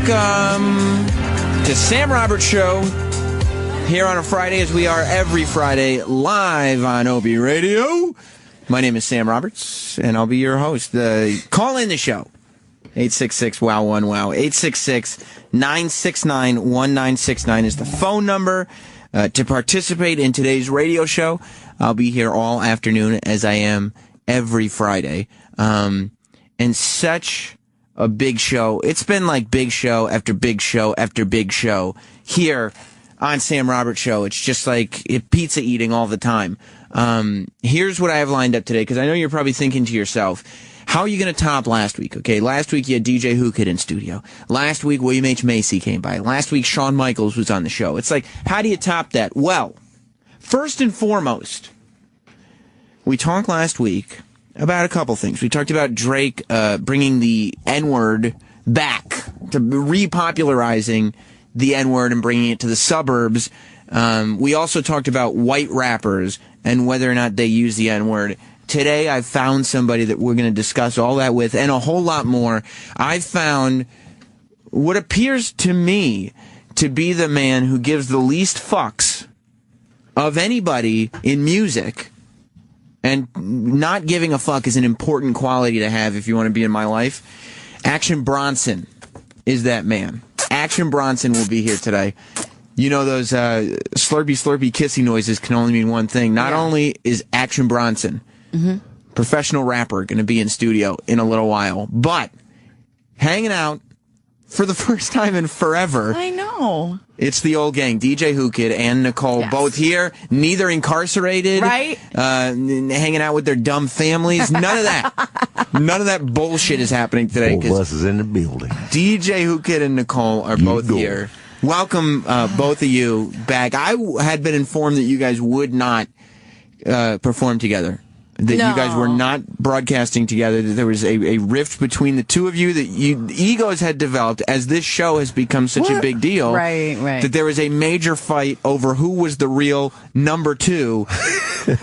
Welcome to Sam Roberts Show here on a Friday, as we are every Friday live on OB Radio. My name is Sam Roberts, and I'll be your host. Call in the show. 866-WOW-1-WOW. 866-969-1969 is the phone number to participate in today's radio show. I'll be here all afternoon, as I am every Friday. And such a big show. It's been like big show after big show after big show here on Sam Roberts Show. It's just like pizza eating all the time. Here's what I have lined up today, because I know you're probably thinking to yourself, how are you going to top last week? Okay, last week you had DJ Whoo Kid in studio. Last week William H. Macy came by. Last week Shawn Michaels was on the show. It's like, how do you top that? Well, first and foremost, we talked last week about a couple things. We talked about Drake bringing the N-word back, to repopularizing the N-word and bringing it to the suburbs. We also talked about white rappers and whether or not they use the N-word. Today, I've found somebody that we're going to discuss all that with, and a whole lot more. I've found what appears to me to be the man who gives the least fucks of anybody in music. And not giving a fuck is an important quality to have if you want to be in my life. Action Bronson is that man. Action Bronson will be here today. You know, those slurpy, slurpy, kissy noises can only mean one thing. Not only is Action Bronson, professional rapper, going to be in studio in a little while, but hanging out for the first time in forever. I know. It's the old gang, DJ Whoo Kid and Nicole, both here, neither incarcerated, right? Hanging out with their dumb families. None of that. None of that bullshit is happening today. Both of us is in the building. DJ Whoo Kid and Nicole are both here. Welcome, both of you back. I had been informed that you guys would not perform together. That you guys were not broadcasting together, that there was a rift between the two of you, that egos had developed as this show has become such a big deal. Right. That there was a major fight over who was the real number two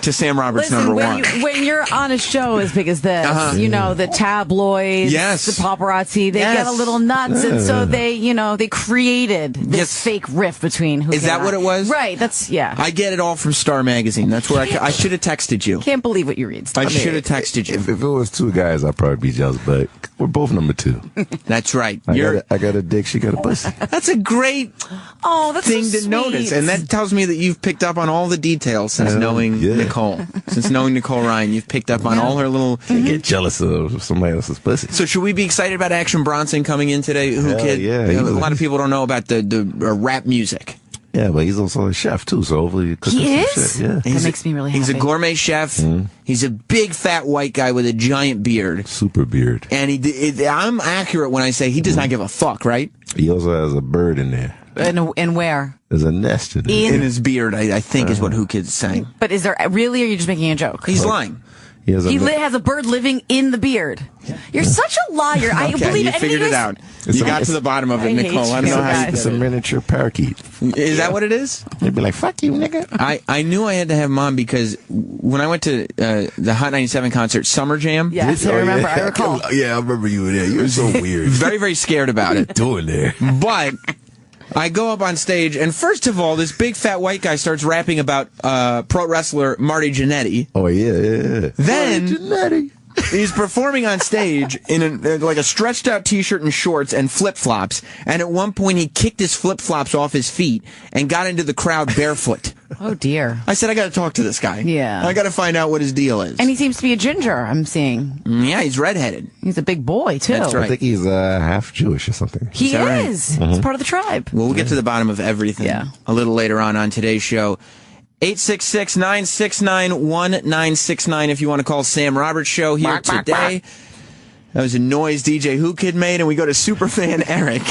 to Sam Roberts' number one. When you're on a show as big as this, you know, the tabloids, the paparazzi, they get a little nuts, and so they created this fake rift between who. Is that what it was? Right, I get it all from Star Magazine. That's where I should have texted you. Can't believe what you read. I should have texted you. If it was two guys, I'd probably be jealous, but we're both number two. That's right. I got a dick, she got a pussy. That's a great thing to notice, and that tells me that you've picked up on all the details since knowing Nicole. Since knowing Nicole Ryan, you've picked up on all her little... I get jealous of somebody else's pussy. So should we be excited about Action Bronson coming in today? Whoo Kid? Yeah. A lot of people don't know about the rap music. Yeah, but he's also a chef, too, so hopefully he is? some shit. Yeah. That makes me really happy. He's a gourmet chef. He's a big, fat white guy with a giant beard. Super beard. And I'm accurate when I say he does not give a fuck, right? He also has a bird in there. And where? There's a nest in there. In his beard, I think is what Whoo Kid's saying. But is there really, or are you just making a joke? He's lying. He has a bird living in in the beard. You're such a liar. I believe you figured it out. You got to the bottom of it, Nicole. I don't know how you It's a miniature parakeet. Is that what it is? They'd be like, fuck you, nigga. I knew I had to have Mom because when I went to the Hot 97 concert, Summer Jam. Yes, I remember. I recall. Yeah, I remember you were there. You were so weird. Very, very scared about it. Doing there. But I go up on stage, and first of all, this big fat white guy starts rapping about pro wrestler Marty Jannetty. Oh, yeah. Then Marty Jannetty. he's performing on stage in like a stretched out t-shirt and shorts and flip-flops, and at one point he kicked his flip-flops off his feet and got into the crowd barefoot. Oh, dear. I said, I got to talk to this guy. Yeah. I got to find out what his deal is. And he seems to be a ginger, I'm seeing. Yeah, he's redheaded. He's a big boy, too. That's right. I think he's half Jewish or something. He is. Right? He's part of the tribe. Well, we'll get to the bottom of everything a little later on today's show. 866-969-1969 if you want to call Sam Roberts Show here today. That was a noise DJ Whoo Kid made, and we go to superfan Eric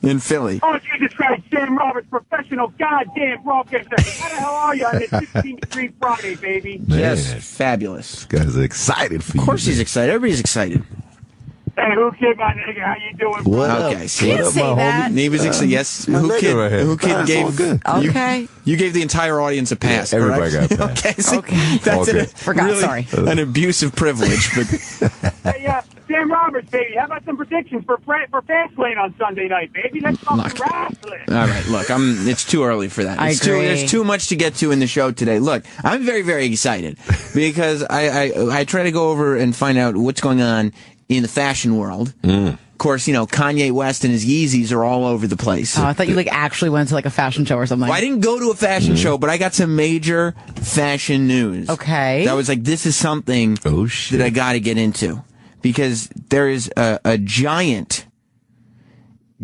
in Philly. Oh, Jesus Christ, Sam Roberts, professional goddamn broadcaster. How the hell are you on this 16th Friday, baby? Man, yes, fabulous. This guy's excited for you. Of course he's excited. Everybody's excited. Hey, Whoo Kid, my nigga, how you doing? What Okay, up? see, Can't say that. He was excited. Yes, Whoo Kid, right Whoo Kid gave. good. Okay. You gave the entire audience a pass. Yeah, everybody correct? got a pass. Okay, see, Okay. that's Okay. Really Sorry. an abuse of privilege. But Hey, Goddamn Roberts, baby. How about some predictions for Fastlane on Sunday night, baby? Let's talk wrestling. All right, look, it's too early for that. There's too much to get to in the show today. Look, I'm very, very excited because I try to go over and find out what's going on in the fashion world. Of course, Kanye West and his Yeezys are all over the place. Oh, I thought you actually went to a fashion show or something. Well, I didn't go to a fashion show, but I got some major fashion news. Okay. That was this is something that I got to get into because there is a giant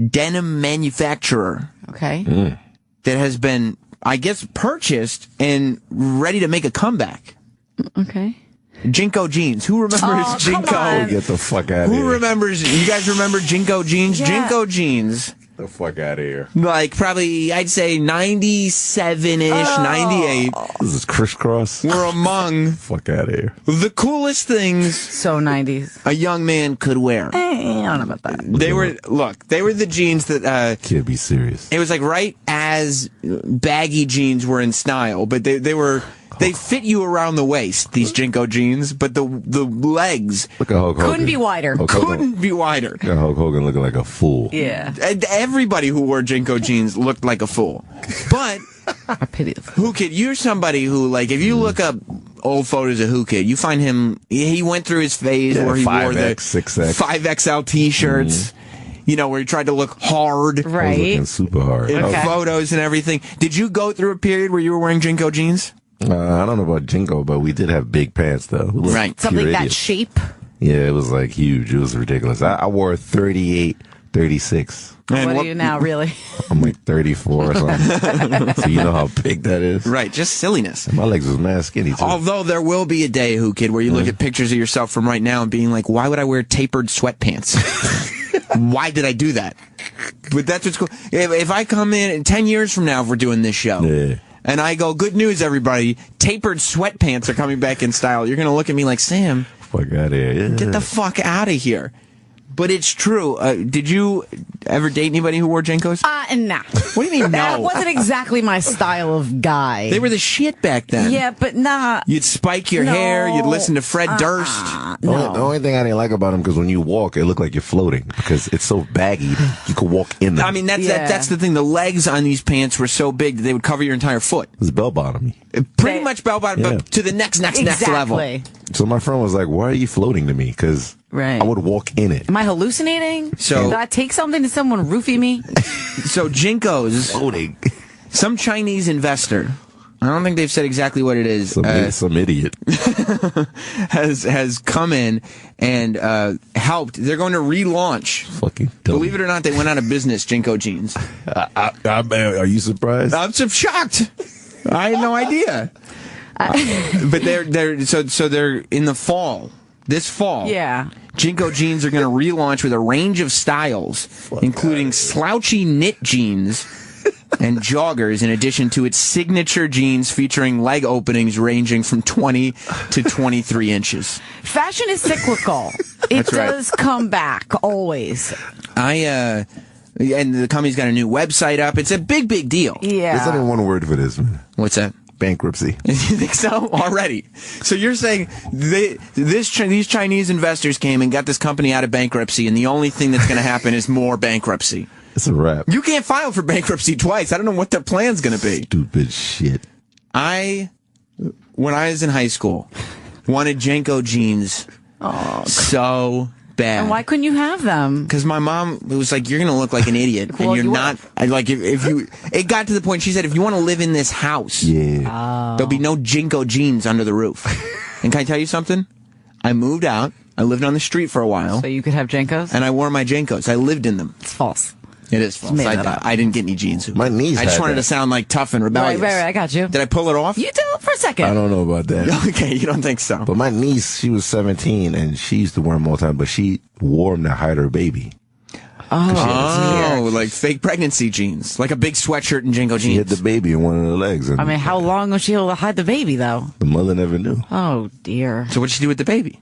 denim manufacturer. Okay. That has been, I guess, purchased and ready to make a comeback. Okay. JNCO Jeans. Who remembers JNCO? Get the fuck out of here. Who remembers? You guys remember JNCO Jeans? Yeah. JNCO Jeans. The fuck out of here. Probably, I'd say 97-ish, 98. This is crisscross. Were among Fuck out of here. the coolest things So 90s. a young man could wear. I don't know about that. They were the jeans that, Can't be serious. it was right as baggy jeans were in style, but they fit you around the waist, these JNCO jeans, but the legs Look at Hulk Hogan. Couldn't be wider. couldn't be wider. Look at Hulk Hogan looking like a fool. Yeah. And everybody who wore JNCO jeans looked like a fool. But I pity the Whoo Kid, you're somebody who, if you look up old photos of Whoo Kid, you find him, he went through his phase where he wore the 6X. 5XL t-shirts, where he tried to look hard. I was Right. looking super hard. In photos and everything. Did you go through a period where you were wearing JNCO jeans? I don't know about JNCO, but we did have big pants, though. We looked Right. pure Something that idiots. shape. Yeah, it was huge. It was ridiculous. I wore 38, 36. And What are you now, really? I'm 34 or something. So you know how big that is? Right, just silliness. My legs was mad skinny, too. Although there will be a day, Whoo Kid, where you look at pictures of yourself from right now and being like, why would I wear tapered sweatpants? Why did I do that? But that's what's cool. If I come in 10 years from now, if we're doing this show, Yeah. and I go, good news, everybody, tapered sweatpants are coming back in style, you're going to look at me like, Sam, Fuck out of here. Yeah. get the fuck out of here. But it's true. Did you ever date anybody who wore JNCOs? Nah. What do you mean, That no? wasn't exactly my style of guy. They were the shit back then. Yeah, but nah. You'd spike your No. hair. You'd listen to Fred Durst. The only thing I didn't like about them, because when you walk, it looked like you're floating, because it's so baggy, you could walk in them. I mean, that's Yeah. that's the thing. The legs on these pants were so big that they would cover your entire foot. It was bell bottom. Pretty much bell bottom, Yeah. but to the next level. Exactly. So my friend was like, why are you floating to me? Because Right. I would walk in it. Am I hallucinating? So- did I take something to someone roofie me? So JNCOs, Floating. some Chinese investor, I don't think they've said exactly what it is, Some idiot. has come in and helped. They're going to relaunch. Fucking dumb. Believe it or not, they went out of business, JNCO Jeans. Are you surprised? I'm so shocked. I had no idea. But they're in the fall. This fall. Yeah. JNCO Jeans are going to relaunch with a range of styles, including slouchy knit jeans and joggers, in addition to its signature jeans featuring leg openings ranging from 20 to 23 inches. Fashion is cyclical. It That's right. does come back, always. And the company's got a new website up. It's a big, big deal. Yeah. There's only one word for this, man. What's that? Bankruptcy. You think so? Already. So you're saying these Chinese investors came and got this company out of bankruptcy, and the only thing that's going to happen is more bankruptcy. It's a wrap. You can't file for bankruptcy twice. I don't know what their plan's going to be. Stupid shit. When I was in high school, wanted JNCO jeans so bad. And why couldn't you have them? Because my mom was like, you're going to look like an idiot. Well, and you're you not. If you, it got to the point, she said, if you want to live in this house, there'll be no JNCO jeans under the roof. And can I tell you something? I moved out. I lived on the street for a while. So you could have JNCOs? And I wore my JNCOs. I lived in them. It's false. It is false. Made that up. I didn't get any jeans. My niece I just had wanted that. to sound like tough and rebellious. Right, I got you. Did I pull it off? You did it for a second. I don't know about that. Okay, you don't think so. But my niece, she was 17, and she used to wear them all the time, but she wore them to hide her baby. Oh, like fake pregnancy jeans. Like a big sweatshirt and JNCO She hit jeans. the baby in one of the legs, and I mean, how long was she able to hide the baby, though? the mother never knew. Oh, dear. So what'd she do with the baby?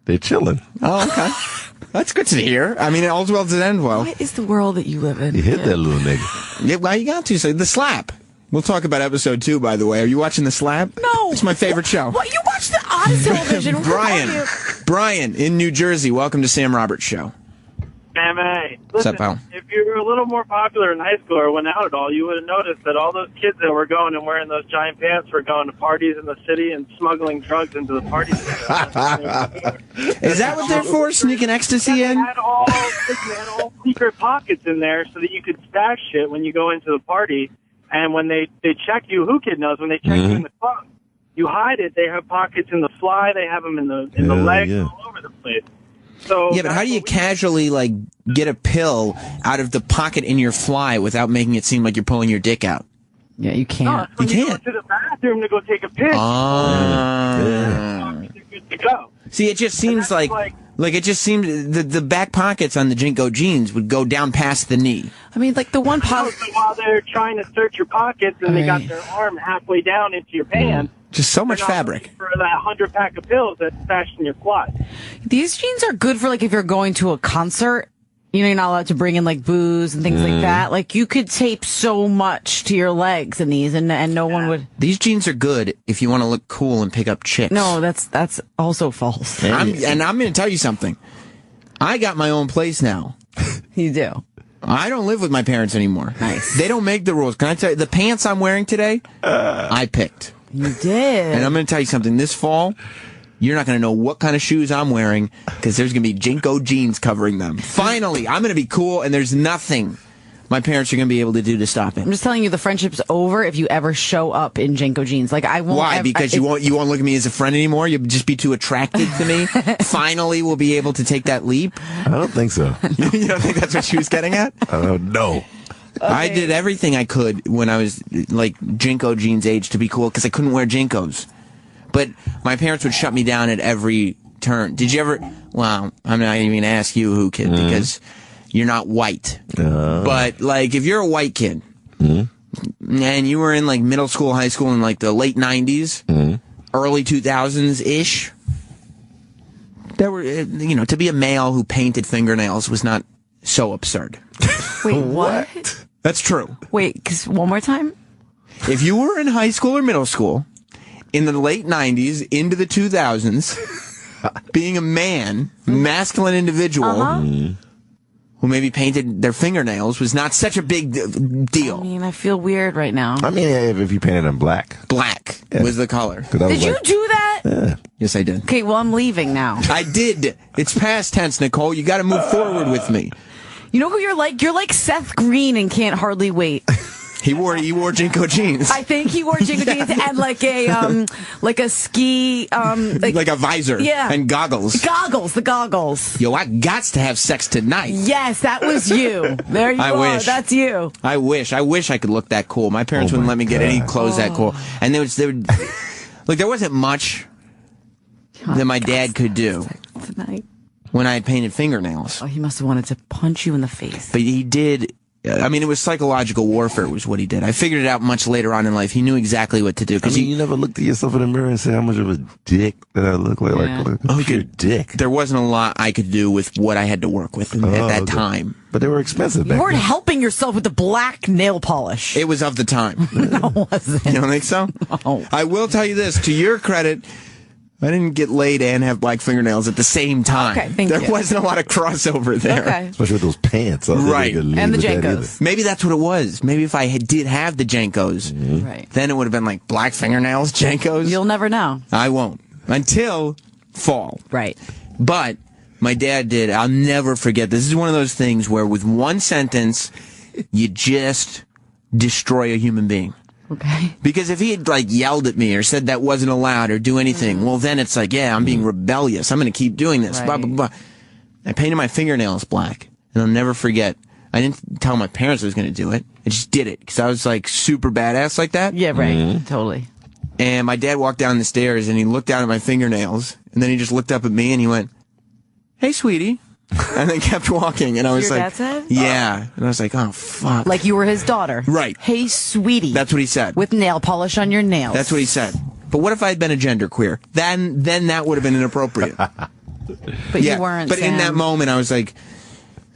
They're chilling. Oh, okay. That's good to hear. I mean, all's well to end well. What is the world that you live in? You hit that little nigga. Yeah, well, you got to say the slap. We'll talk about episode 2, by the way. Are you watching the slap? No. It's my favorite show. What? You watch the oddest television. Brian. Who are you? Brian in New Jersey, welcome to Sam Roberts Show. Hey, What's listen, up, pal? if you were a little more popular in high school or went out at all, you would have noticed that all those kids that were going and wearing those giant pants were going to parties in the city and smuggling drugs into the parties. Is that what they're for? Sneaking ecstasy in? They had all secret pockets in there so that you could stash shit when you go into the party. And when they check you, Whoo Kid knows, when they check you in the club, you hide it. They have pockets in the fly. They have them in the legs, all over the place. So yeah, but how do you casually, like, get a pill out of the pocket in your fly without making it seem like you're pulling your dick out? Yeah, you can't. You can't. Go to the bathroom to go take a piss. You're good to go. See, it just seems like it just seems the back pockets on the JNCO jeans would go down past the knee. I mean, like the one So while they're trying to search your pockets and they got their arm halfway down into your pants. Just so much fabric. For that 100-pack of pills that's stashed in your fly. These jeans are good for, like, if you're going to a concert. You know, you're not allowed to bring in, like, booze and things like that. Like, you could tape so much to your legs in these, and no one would. These jeans are good if you want to look cool and pick up chicks. No, that's also false. I'm going to tell you something. I got my own place now. You do. I don't live with my parents anymore. Nice. They don't make the rules. Can I tell you, the pants I'm wearing today, I picked. You did. And I'm going to tell you something. This fall, you're not going to know what kind of shoes I'm wearing because there's going to be JNCO jeans covering them. Finally, I'm going to be cool, and there's nothing my parents are going to be able to do to stop it. I'm just telling you, the friendship's over if you ever show up in JNCO jeans. Like, I won't. Why? Because you won't look at me as a friend anymore? You'll just be too attracted to me? Finally, we'll be able to take that leap? I don't think so. You don't think that's what she was getting at? No. Okay. I did everything I could when I was, like, JNCO jeans age to be cool because I couldn't wear JNCOs. But my parents would shut me down at every turn. Did you ever? Well, I'm not even going to ask you, Whoo Kid, because you're not white. But, like, if you're a white kid and you were in, like, middle school, high school in, like, the late 90s, early 2000s-ish, there were, to be a male who painted fingernails was not so absurd. Wait, what? That's true. Wait, one more time? If you were in high school or middle school in the late 90s into the 2000s, being a man, masculine individual who maybe painted their fingernails was not such a big deal. I mean, I feel weird right now. I mean, if you painted them black. Black was the color. Did you do that? Yeah. Yes, I did. Okay, well, I'm leaving now. I did. It's past tense, Nicole. You got to move forward with me. You know who you're like? You're like Seth Green and Can't Hardly Wait. He wore JNCO jeans. I think he wore JNCO jeans and like a ski like a visor. Yeah. And goggles. The goggles. Yo, I gots to have sex tonight. Yes, that was you. There you are. Wish. That's you. I wish I could look that cool. My parents wouldn't let me get any clothes that cool. And there wasn't much that my dad could do Tonight. when I had painted fingernails. Oh, he must have wanted to punch you in the face. But he did. I mean, it was psychological warfare was what he did. I figured it out much later on in life. He knew exactly what to do. I mean, you never looked at yourself in the mirror and said how much of a dick that I look like. Yeah. Like your dick. There wasn't a lot I could do with what I had to work with at that time. But they were expensive. You weren't helping yourself with the black nail polish. It was of the time. No, it wasn't. You don't think so? No. I will tell you this, to your credit, I didn't get laid and have black fingernails at the same time. Okay, thank you. There wasn't a lot of crossover there. Okay. Especially with those pants. Right. And the JNCOs. Maybe that's what it was. Maybe if I did have the JNCOs, Right. then it would have been like black fingernails, JNCOs. You'll never know. I won't. Until fall. Right. But my dad did. I'll never forget. This is one of those things where with one sentence, you just destroy a human being. Okay. Because if he had, like, yelled at me or said that wasn't allowed or do anything, well, then it's like, yeah, I'm being rebellious. I'm going to keep doing this. Right. Blah, blah, blah. I painted my fingernails black, and I'll never forget. I didn't tell my parents I was going to do it. I just did it because I was, like, super badass like that. Yeah, right. Totally. And my dad walked down the stairs, and he looked down at my fingernails, and then he just looked up at me, and he went, "Hey, sweetie." And then kept walking, and I was Your like, dad said? "Yeah." And I was like, "Oh, fuck." Like you were his daughter. Right. Hey, sweetie. That's what he said. With nail polish on your nails. That's what he said. But what if I had been a genderqueer? Then that would have been inappropriate. But you weren't. But in Sam. that moment, I was like,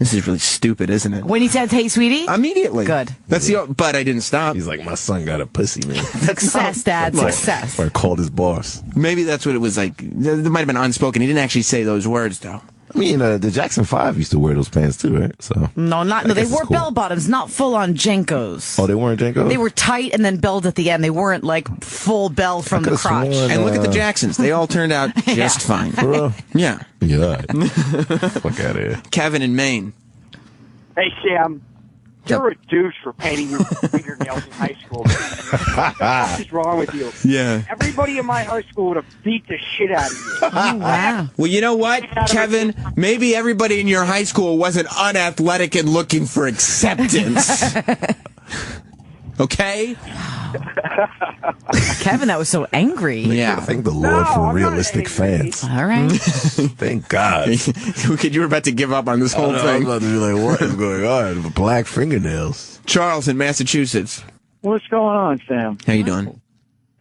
This is really stupid, isn't it? When he said, "Hey, sweetie," Immediately. Good. That's but I didn't stop. He's like, my son got a pussy, man. Success, Dad. Success. Or called his boss. Maybe that's what it was like. There might have been unspoken. He didn't actually say those words, though. I mean, the Jackson 5 used to wear those pants too, right? So No, they wore bell bottoms, not full on JNCOs. Oh, they weren't JNCOs? They were tight and then belled at the end. They weren't like full bell from the crotch. And look at the Jacksons. They all turned out just fine. For real? Yeah. Yeah. Fuck out of here. Kevin in Maine. Hey, Sam. You're a douche for painting your fingernails in high school. What is wrong with you? Yeah. Everybody in my high school would have beat the shit out of you. Oh, wow. Well, you know what, Kevin? Maybe everybody in your high school wasn't unathletic and looking for acceptance. Okay? Kevin, that was so angry. Yeah. Thank the Lord for I'm realistic not angry. fans. All right. Thank God. You were about to give up on this whole I was thing. about to be like, what is going on? Black fingernails. Charles in Massachusetts. What's going on, Sam? How you doing?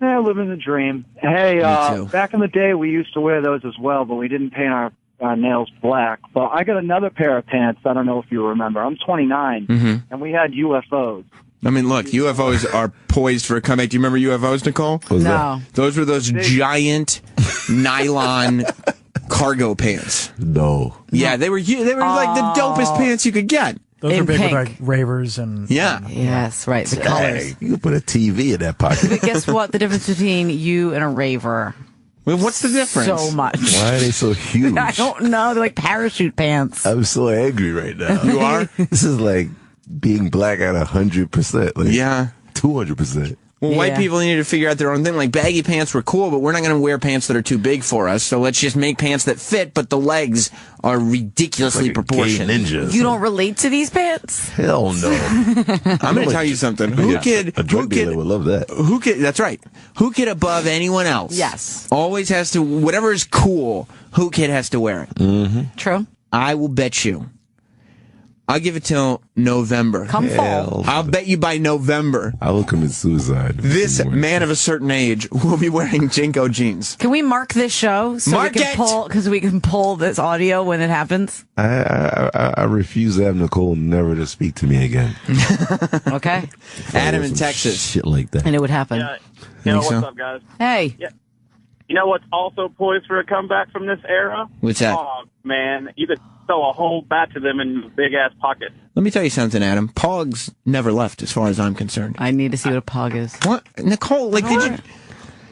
Yeah, living the dream. Hey, Me too. back in the day, we used to wear those as well, but we didn't paint our nails black. But I got another pair of pants. I don't know if you remember. I'm 29, and we had UFOs. I mean, look, UFOs are poised for a comeback. Do you remember UFOs, Nicole? What was No. Those were those giant nylon cargo pants. No. Yeah, they were like the dopest pants you could get. Those In are big pink. with like ravers and Yeah. Yes, right. The colors. Hey, you can put a TV in that pocket. But guess what? The difference between you and a raver. Well, what's the difference? So much. Why are they so huge? I don't know. They're like parachute pants. I'm so angry right now. You are? This is like being black at 100%. Like Yeah. 200%. Well, white Yeah. people need to figure out their own thing. Like, baggy pants were cool, but we're not going to wear pants that are too big for us. So let's just make pants that fit, but the legs are ridiculously Like a gay proportioned. ninja. You don't relate to these pants? Hell no. I'm going to tell you something. Who Kid, A drug dealer would love that. Who Kid, that's right. Who Kid above anyone else. Yes. Always has to, whatever is cool, Who Kid has to wear it. True. I will bet you. I'll give it till November. Come fall. I'll bet you by November, I will commit suicide. this man of a certain age will be wearing JNCO jeans. Can we mark this show so Mark we can it! pull because we can pull this audio when it happens? I refuse to have Nicole never to speak to me again. Okay. Adam in Some Texas. Shit like that. And it would happen. Yeah. You know Think what's so? up, guys? Hey. Yeah. You know what's also poised for a comeback from this era? What's that? Oh, man. You could throw a whole bat to them in big-ass pockets. Let me tell you something, Adam. Pogs never left, as far as I'm concerned. I need to see what a pog is. What, Nicole? Like, did you?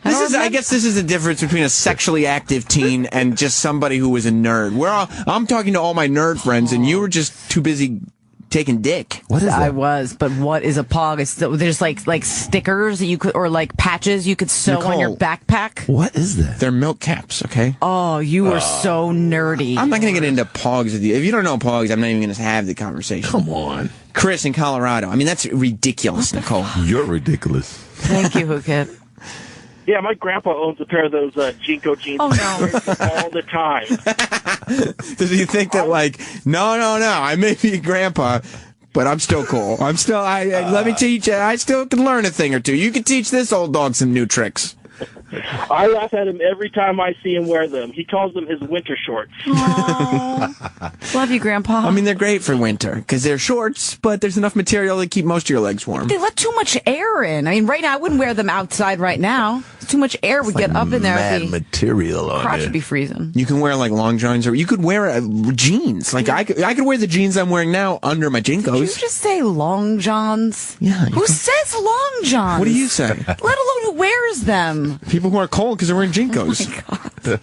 This is. I remember. guess this is the difference between a sexually active teen and just somebody who was a nerd. I'm talking to all my nerd friends, and you were just too busy taking dick. What is I that? was, but what is a pog? It's there's like stickers that you could, or like patches you could sew on your Nicole. backpack. What is that? They're milk caps, okay? Oh, you were so nerdy. I'm not going to get into pogs with you. If you don't know pogs, I'm not even going to have the conversation. Come on. Chris in Colorado. I mean, that's ridiculous, Nicole. You're ridiculous. Thank you, Whoo Kid. Yeah, my grandpa owns a pair of those JNCO jeans. Oh, no. All the time. Does he think that, like, no, I may be a grandpa, but I'm still cool. I'm still, let me teach you. I still can learn a thing or two. You can teach this old dog some new tricks. I laugh at him every time I see him wear them. He calls them his winter shorts. Love you, Grandpa. I mean, they're great for winter because they're shorts, but there's enough material to keep most of your legs warm. they let too much air in. I mean, right now I wouldn't wear them outside right now. Too much air would get up in there. Mad The material on crotch there. would be freezing. You can wear like long johns, or you could wear jeans. Like I could wear the jeans I'm wearing now under my Did you JNCOs. just say long johns? Yeah, you Who can- says long johns? What do you say? Let alone who wears them. People who are cold because they're wearing JNCOs.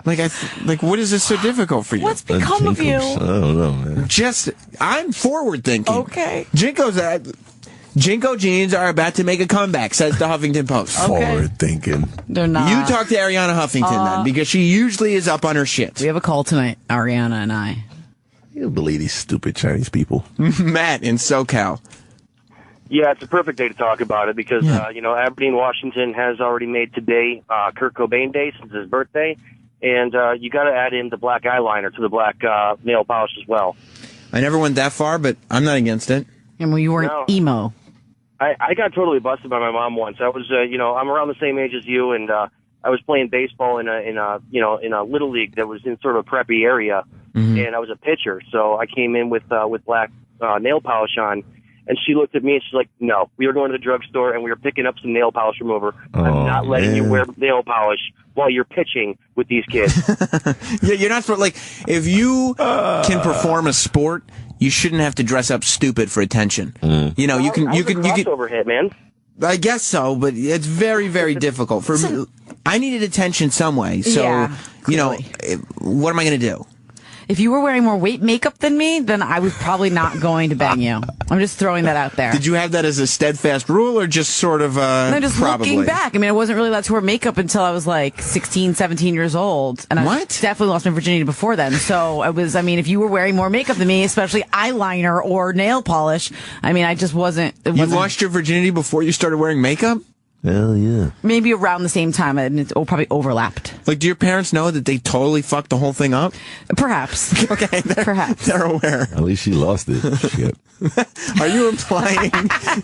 Like, what is this so difficult for you? What's become of you? I don't know, man. I'm forward thinking. Okay. JNCO jeans are about to make a comeback, says the Huffington Post. Forward thinking. They're not. You talk to Ariana Huffington then, because she usually is up on her shit. We have a call tonight, Ariana and I. You don't believe these stupid Chinese people. Matt in SoCal. Yeah, it's a perfect day to talk about it because, Aberdeen, Washington has already made today Kurt Cobain Day since his birthday. And you got to add in the black eyeliner to the black nail polish as well. I never went that far, but I'm not against it. And when you weren't No. emo. I got totally busted by my mom once. I was, I'm around the same age as you, and I was playing baseball in a little league that was in sort of a preppy area. and I was a pitcher, so I came in with black nail polish on. And she looked at me and she's like, "No, we are going to the drugstore and we are picking up some nail polish remover. I'm not letting you wear nail polish while you're pitching with these kids." Yeah, you're not like if you can perform a sport, you shouldn't have to dress up stupid for attention. You know, you can crossover hit, man. I guess so, but it's very, very difficult for me. I needed attention some way, so Yeah, you know, clearly. what am I going to do? If you were wearing more makeup than me, then I was probably not going to bang you. I'm just throwing that out there. Did you have that as a steadfast rule, or just sort of No, just probably? looking back. I mean, I wasn't really allowed to wear makeup until I was like 16, 17 years old. And I What? definitely lost my virginity before then. So I mean, if you were wearing more makeup than me, especially eyeliner or nail polish, I mean, I just wasn't. You lost your virginity before you started wearing makeup? Hell yeah. Maybe around the same time, and it probably overlapped. Like, do your parents know that they totally fucked the whole thing up? Perhaps. Okay, Perhaps. they're aware. At least she lost it. Shit. Are you implying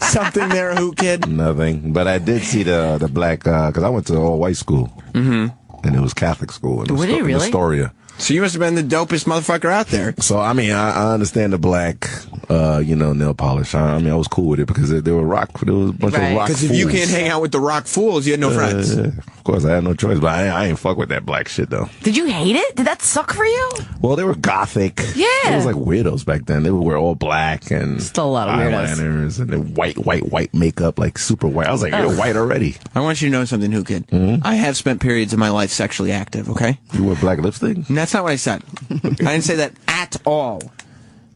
something there, Whoo Kid? Nothing. But I did see the black, because I went to all white school. Mm-hmm. And it was Catholic school. In Were you really? Astoria. So you must have been the dopest motherfucker out there. So, I mean, I understand the black, nail polish. I mean, I was cool with it because there was a bunch Right. of rock Because if you can't hang out with the rock fools, you had no friends. Of course, I had no choice, but I ain't fuck with that black shit, though. Did you hate it? Did that suck for you? Well, they were gothic. Yeah. It was like weirdos back then. They would wear all black and Still a lot of weirdos. eyeliners and then white makeup, like super white. I was like, you're white already. I want you to know something, Whoo Kid. I have spent periods of my life sexually active, okay? You wear black lipstick? And that's not what I said. I didn't say that at all.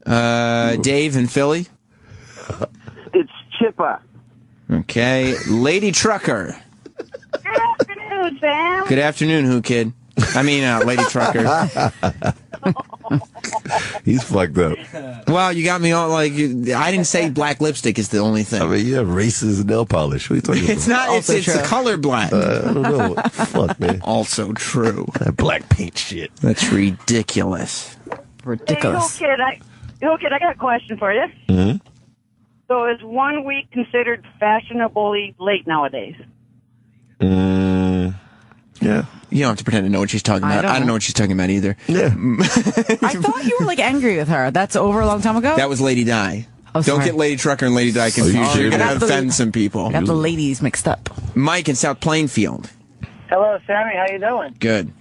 Dave in Philly. It's Chippa. Okay. Lady Trucker. Good afternoon, Sam. Good afternoon, Whoo Kid. I mean, Lady Trucker. He's fucked up. Well, you got me all like, I didn't say black lipstick is the only thing. I mean, you have racist nail polish. What are you talking about? It's not, it's Also the true. color black. I don't know. Fuck, man. Also true. That black paint shit. That's ridiculous. Ridiculous. Hey, Whoo Kid, I got a question for you. Mm-hmm. So is 1 week considered fashionably late nowadays? Yeah. You don't have to pretend to know what she's talking about. I don't know what she's talking about either. Yeah. I thought you were like angry with her. That's over a long time ago? That was Lady Di. Oh, Don't sorry. get Lady Trucker and Lady Di confused. you You're going to Got the- offend some people. I got the ladies mixed up. Mike in South Plainfield. Hello, Sammy. How you doing? Good.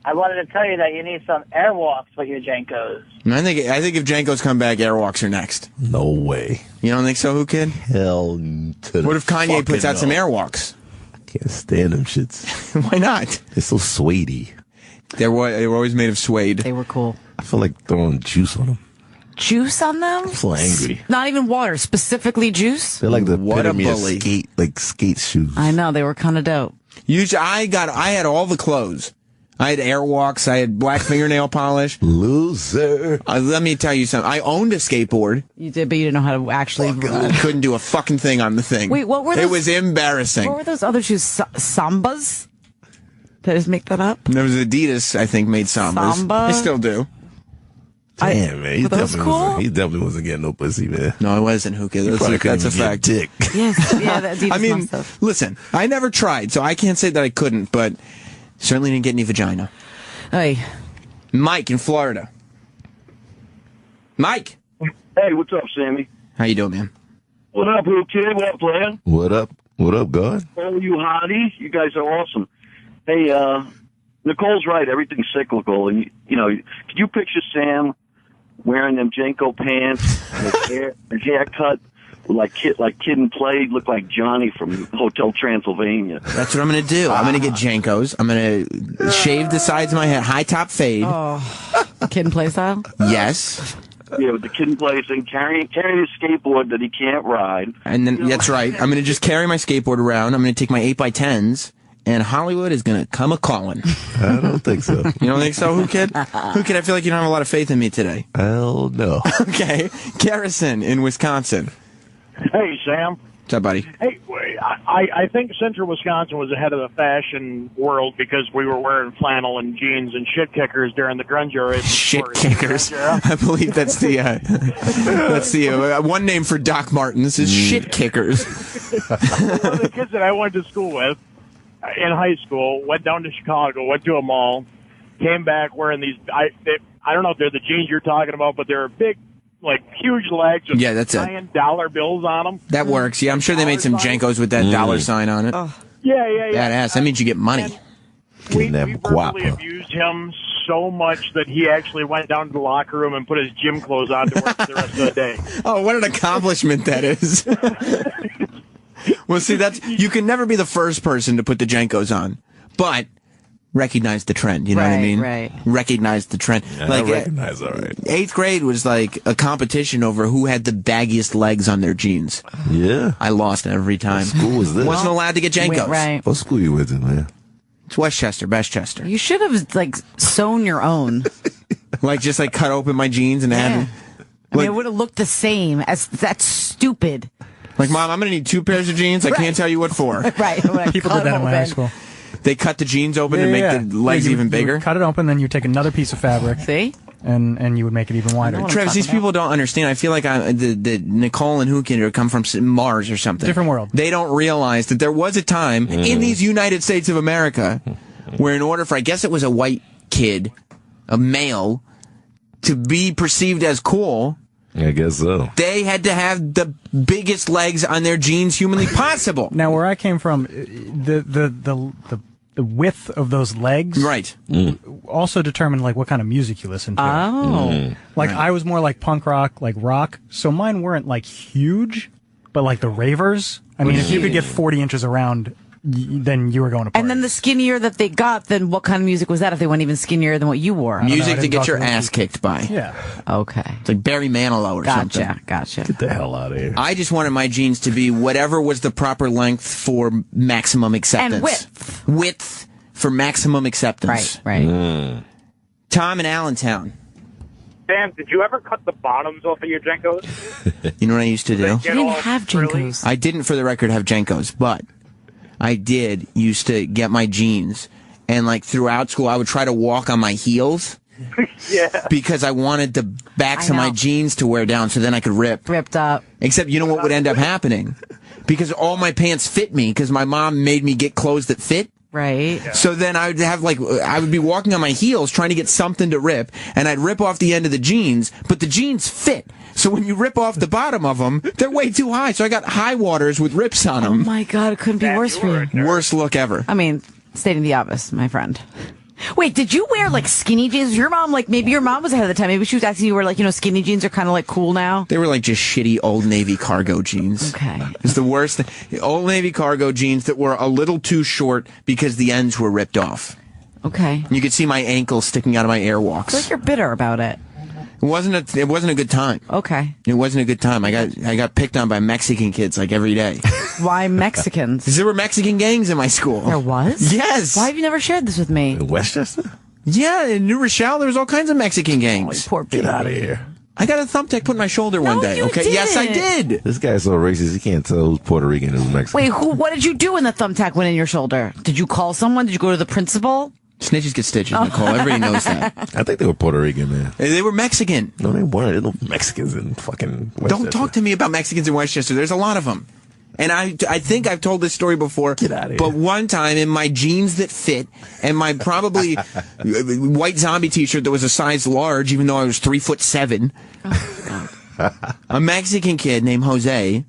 I wanted to tell you that you need some airwalks with your JNCOs. I think if JNCOs come back, Airwalks are next. No way. You don't think so, Whoo Kid? Hell to the What if Kanye puts out some fucking no. Airwalks? Can't stand them shits. Why not? It's so suede-y. They were always made of suede. They were cool. I feel like throwing juice on them. Juice on them? I'm so angry. Not even water, specifically juice? They're like the What a epitome of bully. skate shoes. I know, they were kind of dope. I had all the clothes. I had Airwalks. I had black fingernail polish. Loser. Let me tell you something. I owned a skateboard. You did, but you didn't know how to actually ride. Couldn't do a fucking thing on the thing. Wait, what were It those- was embarrassing. What were those other shoes? Sambas? Did I just make that up? There was Adidas, I think, made Sambas. Samba? They still do. Damn, man. were those cool? He definitely wasn't getting no pussy, man. No, I wasn't, Hookah. Probably That's a couldn't even fact. get dick. Yes, yeah, the Adidas I mean, must have. listen, I never tried, so I can't say that I couldn't, but certainly didn't get any vagina. Hey, Mike in Florida. Mike, Hey, what's up, Sammy? how you doing, man? What up, Whoo Kid? What up, plan? What up? What up, God? All you hotties, you guys are awesome. Hey, Nicole's right. Everything's cyclical, and can you picture Sam wearing them JNCO pants, his haircut, like Kid and Play, look like Johnny from Hotel Transylvania. That's what I'm going to do. I'm going to get JNCOs. I'm going to shave the sides of my head, high top fade. kid and play style? Yes. Yeah, with the Kid and Play thing, carrying his skateboard that he can't ride. And then, that's right. I'm going to just carry my skateboard around. I'm going to take my 8x10s, and Hollywood is going to come a-calling. I don't think so. You don't think so, Whoo Kid? Whoo Kid, I feel like you don't have a lot of faith in me today. Hell no. Okay. Garrison in Wisconsin. Hey, Sam. What's up, buddy? Hey, I think Central Wisconsin was ahead of the fashion world because we were wearing flannel and jeans and shit kickers during the grunge era. Shit kickers. I believe that's the one name for Doc Martens is shit kickers. One of the kids that I went to school with in high school went down to Chicago, went to a mall, came back wearing these. I don't know if they're the jeans you're talking about, but they're big, like huge legs with that's it. giant dollar bills on them. That works. Yeah, I'm sure they made some JNCOs with that dollar sign on it. Yeah. Badass. That means you get money. We verbally abused him so much that he actually went down to the locker room and put his gym clothes on to work for the rest of the day. Oh, what an accomplishment that is. Well, see, you can never be the first person to put the JNCOs on, but recognize the trend. You know what I mean? Right. Recognize the trend. Yeah, I recognize that, right. 8th grade was like a competition over who had the baggiest legs on their jeans. Yeah. I lost every time. What school was this? Wasn't allowed to get JNCOs. Right. What school you with in there? It's Westchester, Bestchester. You should have sewn your own. Just cut open my jeans and add. I mean, it would have looked the same. That's stupid. Mom, I'm going to need 2 pairs of jeans. I can't tell you what for. Right. People did that in my high school. They cut the jeans open to make the legs even bigger. You would cut it open, then you take another piece of fabric. See? And you would make it even wider. Travis, these people don't understand. I feel like the Nicole and Whoo Kid come from Mars or something. Different world. They don't realize that there was a time in these United States of America where in order for, I guess it was a white kid, a male, to be perceived as cool, I guess so. they had to have the biggest legs on their jeans humanly possible. Now, where I came from, the width of those legs also determined what kind of music you listen to. I was more like punk rock, like rock. So mine weren't huge, but the ravers. I mean, if you could get 40 inches around, then you were going to party. And then the skinnier that they got, then what kind of music was that if they went even skinnier than what you wore? Music to get your ass kicked by. Yeah. Okay. It's like Barry Manilow or something. Gotcha. Get the hell out of here. I just wanted my jeans to be whatever was the proper length for maximum acceptance. And width. Width for maximum acceptance. Right. Tom in Allentown. Sam, did you ever cut the bottoms off of your JNCOs? You know what I used to do? You didn't have JNCOs. I didn't, for the record, have JNCOs, but I did used to get my jeans, and throughout school, I would try to walk on my heels. Yeah. Because I wanted the backs of my jeans to wear down so then I could rip. Ripped up. Except you know what would end up happening? Because all my pants fit me because my mom made me get clothes that fit. Right. Yeah. So then I would have I would be walking on my heels trying to get something to rip, and I'd rip off the end of the jeans, but the jeans fit. So when you rip off the bottom of them, they're way too high. So I got high waters with rips on them. Oh my God, it couldn't be worse for you. Worst look ever. I mean, stating the obvious, my friend. Wait, did you wear skinny jeans? Your mom, maybe your mom was ahead of the time. Maybe she was asking you where skinny jeans are kind of cool now. They were just shitty Old Navy cargo jeans. Okay. It's the worst thing. Old Navy cargo jeans that were a little too short because the ends were ripped off. Okay. You could see my ankles sticking out of my airwalks. I feel like you're bitter about it. It wasn't a good time. Okay. It wasn't a good time. I got picked on by Mexican kids every day. Why Mexicans? Because there were Mexican gangs in my school. There was? Yes. Why have you never shared this with me? In Westchester? Yeah, in New Rochelle, there was all kinds of Mexican gangs. Oh, poor baby. Get out of here. I got a thumbtack put in my shoulder one day. You didn't. Yes, I did. This guy's so racist, he can't tell who's Puerto Rican and who's Mexican. Wait, what did you do when the thumbtack went in your shoulder? Did you call someone? Did you go to the principal? Snitches get stitches, Nicole. Everybody knows that. I think they were Puerto Rican, man. They were Mexican. No, they weren't. There's no Mexicans in fucking Westchester. Don't talk to me about Mexicans in Westchester. There's a lot of them. And I think I've told this story before. Get out of here. But one time in my jeans that fit and my probably white zombie t-shirt that was a size large, even though I was 3'7", a Mexican kid named Jose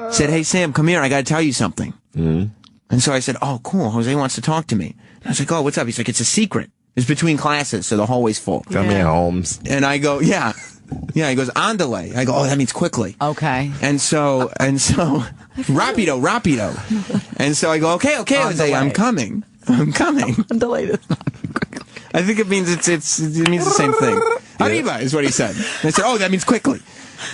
said, "Hey, Sam, come here. I got to tell you something." Mm-hmm. And so I said, "Oh, cool. Jose wants to talk to me." And I was like, "Oh, what's up?" He's like, "It's a secret. It's between classes, so the hallway's full." Tell me, Holmes. And I go, "Yeah." Yeah, he goes, "Andale." I go, "Oh, that means quickly." Okay. And so, rapido. And so I go, okay, Jose, I'm coming. Andale is not quickly. I think it means it means the same thing. Arriba is what he said. And I said, "Oh, that means quickly."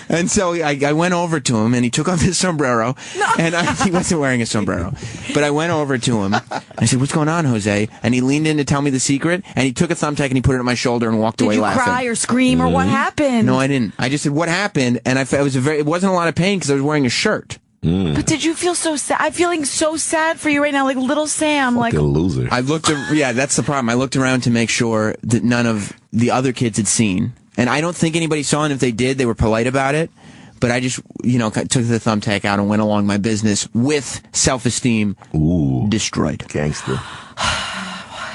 And so I went over to him, and he took off his sombrero, and he wasn't wearing a sombrero. But I went over to him, and I said, "What's going on, Jose?" And he leaned in to tell me the secret, and he took a thumbtack and he put it on my shoulder and walked away laughing. Did you cry or scream or what happened? No, I didn't. I just said, "What happened?" And it wasn't a lot of pain because I was wearing a shirt. But did you feel so sad? I'm feeling so sad for you right now, like little Sam. Like a loser. That's the problem. I looked around to make sure that none of the other kids had seen. And I don't think anybody saw it. And if they did, they were polite about it. But I just, took the thumbtack out and went along my business with self-esteem destroyed. Gangster.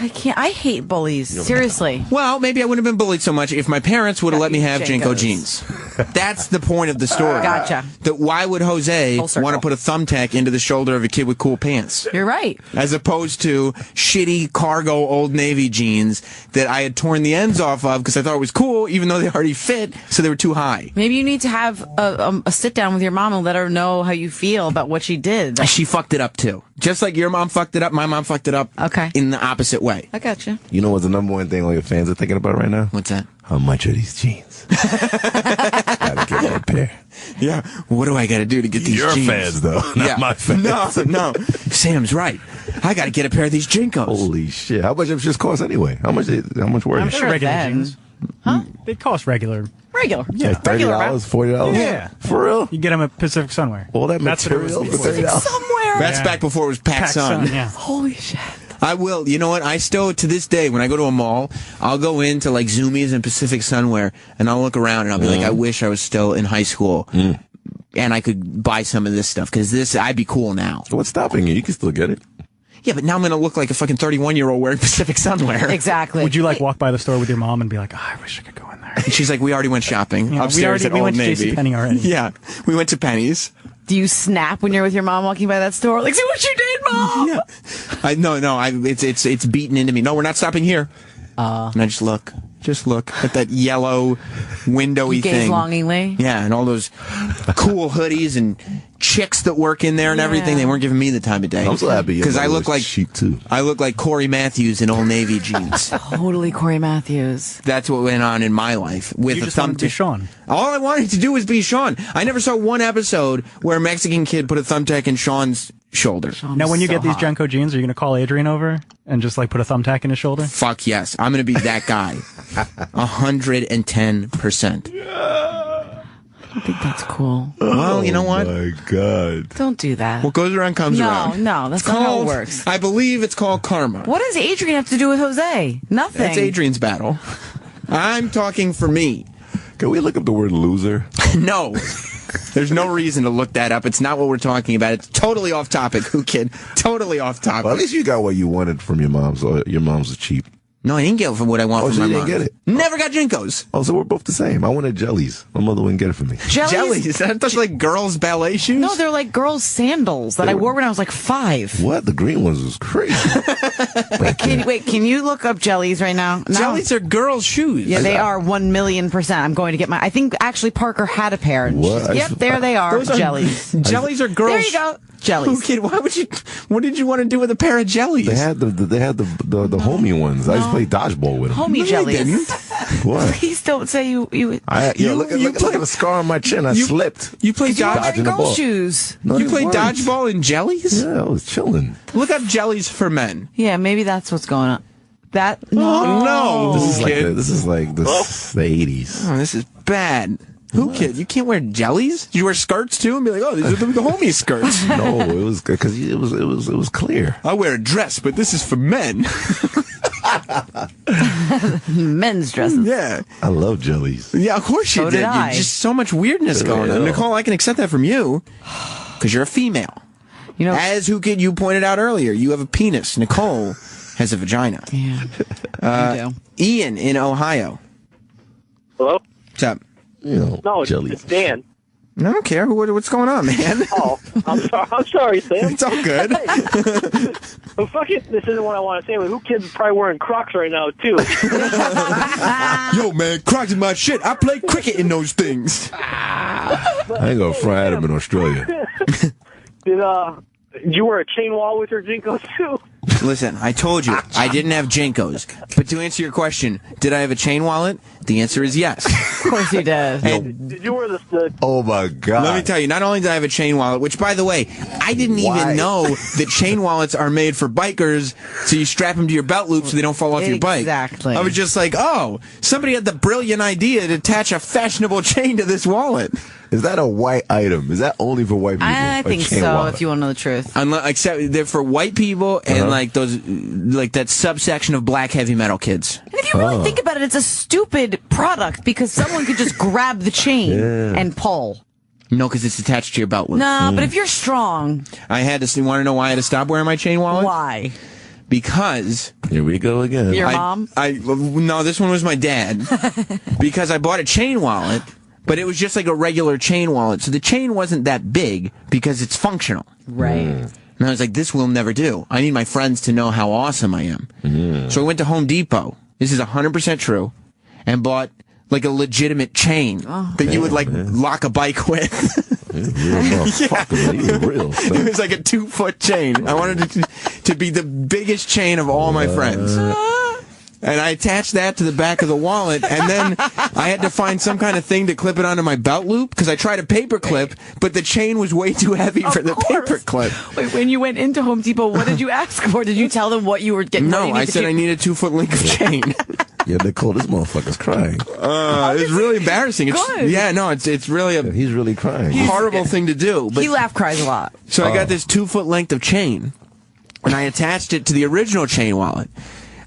I can't. I hate bullies. Seriously. Well, maybe I wouldn't have been bullied so much if my parents would have let me have JNCO jeans. That's the point of the story. Gotcha. That why would Jose want to put a thumbtack into the shoulder of a kid with cool pants? You're right. As opposed to shitty cargo Old Navy jeans that I had torn the ends off of because I thought it was cool, even though they already fit, so they were too high. Maybe you need to have a sit down with your mom and let her know how you feel about what she did. She fucked it up too. Just like your mom fucked it up, my mom fucked it up. Okay. In the opposite way. I got you. You know what's the number one thing all your fans are thinking about right now? What's that? How much are these jeans? Gotta get that pair. Yeah. What do I got to do to get these Your jeans? fans, though, not my fans. No. Sam's right. I got to get a pair of these JNCOs. Holy shit! How much does this cost anyway? How much were I'm they? sure regular jeans. Huh? They cost regular. Regular. Yeah. Like $30, $40? Yeah. For real? You get them at Pacific Sunwear. All that That's what it was material for before. $30? Somewhere. That's back before it was PacSun. Yeah. Holy shit. I will. You know what? I still, to this day, when I go to a mall, I'll go into like Zoomies and Pacific Sunwear, and I'll look around and I'll be like, I wish I was still in high school. And I could buy some of this stuff, because I'd be cool now. So what's stopping you? You can still get it. Yeah, but now I'm going to look like a fucking 31-year-old wearing Pacific Sunwear. Exactly. Would you walk by the store with your mom and be like, I wish I could go in there? And she's like, we already went shopping upstairs at we Old went to Navy. JCPenney already. Yeah, we went to Penny's. Do you snap when you're with your mom walking by that store? Like, see what you did, Mom? Yeah. No, it's beaten into me. No, we're not stopping here. And I just look at that yellow windowy Gaze thing. longingly. Yeah, and all those cool hoodies and chicks that work in there and everything. They weren't giving me the time of day. I'm so happy because I look like cheap too. I look like Corey Matthews in Old Navy jeans. Totally Corey Matthews. That's what went on in my life with You a just wanted to be thumbtack. Sean. All I wanted to do was be Sean. I never saw one episode where a Mexican kid put a thumbtack in Sean's shoulder. Now, when you get these JNCO jeans, are you going to call Adrian over and just put a thumbtack in his shoulder? Fuck yes. I'm going to be that guy. 110%. I think that's cool. Well, you know what? Oh my God. Don't do that. What goes around comes around. No, that's not how it works. I believe it's called karma. What does Adrian have to do with Jose? Nothing. That's Adrian's battle. I'm talking for me. Can we look up the word loser? No. There's no reason to look that up. It's not what we're talking about. It's totally off topic, Whoo Kid. Totally off topic. Well, at least you got what you wanted from your mom, so your mom's was cheap. No, I didn't get what I want from so my you mom. didn't get it? Never got JNCOs. Oh, so we're both the same. I wanted jellies. My mother wouldn't get it for me. Jellies? Aren't those like girls' ballet shoes? No, they're like girls' sandals that I wore when I was like 5. What? The green ones was crazy. Can you look up jellies right now? No. Jellies are girls' shoes. Yeah, they are 1,000,000%. I'm going to get my. I think actually Parker had a pair. What? Yep, there they are. Those are jellies. Jellies are girls. There you go. Jellies. Whoo Kid, why would you? What did you want to do with a pair of jellies? They had the homie ones. I used to play dodgeball with them. Homie jellies. What? Please don't say you. Look at the scar on my chin. I slipped. You played dodging the girl ball. shoes. No, You they played weren't. dodgeball in jellies? Yeah, I was chilling. Look up jellies for men. Yeah, maybe that's what's going on. That Oh no! This is like the 80s. Oh, this is bad. Who Kid? You can't wear jellies? Did you wear skirts too and be like, oh, these are the homie skirts? No, it was because it was clear. I wear a dress, but this is for men. men's dresses. Yeah. I love jellies. Yeah, of course you So did. did I. Just so much weirdness going on. Nicole, I can accept that from you because you're a female. You know, As Who Kid, you pointed out earlier, you have a penis. Nicole has a vagina. Yeah. I do. Ian in Ohio. Hello? What's up? No, jellies. it's Dan. I don't care. What's going on, man? Oh, I'm sorry, Sam. It's all good. Well, fuck it. This isn't what I want to say, but Who Kid's probably wearing Crocs right now, too. Yo, man, Crocs is my shit. I play cricket in those things. I ain't gonna fry at him in Australia. Did you wear a chain wall with your JNCOs, too? Listen, I told you, I didn't have JNCOs. But to answer your question, did I have a chain wallet? The answer is yes. Of course you did. Did you wear the Oh my God! Let me tell you, not only did I have a chain wallet, which, by the way, I didn't even know that chain wallets are made for bikers, so you strap them to your belt loop so they don't fall off your bike. Exactly. I was just like, oh, somebody had the brilliant idea to attach a fashionable chain to this wallet. Is that a white item? Is that only for white people? I A think chain so, wallet? if you want to know the truth. Except they're for white people and like those, like that subsection of black heavy metal kids. And if you really think about it, it's a stupid product because someone could just grab the chain and pull. No, because it's attached to your belt loop. No, but if you're strong. I had to. You want to know why I had to stop wearing my chain wallet? Why? because here we go again. Your mom? No, this one was my dad. Because I bought a chain wallet, but it was just like a regular chain wallet. So the chain wasn't that big because it's functional. Right. And I was like, this will never do. I need my friends to know how awesome I am. So I went to Home Depot. This is 100% true. And bought like a legitimate chain that you would like lock a bike with. Real. It was like a 2-foot chain. I wanted it to be the biggest chain of all my friends. And I attached that to the back of the wallet, and then I had to find some kind of thing to clip it onto my belt loop, because I tried a paper clip, but the chain was way too heavy for the paper clip. Wait, when you went into Home Depot, what did you ask for? Did you tell them what you were getting? No, I said I need a 2-foot length of chain. Yeah, Nicole, this motherfucker's crying. It's really embarrassing. It's really he's really crying. Horrible thing to do. But he cries a lot. So I got this 2-foot length of chain, and I attached it to the original chain wallet.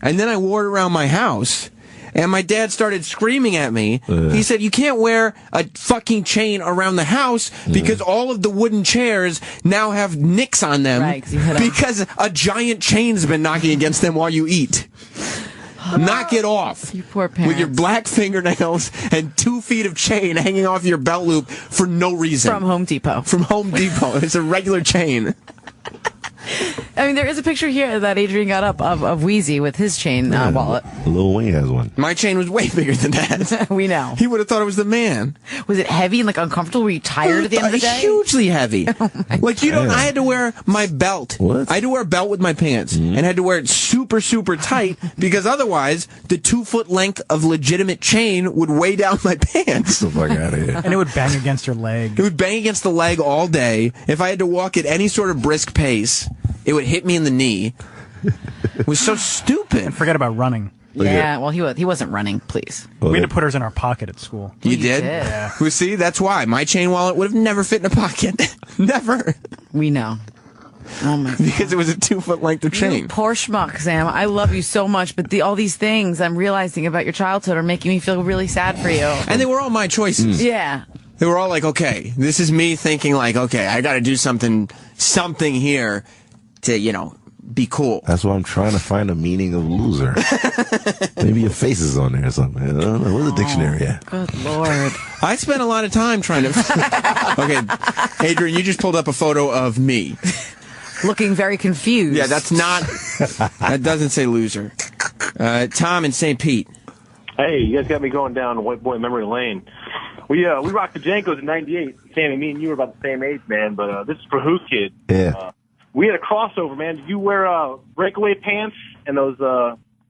And then I wore it around my house, and my dad started screaming at me. He said, you can't wear a fucking chain around the house because all of the wooden chairs now have nicks on them because a giant chain's been knocking against them while you eat. Knock it off. You poor parents. With your black fingernails and 2 feet of chain hanging off your belt loop for no reason. From Home Depot. From Home Depot. It's a regular chain. I mean, there is a picture here that Adrian got up of Wheezy with his chain wallet. Lil Wayne has one. My chain was way bigger than that. We know. He would have thought it was the man. Was it heavy and like uncomfortable? Were you tired at the end of the day? Hugely heavy. Like, you know, I had to wear my belt. What? I had to wear a belt with my pants and had to wear it super, super tight because otherwise the 2-foot length of legitimate chain would weigh down my pants. Get the fuck out of here. And it would bang against your leg. It would bang against the leg all day. If I had to walk at any sort of brisk pace, it would hit me in the knee. It was so stupid. And forget about running. Yeah, well, he wasn't running, please. We had to put ours in our pocket at school. You did? Yeah. Well, see, that's why. My chain wallet would have never fit in a pocket. Never. We know. Oh my God. Because it was a 2-foot length of chain. You poor schmuck, Sam. I love you so much, but all these things I'm realizing about your childhood are making me feel really sad for you. And they were all my choices. Yeah. They were all like, okay, this is me thinking like, okay, I got to do something here to, you know, be cool. That's why I'm trying to find a meaning of loser. Maybe your face is on there or something. I don't know. Where's the dictionary at? Good Lord. I spent a lot of time trying to... Okay, Adrian, you just pulled up a photo of me. Looking very confused. Yeah, that's not... That doesn't say loser. Tom in St. Pete. Hey, you guys got me going down white boy memory lane. We rocked the JNCOs in '98. Sammy, me and you were about the same age, man. But this is for Whoo Kid. Yeah. We had a crossover, man. Did you wear breakaway pants and those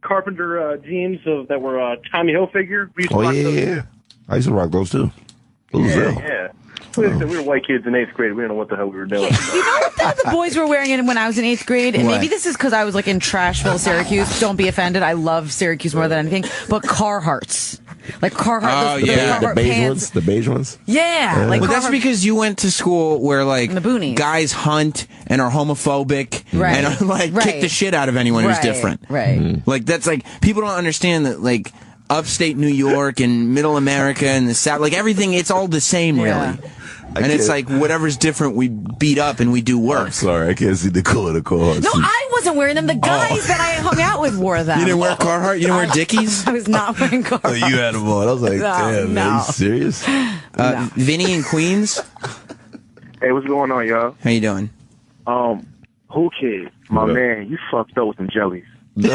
carpenter jeans that were Tommy Hilfiger? We used to rock those. Yeah. I used to rock those too. Yeah. We were white kids in 8th grade. We didn't know what the hell we were doing. You know what the boys were wearing it when I was in 8th grade? And maybe this is because I was like in Trashville, Syracuse. Don't be offended. I love Syracuse more than anything. But Carhartts. Like Carhartt. Oh, yeah. The beige pants. ones? The beige ones? Yeah. Like Well, that's because you went to school where, like, In the boonies. guys hunt and are homophobic and are, like, kick the shit out of anyone who's different. Right. Like, that's, like, people don't understand that, like, upstate New York and middle America and the South, like, everything, it's all the same, really. And it's like, whatever's different, we beat up and we do work. I'm sorry, I can't see Nicole in the car. No, I wasn't wearing them. The guys that I hung out with wore them. You didn't wear Carhartt? You didn't wear Dickies? I was not wearing Carhartt. Oh, you had them on. I was like, damn, man, are you serious? Vinny in Queens? Hey, what's going on, y'all? How you doing? Whoo Kid, my man, you fucked up with them jellies. Yo,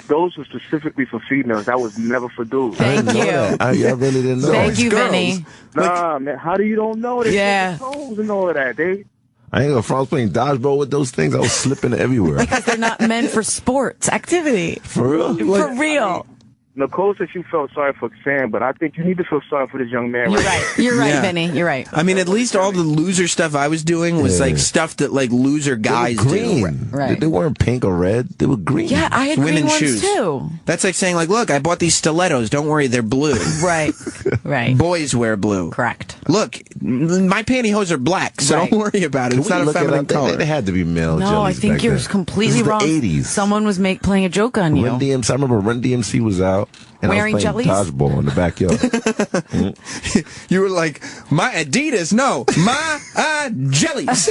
those were specifically for females. That was never for dudes. Thank you. I really didn't know. Thank you, Vinny. Nah, man, how do you don't know this? Yeah. Toes and all of that, they. I ain't gonna front. I was playing dodgeball with those things. I was slipping everywhere. Because they're not meant for sports activity. For real? For real. Nicole said you felt sorry for Sam, but I think you need to feel sorry for this young man. You're right. You're right, Vinny. You're right. I mean, at least all the loser stuff I was doing was like stuff that like loser guys green. do. Right. They weren't pink or red. They were green. Yeah, I had green Women's ones shoes. too. That's like saying, like, look, I bought these stilettos. Don't worry, they're blue. Right. Right. Boys wear blue. Correct. Look, my pantyhose are black, so don't worry about it. It's not a feminine color. They had to be male jellies. No, I think back you're then. completely This is wrong. The 80s. Someone was playing a joke on you. Run DMC. I remember Run DMC was out. And Wearing I was playing jellies? dodgeball in the backyard. You were like, my Adidas, no, my jellies.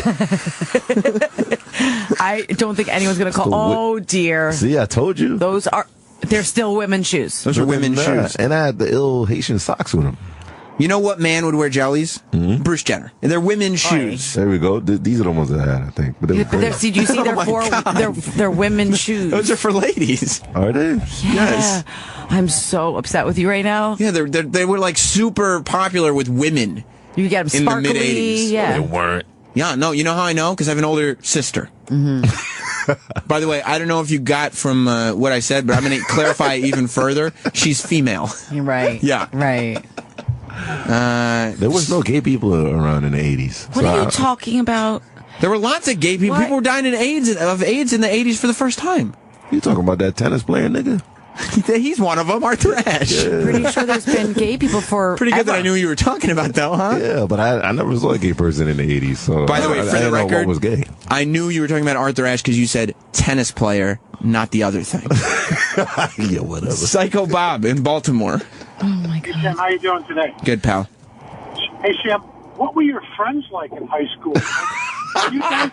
I don't think anyone's going to call. Oh, dear. See, I told you. They're still women's shoes. Those are women's shoes. And I had the ill Haitian socks with them. You know what man would wear jellies? Mm-hmm. Bruce Jenner. And they're women's shoes. There we go. These are the ones I had, I think. But did you see they're women's shoes? Those are for ladies. Are they? Yeah. Yes. I'm so upset with you right now. Yeah, they were like super popular with women. You get them sparkly. In the mid-'80s. Yeah. They weren't. Yeah, no, you know how I know? Because I have an older sister. Mm-hmm. By the way, I don't know if you got from what I said, but I'm going to clarify even further. She's female. Right. Yeah. Right. There was no gay people around in the 80s. What are you talking about? There were lots of gay people. What? People were dying of AIDS in the 80s for the first time. You talking about that tennis player nigga? He's one of them, Arthur Ashe. Yeah. Pretty sure there's been gay people for Pretty good that I knew you were talking about, though, huh? Yeah, but I never saw a gay person in the 80s. So by the way, for the record, was gay. I knew you were talking about Arthur Ashe because you said tennis player, not the other thing. Yeah, whatever. Psycho Bob in Baltimore. Oh, my God. Hey, Sam, how you doing today? Good, pal. Hey, Sam, what were your friends like in high school? When you guys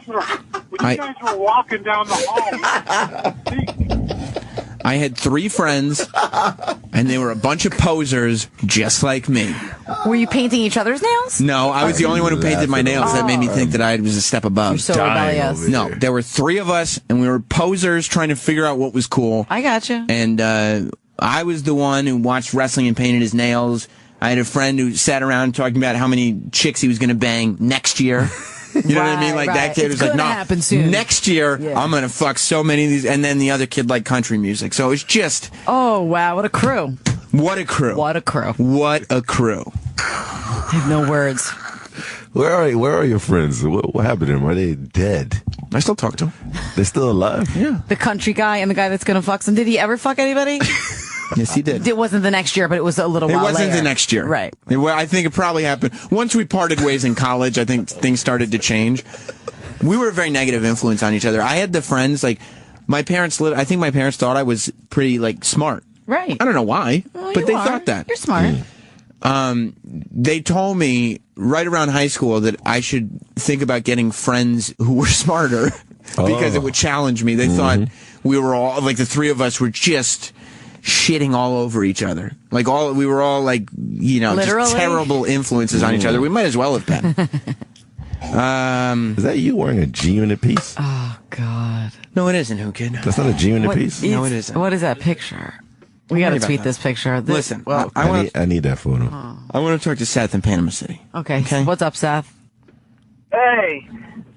were walking down the hall, I had 3 friends, and they were a bunch of posers just like me. Were you painting each other's nails? No, I was the only one who painted my nails. That made me think that I was a step above. You're so rebellious. No, there were 3 of us, and we were posers trying to figure out what was cool. I gotcha. And I was the one who watched wrestling and painted his nails. I had a friend who sat around talking about how many chicks he was going to bang next year. You know what I mean? Like that kid was like, no, next year I'm going to fuck so many of these. And then the other kid liked country music. So it was just. Oh, wow. What a crew. What a crew. What a crew. What a crew. I have no words. Where are your friends? What happened to them? Are they dead? I still talk to them. They're still alive? Yeah. The country guy and the guy that's going to fuck some. Did he ever fuck anybody? Yes, he did. It wasn't the next year, but it was a little while later. It wasn't the next year. Right. I think it probably happened. Once we parted ways in college, I think things started to change. We were a very negative influence on each other. I had the friends, like, I think my parents thought I was pretty, like, smart. Right. I don't know why, but they thought that. You're smart. They told me right around high school that I should think about getting friends who were smarter because it would challenge me. They thought we were all, like, the 3 of us were just shitting all over each other. Like we were all like, just terrible influences on each other. We might as well have been. Is that you wearing a G-Unit piece? Oh, God. No, it isn't, Whoo Kid. That's not a G-Unit piece? No, it isn't. What is that picture? We got to tweet this picture. Listen, I need that photo. I want to talk to Seth in Panama City. Okay. What's up, Seth? Hey,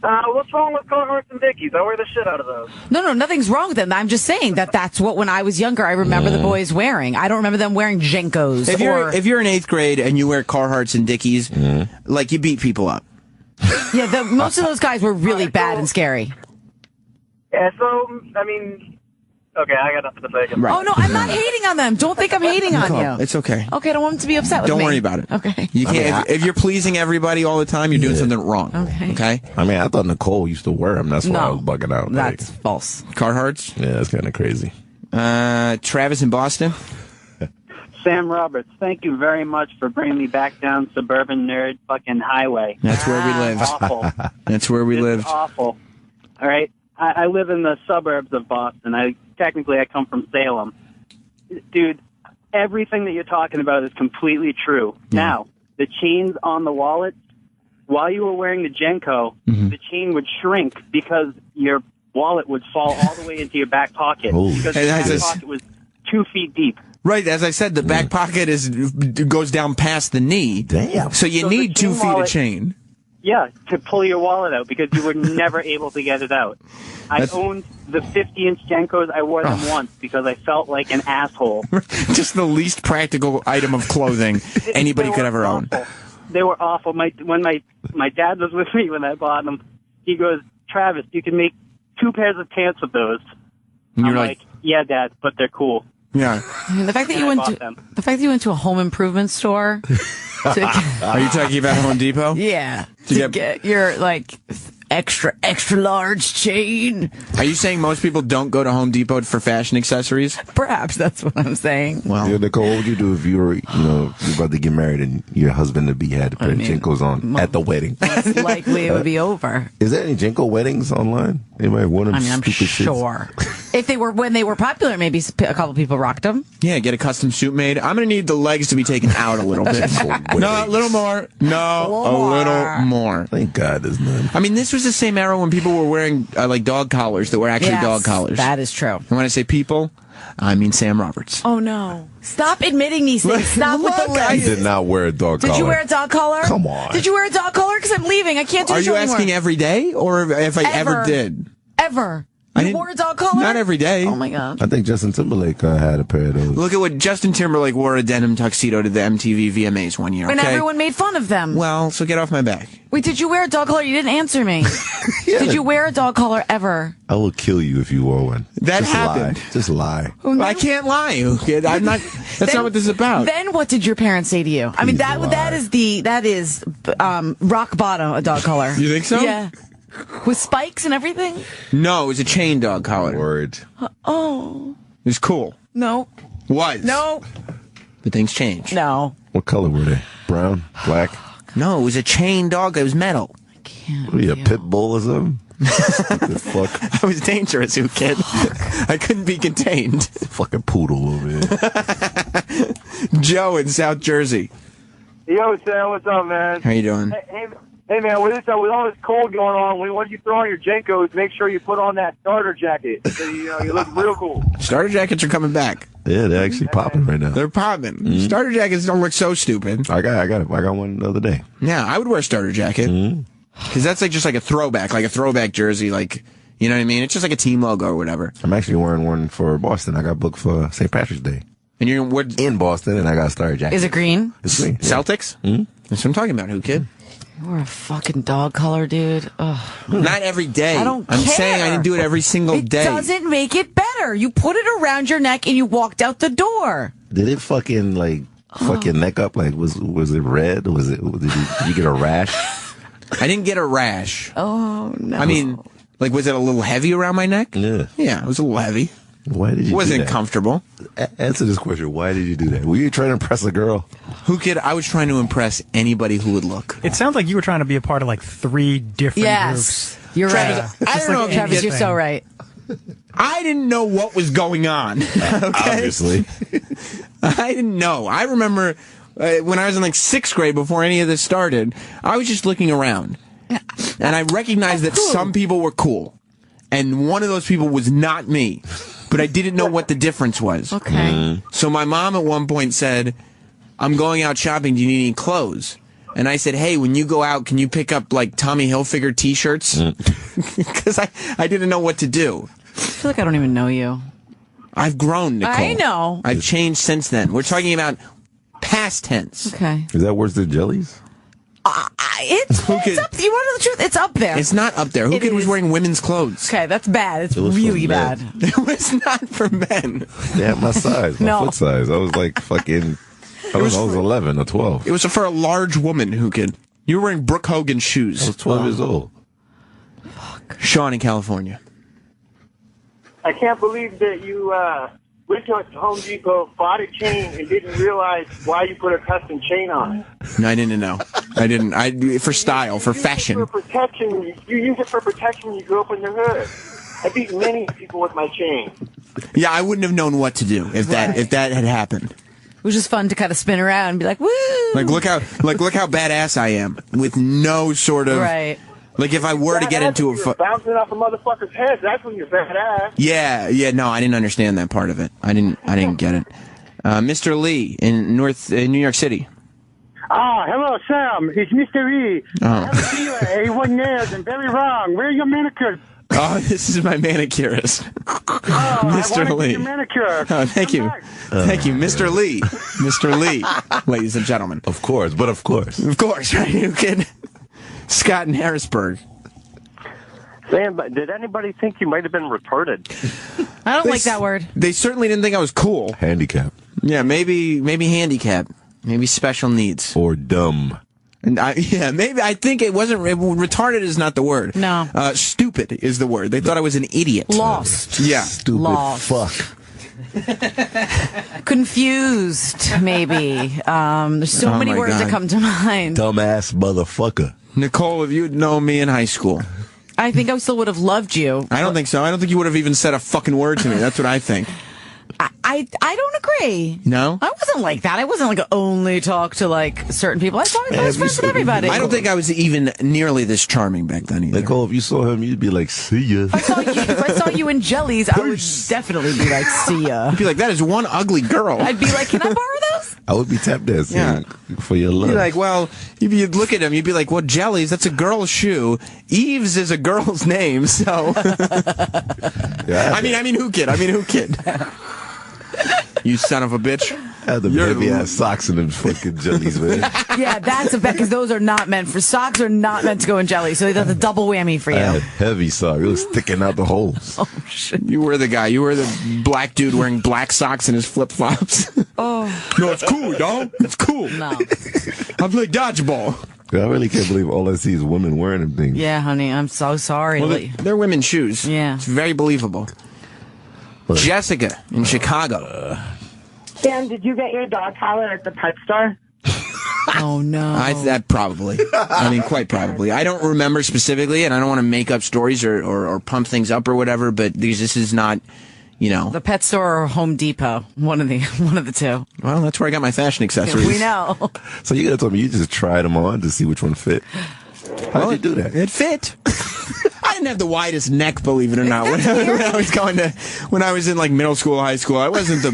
what's wrong with Carhartts and Dickies? I wear the shit out of those. No, nothing's wrong with them. I'm just saying that's what, when I was younger, I remember the boys wearing. I don't remember them wearing JNCOs. If you're in 8th grade and you wear Carhartts and Dickies, like, you beat people up. Yeah, most of those guys were really bad and scary. Yeah, so, I mean, okay, I got nothing to say. Right. Oh, no, I'm not hating on them. Don't think I'm hating on you. It's okay. Okay, I don't want them to be upset with me. Don't worry about it. Okay. You can't. If you're pleasing everybody all the time, you're doing something wrong. Okay. I mean, I thought Nicole used to wear them. That's why I was bugging out. That's false. Carhartts? Yeah, that's kind of crazy. Travis in Boston? Sam Roberts, thank you very much for bringing me back down suburban nerd fucking highway. That's where we lived. Awful. That's where we lived. Awful. All right. I live in the suburbs of Boston. I come from Salem. Dude, everything that you're talking about is completely true. Now, the chains on the wallet, while you were wearing the JNCO, the chain would shrink because your wallet would fall all the way into your back pocket. Because your back pocket was 2 feet deep. Right, as I said, the back pocket goes down past the knee. Damn. So you need 2 feet of chain. Yeah, to pull your wallet out because you were never able to get it out. I owned the 50-inch JNCOs. I wore them once because I felt like an asshole. Just the least practical item of clothing anybody could ever own. They were awful. When my dad was with me when I bought them, he goes, Travis, you can make 2 pairs of pants with those. And I'm like, yeah, Dad, but they're cool. Yeah. I mean, the fact that you went to a home improvement store. Are you talking about Home Depot? Yeah. To get your extra, extra large chain. Are you saying most people don't go to Home Depot for fashion accessories? Perhaps that's what I'm saying. Well, yeah, Nicole, what would you do if you were, you're about to get married and your husband-to-be had to put JNCOs on at the wedding? Most likely it would be over. Is there any JNCO weddings online? Anybody want them? I'm sure. If they were, when they were popular, maybe a couple people rocked them. Yeah, get a custom suit made. I'm going to need the legs to be taken out a little bit. No, a little more. No, a little more. Thank God there's none. I mean, this was the same era when people were wearing like dog collars that were actually dog collars. That is true. And when I say people, I mean Sam Roberts. Oh, no. Stop admitting these things. Stop with the list. I did not wear a dog collar. Did you wear a dog collar? Come on. Did you wear a dog collar? Because I'm leaving. I can't do this anymore. Are you asking every day or if I ever did? Ever. You wore a dog collar? Not every day. Oh, my God. I think Justin Timberlake had a pair of those. Look at what Justin Timberlake wore a denim tuxedo to the MTV VMAs one year, okay? And everyone made fun of them. Well, so get off my back. Wait, did you wear a dog collar? You didn't answer me. Did you wear a dog collar ever? I will kill you if you wore one. That happened. Just lie. Oh, I can't lie, kid. I'm not. That's not what this is about. Then what did your parents say to you? I mean, that is rock bottom, a dog collar. You think so? Yeah. With spikes and everything? No, it was a chain dog collar. Word. Oh. It was cool. No. Was. No. But things changed. No. What color were they? Brown? Black? No, it was a chain dog. It was metal. I can't. What are you, a pit bull or something? What the fuck? I was dangerous, Whoo Kid. I couldn't be contained. Fucking poodle over here. Joe in South Jersey. Yo, Sam, what's up, man? How you doing? Hey, man, with all this cold going on, when you throw on your JNCOs, make sure you put on that starter jacket so you look real cool. Starter jackets are coming back. Yeah, they're actually popping right now. They're popping. Mm-hmm. Starter jackets don't look so stupid. I got one the other day. Yeah, I would wear a starter jacket. Because that's just like a throwback jersey, like, you know what I mean? It's just like a team logo or whatever. I'm actually wearing one for Boston. I got booked for St. Patrick's Day. And you're in Boston, and I got a starter jacket. Is it green? It's green. Yeah. Celtics? Mm-hmm. That's what I'm talking about, Whoo Kid. You're a fucking dog collar, dude. Ugh. Not every day. I'm saying I didn't do it every single day. It doesn't make it better. You put it around your neck and you walked out the door. Did it fucking neck up? Like, was it red? Did you get a rash? I didn't get a rash. Oh, no. I mean, like, was it a little heavy around my neck? Yeah. Yeah, it was a little heavy. Why did you do that? It wasn't comfortable. Answer this question. Why did you do that? Were you trying to impress a girl? Whoo Kid, I was trying to impress anybody who would look. It sounds like you were trying to be a part of like 3 different groups. You're Travis, right. I don't know if Travis, you're so right. I didn't know what was going on. Okay? Obviously. I didn't know. I remember when I was in like 6th grade, before any of this started, I was just looking around. And I recognized that some people were cool. And one of those people was not me. But I didn't know what the difference was. Okay. So my mom at one point said, I'm going out shopping. Do you need any clothes? And I said, hey, when you go out, can you pick up like Tommy Hilfiger t-shirts? Because I didn't know what to do. I feel like I don't even know you. I've grown, Nicole. I know. I've changed since then. We're talking about past tense. Okay. Is that worse than jellies? It's up. You want to know the truth? It's up there. It's not up there. Whoo Kid was wearing women's clothes. Okay, that's bad. It's really bad. It was not for men. Yeah, my size, my foot size. I was like fucking. I was 11 or 12. It was for a large woman, Whoo Kid. You were wearing Brooke Hogan shoes. I was 12 years old. Fuck. Sean in California. I can't believe that you went to Home Depot, bought a chain, and didn't realize why you put a custom chain on it. No, I didn't know. I didn't. For style, for fashion. For protection. You use it for protection. You grew up in the hood. I beat many people with my chain. Yeah, I wouldn't have known what to do if that had happened. It was just fun to kind of spin around and be like, woo! Like look how badass I am with no sort of right. Like if I were to get into a bouncing off a motherfucker's head, that's when you're badass. Yeah, no, I didn't understand that part of it. I didn't get it. Mr. Lee in New York City. Hello, Sam. It's Mr. Lee. I have seen you at A1 Nails and very wrong. Where are your manicure? Oh, this is my manicurist. Mr. Lee. Your manicure. Oh, thank you. Thank you, Mr. Lee. Mr. Lee, ladies and gentlemen. Of course, right, you kid. Scott in Harrisburg. Sam, did anybody think you might have been retarded? I don't like that word. They certainly didn't think I was cool. Handicap. Yeah, maybe handicap. Maybe special needs. Or dumb. And maybe I think it wasn't. Retarded is not the word. No. Stupid is the word. They thought I was an idiot. Lost. Yeah. Stupid Lost. fuck. Confused, maybe. There's so many words that come to mind. Dumbass motherfucker. Nicole, if you'd known me in high school, I think I still would have loved you. I don't think so. I don't think you would have even said a fucking word to me. That's what I think. I don't agree. No? I wasn't like that. I wasn't like only talk to like certain people. I was friends with everybody. I don't think I was even nearly this charming back then either. Nicole, if you saw him, you'd be like, see ya. If I saw you in jellies, I would definitely be like, see ya. You'd be like, that is one ugly girl. I'd be like, can I borrow those? I would be tap dancing for your love. You'd be like, well, you'd look at him, you'd be like, well, jellies, that's a girl's shoe. Eves is a girl's name, so. I mean, Whoo Kid. You son of a bitch. I had the heavy-ass socks in them fucking jellies, man. Yeah, that's a bet, because those are not meant for socks, are not meant to go in jelly, so that's a double whammy for you. I had heavy socks. It was sticking out the holes. Oh, shit. You were the guy. You were the black dude wearing black socks and his flip-flops. Oh. No, it's cool, dog. It's cool. No. I play dodgeball. I really can't believe all I see is women wearing them things. Yeah, honey, I'm so sorry. Well, they're women's shoes. Yeah. It's very believable. Jessica in Chicago. Sam, did you get your dog collar at the pet store? Oh, no. That probably. I mean, quite probably. I don't remember specifically, and I don't want to make up stories or pump things up or whatever, but this is not, The pet store or Home Depot. One of the two. Well, that's where I got my fashion accessories. We know. So you gotta tell me, you just tried them on to see which one fit? How'd you do that? It fit. I didn't have the widest neck, believe it or not. When I was in like middle school, high school, I wasn't the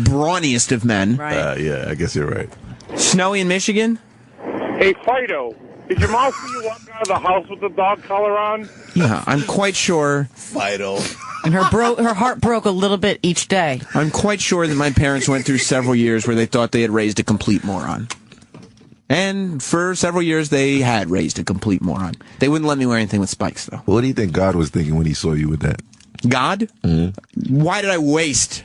brawniest of men. Right. Yeah, I guess you're right. Snowy in Michigan? Hey, Fido, did your mom see you walk out of the house with the dog collar on? Yeah, I'm quite sure. Fido. And her heart broke a little bit each day. I'm quite sure that my parents went through several years where they thought they had raised a complete moron. And for several years, they had raised a complete moron. They wouldn't let me wear anything with spikes, though. What do you think God was thinking when he saw you with that? God? Mm-hmm. Why did I waste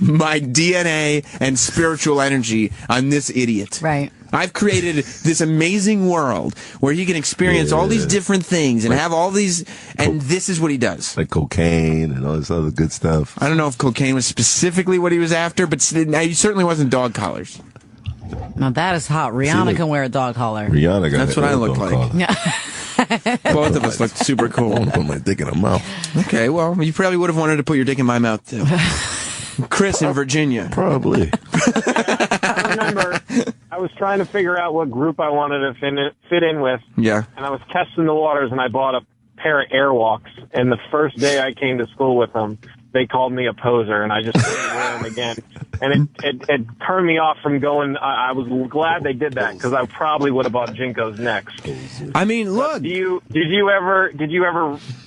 my DNA and spiritual energy on this idiot? Right. I've created this amazing world where he can experience all these different things and have all these, and this is what he does. Like cocaine and all this other good stuff. I don't know if cocaine was specifically what he was after, but he certainly wasn't dog collars. Now that is hot. Rihanna can wear a dog collar. Rihanna got That's what I look like. Yeah. Both of us look super cool. I want to put my dick in her mouth. Okay, well, you probably would have wanted to put your dick in my mouth, too. Chris in Virginia. Probably. I remember I was trying to figure out what group I wanted to fit in with. Yeah. And I was testing the waters, and I bought a pair of Airwalks. And the first day I came to school with them, they called me a poser, and I just didn't wear them again. And it turned me off from going. I was glad they did that, because I probably would have bought JNCOs next. I mean, look. Did you ever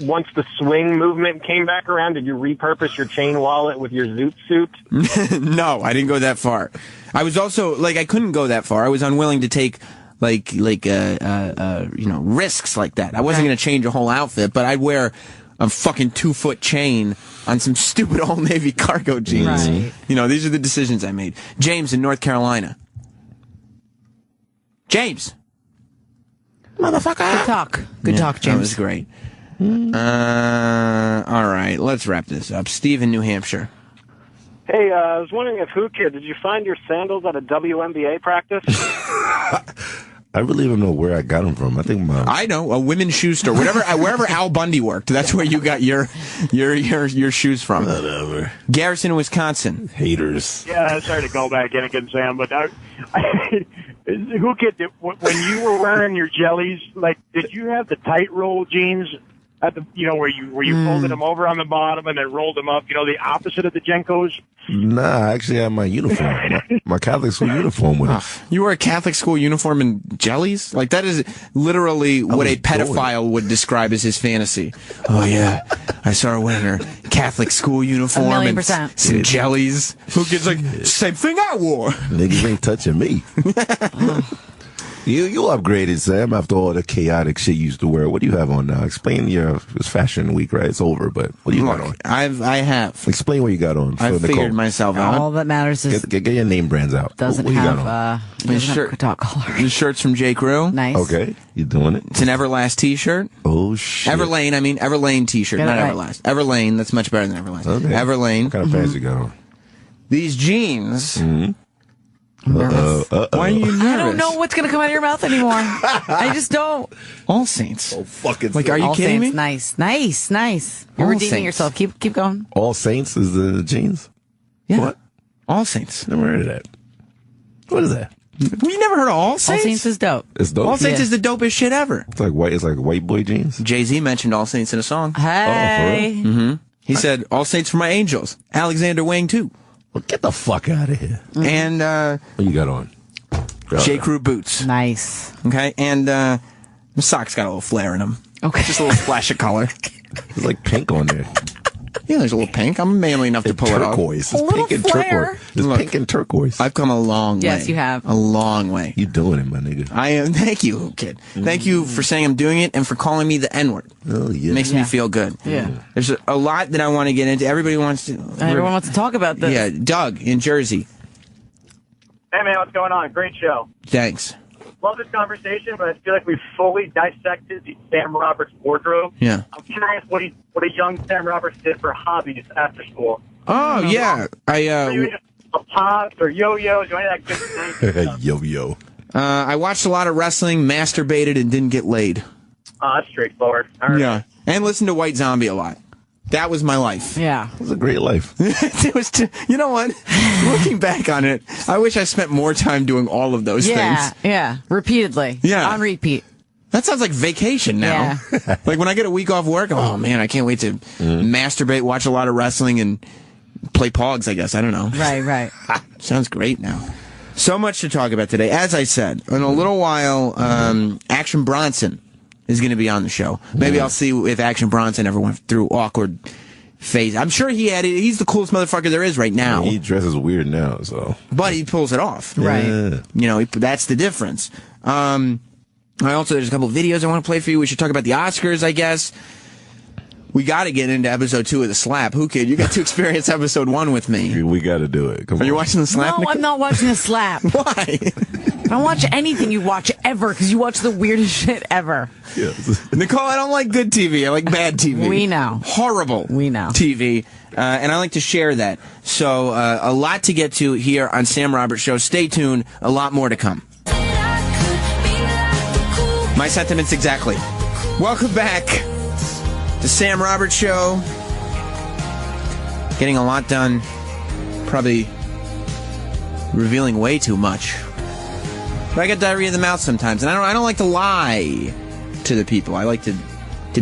once the swing movement came back around, did you repurpose your chain wallet with your zoot suit? No, I didn't go that far. I was also I couldn't go that far. I was unwilling to take risks like that. I wasn't going to change a whole outfit, but I'd wear a fucking 2-foot chain on some stupid Old Navy cargo jeans. Right. These are the decisions I made. James in North Carolina. James. Motherfucker. Good talk, James. That was great. All right, let's wrap this up. Steve in New Hampshire. Hey, I was wondering if Whoo Kid, did you find your sandals at a WNBA practice? I really don't know where I got them from. I think I know, a women's shoe store. Wherever Al Bundy worked, that's where you got your shoes from. Whatever. Garrison, Wisconsin. Haters. Yeah, sorry to go back in again, Sam, but Whoo Kid, when you were wearing your jellies, did you have the tight roll jeans at the where you folded them over on the bottom and then rolled them up? The opposite of the JNCOs. Nah, I actually had my uniform, my Catholic school uniform with it. You wore a Catholic school uniform in jellies? That is literally what a pedophile would describe as his fantasy. Oh yeah, I saw her wearing her Catholic school uniform and some jellies. Who gets same thing I wore. Niggas ain't touching me. You upgraded, Sam, after all the chaotic shit you used to wear. What do you have on now? Explain it's fashion week, right? It's over, but what do you got on? I have. Explain what you got on. I figured myself out. All that matters is get your name brands out. Doesn't what you have got on? dot collar. The shirt's from J. Crew. Nice. Okay, you doing it? It's an Everlast t-shirt. Oh shit. Everlane t-shirt, not right. Everlast. Everlane, that's much better than Everlast. Okay. Everlane. What kind of pants you got on? These jeans. Uh-oh. Why are you nervous? I don't know what's going to come out of your mouth anymore. I just don't. All Saints. Oh, fucking Like, are you All kidding Saints, me? Nice. You're All redeeming Saints. yourself. Keep going. All Saints is the jeans? Yeah. What? All Saints. Never heard of that. What is that? You never heard of All Saints? All Saints is dope. It's dope. All Saints is the dopest shit ever. It's like white boy jeans. Jay-Z mentioned All Saints in a song. Hey. Mm-hmm. He said, All Saints for my angels. Alexander Wang, too. Well, get the fuck out of here. And What you got on? J. Crew boots. Nice. Okay, and my socks got a little flare in them. Okay. Just a little splash of color. There's like pink on there. Yeah, there's a little pink. I'm manly enough to pull turquoise. it off. It's pink and turquoise. It's pink and turquoise. I've come a long way. Yes, you have. A long way. You doing it, my nigga. I am. Thank you, Whoo Kid. Thank you for saying I'm doing it and for calling me the N-word. Oh, yeah. Makes me feel good. Yeah. There's a lot that I want to get into. Everybody wants to. Everyone wants to talk about this. Yeah, Doug in Jersey. Hey, man, what's going on? Great show. Thanks. Love this conversation, but I feel like we've fully dissected the Sam Roberts wardrobe. Yeah. I'm curious what a young Sam Roberts did for hobbies after school. Oh, yeah. Pops or yo-yos or any of that good stuff. Yo-yo. I watched a lot of wrestling, masturbated, and didn't get laid. That's straightforward. All right. Yeah. And listened to White Zombie a lot. That was my life. Yeah. It was a great life. It was. You know what? Looking back on it, I wish I spent more time doing all of those things. Yeah. Repeatedly. Yeah. On repeat. That sounds like vacation now. Yeah. Like when I get a week off work, oh man, I can't wait to masturbate, watch a lot of wrestling, and play Pogs, I guess. I don't know. Right. Sounds great now. So much to talk about today. As I said, in a little while, Action Bronson is going to be on the show. Maybe I'll see if Action Bronson ever went through awkward phase. I'm sure he had it. He's the coolest motherfucker there is right now. He dresses weird now, so. But he pulls it off. Right. Yeah. You know, that's the difference. There's a couple of videos I want to play for you. We should talk about the Oscars, I guess. We got to get into episode 2 of The Slap. Who Kid? You got to experience episode 1 with me. We got to do it. Come Are you on. watching The Slap? No, Nicole? I'm not watching The Slap. Why? I don't watch anything you watch ever because you watch the weirdest shit ever. Yes. Nicole, I don't like good TV. I like bad TV. We know. Horrible. We know. TV. And I like to share that. So a lot to get to here on Sam Roberts Show. Stay tuned. A lot more to come. My sentiments exactly. Welcome back to Sam Roberts Show. Getting a lot done. Probably revealing way too much. But I get diarrhea of the mouth sometimes, and I don't like to lie to the people. I like to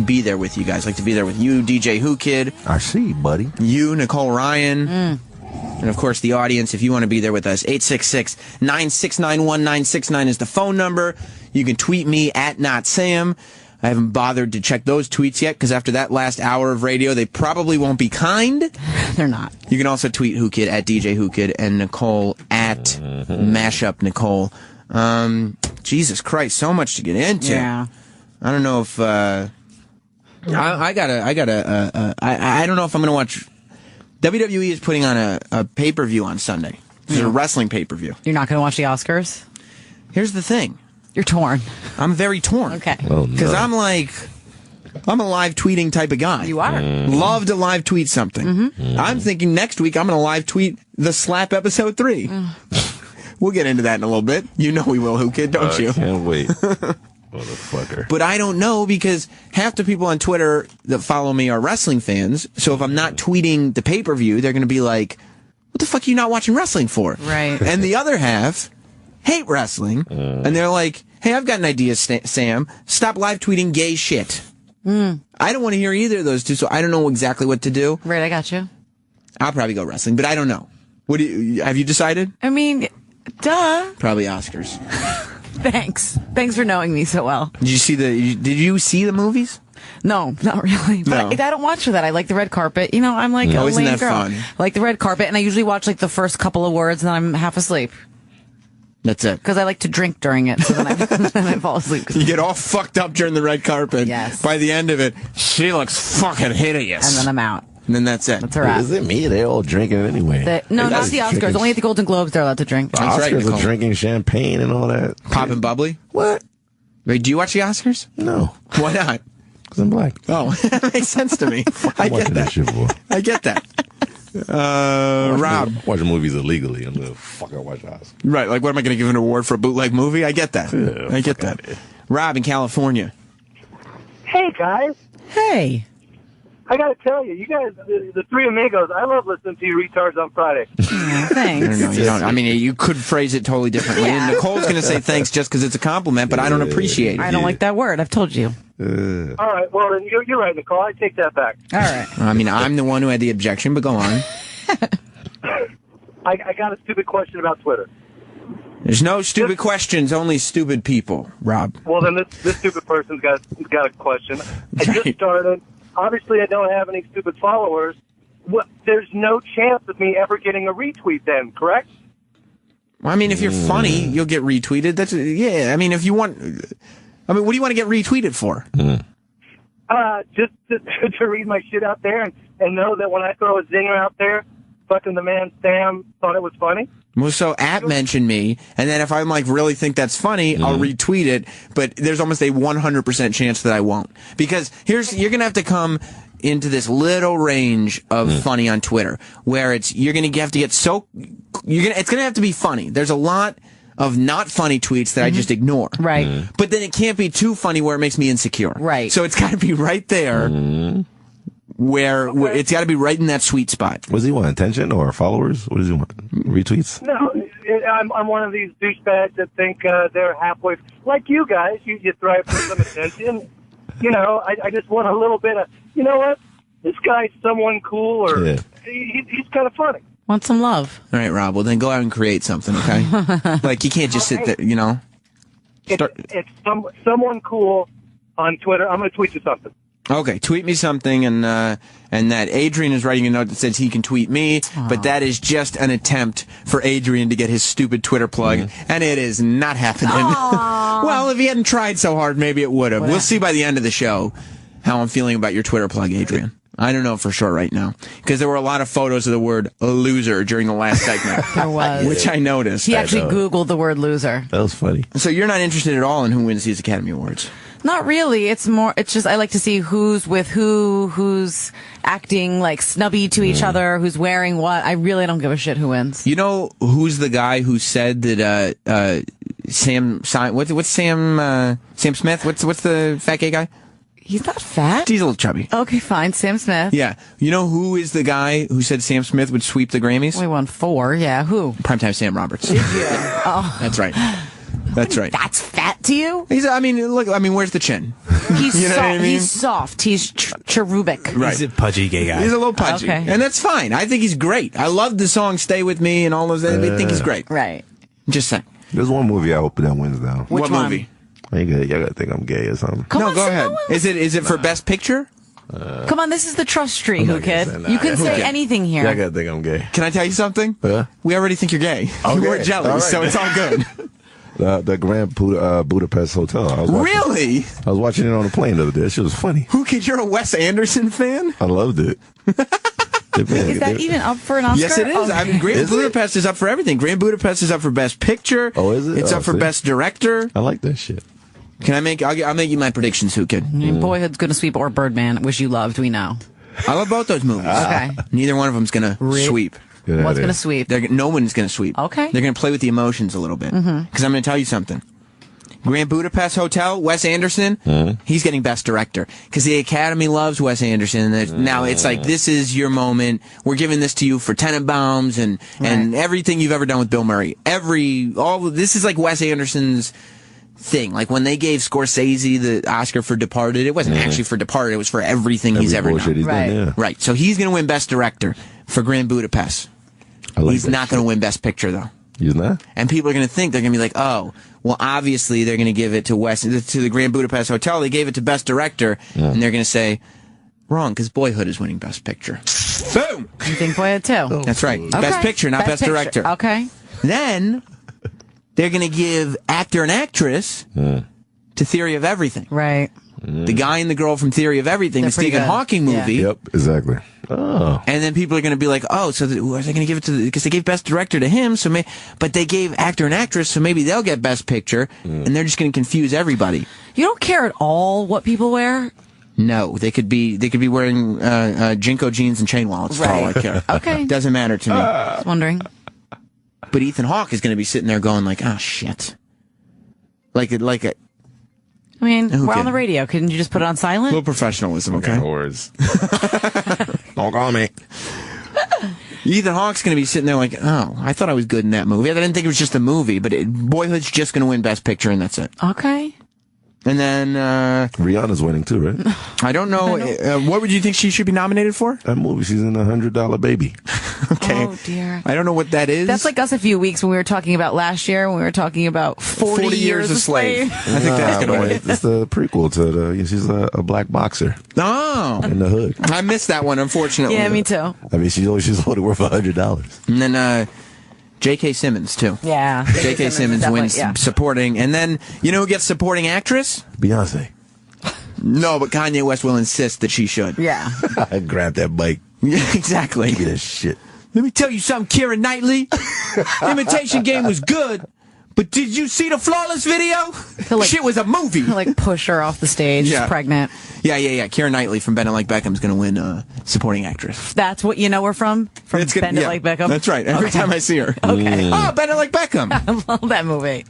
be there with you guys. I like to be there with you, DJ Whoo Kid. I see, buddy. You, Nicole Ryan. And, of course, the audience, if you want to be there with us, 866-969-1969 is the phone number. You can tweet me at NotSam. I haven't bothered to check those tweets yet, because after that last hour of radio, they probably won't be kind. They're not. You can also tweet Whoo Kid at DJ Whoo Kid and Nicole at Mashup Nicole. Jesus Christ, so much to get into. Yeah. I don't know if I don't know if I'm gonna watch. WWE is putting on a pay-per-view on Sunday. This is a wrestling pay-per-view. You're not going to watch the Oscars? Here's the thing. You're torn. I'm very torn. Okay. Oh, Because no. I'm a live tweeting type of guy. You are. Love to live tweet something. I'm thinking next week I'm going to live tweet The Slap episode 3. We'll get into that in a little bit. You know we will, Whoo Kid, don't you? Can't wait. Motherfucker. But I don't know, because half the people on Twitter that follow me are wrestling fans. So if I'm not tweeting the pay-per-view, they're going to be like, what the fuck are you not watching wrestling for? Right. And the other half hate wrestling. And they're like, hey, I've got an idea, Sam. Stop live tweeting gay shit. I don't want to hear either of those two, so I don't know exactly what to do. Right, I got you. I'll probably go wrestling, but I don't know. Have you decided? I mean, duh. Probably Oscars. Thanks for knowing me so well. Did you see the movies? No, not really. But No. I don't watch for that. I like the red carpet. You know, I'm like a Oh, isn't lame that girl. fun? I like the red carpet, and I usually watch like the first couple of words, and then I'm half asleep. That's it. Because I like to drink during it, so then I fall asleep. You get all fucked up during the red carpet. Yes. By the end of it, she looks fucking hideous. And then I'm out. And then that's it. That's a wrap. Is it me? They're all drinking anyway. No, not the Oscars. Drinking. Only at the Golden Globes they're allowed to drink. The Oscars are drinking champagne and all that. Popping bubbly? What? Wait, do you watch the Oscars? No. Why not? Because I'm black. Oh, that makes sense to me. I get watching that. that shit for. I get that. Rob. Watching movies illegally. I'm gonna fucking watch Oscars. Right, like what am I going to give an award for a bootleg movie? I get that. Yeah, I get that. Rob in California. Hey, guys. Hey. I got to tell you, you guys, the three amigos, I love listening to you retards on Friday. Thanks. No, you don't. I mean, you could phrase it totally differently. Yeah. And Nicole's going to say thanks just because it's a compliment, but I don't appreciate it. I don't like that word. I've told you. All right, well, then you're right, Nicole. I take that back. All right. I mean, I'm the one who had the objection, but go on. I got a stupid question about Twitter. There's no stupid questions, only stupid people, Rob. Well, then this stupid person's got a question. I just started. Obviously, I don't have any stupid followers. There's no chance of me ever getting a retweet then, correct? Well, I mean, if you're funny, you'll get retweeted. That's yeah. I mean, if you want, I mean, what do you want to get retweeted for? Just to read my shit out there and know that when I throw a zinger out there, fucking the man Sam thought it was funny. Well, so mentioned me, and then if I'm like really think that's funny, I'll retweet it. But there's almost a 100% chance that I won't, because you're gonna have to come into this little range of funny on Twitter where you're gonna have to get it's gonna have to be funny. There's a lot of not funny tweets that I just ignore. Right. But then it can't be too funny where it makes me insecure. Right. So it's got to be right there where it's got to be right in that sweet spot. What does he want? Attention or followers? What does he want? Retweets? No, I'm one of these douchebags that think they're halfway. Like you guys, you thrive for some attention. You know, I just want a little bit of, you know what? This guy's someone cool, or he's kind of funny. Want some love. All right, Rob. Well, then go out and create something, okay? Like, you can't just sit there, you know? It's someone cool on Twitter. I'm going to tweet you something. Okay, tweet me something, and that Adrian is writing a note that says he can tweet me, but that is just an attempt for Adrian to get his stupid Twitter plug, and it is not happening. Well, if he hadn't tried so hard, maybe it would have. We'll see by the end of the show how I'm feeling about your Twitter plug, Adrian. I don't know for sure right now, because there were a lot of photos of the word loser during the last segment. There was. Which I noticed. He actually Googled the word loser. That was funny. So you're not interested at all in who wins these Academy Awards? Not really. It's just I like to see who's with who's acting like snubby to each other, who's wearing what. I really don't give a shit who wins. You know who's the guy who said that Sam Smith? What's the fat gay guy? He's not fat. He's a little chubby. Okay, fine. Sam Smith. Yeah. You know who is the guy who said Sam Smith would sweep the Grammys? We won 4. Yeah. Who? Primetime Sam Roberts. Oh. That's right. That's right. That's fat to you? Where's the chin? He's You know soft. what I mean? He's soft. He's cherubic. Right. He's a pudgy gay guy. He's a little pudgy. Okay. And that's fine. I think he's great. I love the song Stay With Me and all those. I think he's great. Right. Just saying. There's one movie I hope that wins now. What movie? Y'all gotta think I'm gay or something. Go ahead. Is it for Best Picture? Come on, this is the Trust Tree, Whoo Kid. You can say anything here. Y'all gotta think I'm gay. Can I tell you something? We already think you're gay. Okay. You wear jellies, All right. so it's all good. The Grand Budapest Hotel. I was Really? I was watching it on the plane the other day. That shit was funny. Who Kid, you're a Wes Anderson fan? I loved it. Is that even up for an Oscar? Yes, it is. Okay. I mean, Grand Budapest is up for everything. Grand Budapest is up for Best Picture. Oh, is it? It's up for see. Best Director. I like that shit. Can I make? I'll make you my predictions, Who Kid. Boyhood's Gonna Sweep or Birdman, which you loved, we know. I love both those movies. Okay. Neither one of them's gonna sweep. What's going to sweep? No one's going to sweep. Okay. They're going to play with the emotions a little bit. Because I'm going to tell you something. Grand Budapest Hotel, Wes Anderson, he's getting Best Director. Because the Academy loves Wes Anderson. Now it's like, this is your moment. We're giving this to you for Tenenbaums and everything you've ever done with Bill Murray. This is like Wes Anderson's thing. Like when they gave Scorsese the Oscar for Departed, it wasn't actually for Departed. It was for everything he's ever done. He's done, yeah. Right. So he's going to win Best Director for Grand Budapest. He's not going to win Best Picture, though. He's not? And people are going to think, they're going to be like, oh, well, obviously they're going to give it to the Grand Budapest Hotel. They gave it to Best Director. And they're going to say, wrong, because Boyhood is winning Best Picture. Boom! You think Boyhood, too? That's right. Best Picture, not Best Director. Okay. Then, they're going to give actor and actress to Theory of Everything. Right. The guy and the girl from Theory of Everything, the Stephen Hawking movie. Yep, exactly. Oh. And then people are going to be like, oh, so are they going to give it to because they gave Best Director to him, but they gave actor and actress, so maybe they'll get Best Picture, and they're just going to confuse everybody. You don't care at all what people wear? No, they could be wearing JNCO jeans and chain wallets. That's all I care. Okay. Doesn't matter to me. Just wondering. But Ethan Hawke is going to be sitting there going like, oh, shit. Like a I mean, we're on the radio. Couldn't you just put it on silent? little professionalism, okay? Words. Don't call me. Ethan Hawke's going to be sitting there like, oh, I thought I was good in that movie. I didn't think it was just a movie, but Boyhood's just going to win Best Picture, and that's it. Okay. And then Rihanna's winning too, right? I don't know. What would you think she should be nominated for? That movie. She's in $100 Baby. Okay. Oh, dear. I don't know what that is. That's like us a few weeks when we were talking about last year when we were talking about 40 years a slave. I think that's going to win. It's the prequel to she's a black boxer. Oh. In the hood. I missed that one, unfortunately. Yeah, me too. I mean, she's only worth $100. And then J.K. Simmons, too. Yeah. J.K. Simmons wins supporting. And then, you know who gets supporting actress? Beyonce. No, but Kanye West will insist that she should. Yeah. I grabbed that bike. Yeah, exactly. Give me that shit. Let me tell you something, Keira Knightley. Imitation Game was good, but did you see the Flawless video? Shit was a movie. Like push her off the stage, pregnant. Yeah. Keira Knightley from Bend It Like Beckham's going to win supporting actress. That's what you know her from? From Bend It Like Beckham? That's right. Every time I see her. Okay. Oh, Bend It Like Beckham. I love that movie.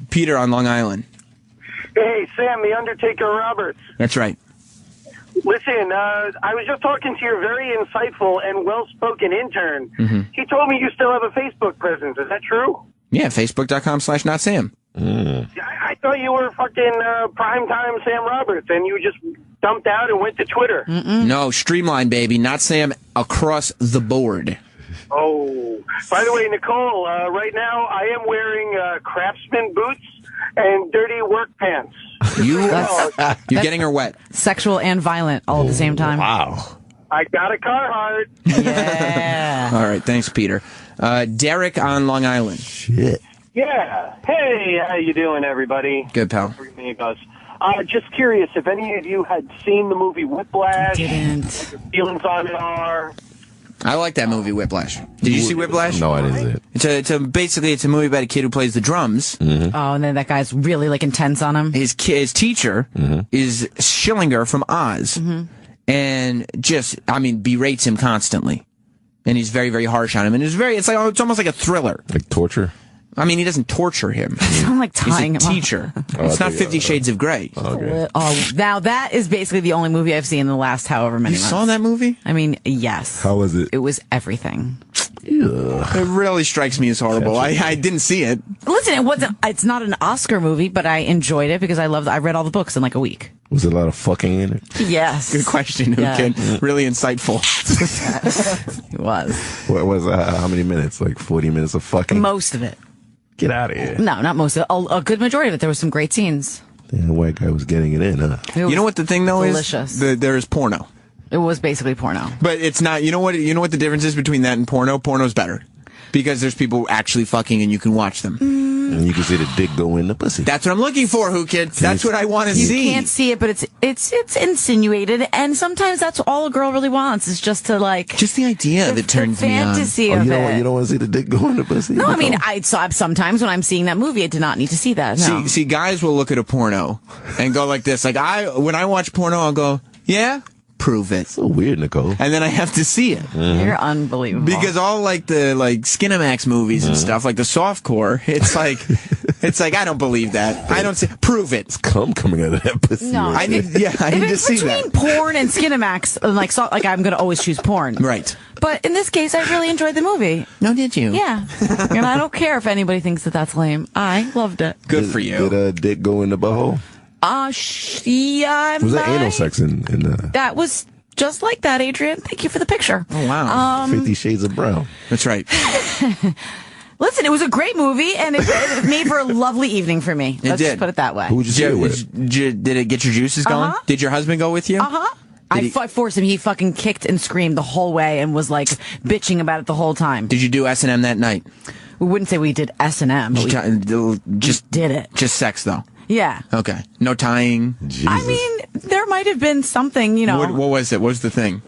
Peter on Long Island. Hey, Sam, the Undertaker Roberts. That's right. Listen, I was just talking to your very insightful and well-spoken intern. Mm-hmm. He told me you still have a Facebook presence. Is that true? Yeah, Facebook.com/NotSam. I thought you were fucking primetime Sam Roberts, and you just dumped out and went to Twitter. No, Streamline, baby. Not Sam across the board. Oh. By the way, Nicole, right now I am wearing Craftsman boots and dirty work pants. You're getting her wet. Sexual and violent all at the same time. Wow. I got a Carhartt. Yeah. All right, thanks, Peter. Derek on Long Island. Shit. Yeah. Hey, how you doing, everybody? Good, pal. Just curious if any of you had seen the movie Whiplash. Didn't. What your feelings on it are. I like that movie, Whiplash. Did you see Whiplash? No, I didn't see it. Basically, it's a movie about a kid who plays the drums. Mm-hmm. Oh, and then that guy's really like intense on him. His teacher is Schillinger from Oz, and berates him constantly, and he's very, very harsh on him, and it's almost like a thriller, like torture. I mean, he doesn't torture him. I'm like tying He's a him teacher. It's not 50 Shades of Grey. Okay. Oh, now that is basically the only movie I've seen in the last however many months. You saw that movie? I mean, yes. How was it? It was everything. It really strikes me as horrible. I didn't see it. Listen, it's not an Oscar movie, but I enjoyed it because I read all the books in like a week. Was there a lot of fucking in it? Yes. Good question, Whoo Kid. Really insightful. It was. What was how many minutes? Like 40 minutes of fucking? Most of it. Get out of here. No, not most of it. A good majority of it. There was some great scenes. Damn, the white guy was getting it in, huh? You know what the thing, though, delicious. is? There is porno. It was basically porno. But it's not, you know what the difference is between that and porno? Porno's better. Because there's people actually fucking and you can watch them. And you can see the dick go in the pussy. That's what I'm looking for, Whoo Kid. That's what I want to see. You can't see it, but it's insinuated, and sometimes that's all a girl really wants is just to like. Just the idea of it turns me on. Fantasy of it. You don't want to see the dick go in the pussy? No, I mean, sometimes when I'm seeing that movie, I did not need to see that. No. See, guys will look at a porno and go like this. Like when I watch porno, I'll go, yeah. Prove it. So weird, Nicole. And then I have to see it. You're unbelievable. Because all like the Skinamax movies and stuff, like the softcore, it's like I don't believe that. I don't see. Prove it. It's cum coming out of that pussy. No, I need to see that. Between porn and Skinamax, like I'm going to always choose porn. Right. But in this case, I really enjoyed the movie. No, did you? Yeah. And I don't care if anybody thinks that that's lame. I loved it. Good for you. Did dick go in the butthole? Yeah. Was that anal sex in the... That was just like that, Adrian. Thank you for the picture. Oh, wow. 50 Shades of Brown. That's right. Listen, it was a great movie, and it made for a lovely evening for me. Let's just put it that way. Who would you see it with? Did it get your juices going? Did your husband go with you? Uh-huh. I forced him. He fucking kicked and screamed the whole way and was like bitching about it the whole time. Did you do S&M that night? We wouldn't say we did S&M, but we just did it. Just sex, though. Yeah. Okay. No tying. Jesus. I mean, there might have been something, you know. What was it? What was the thing?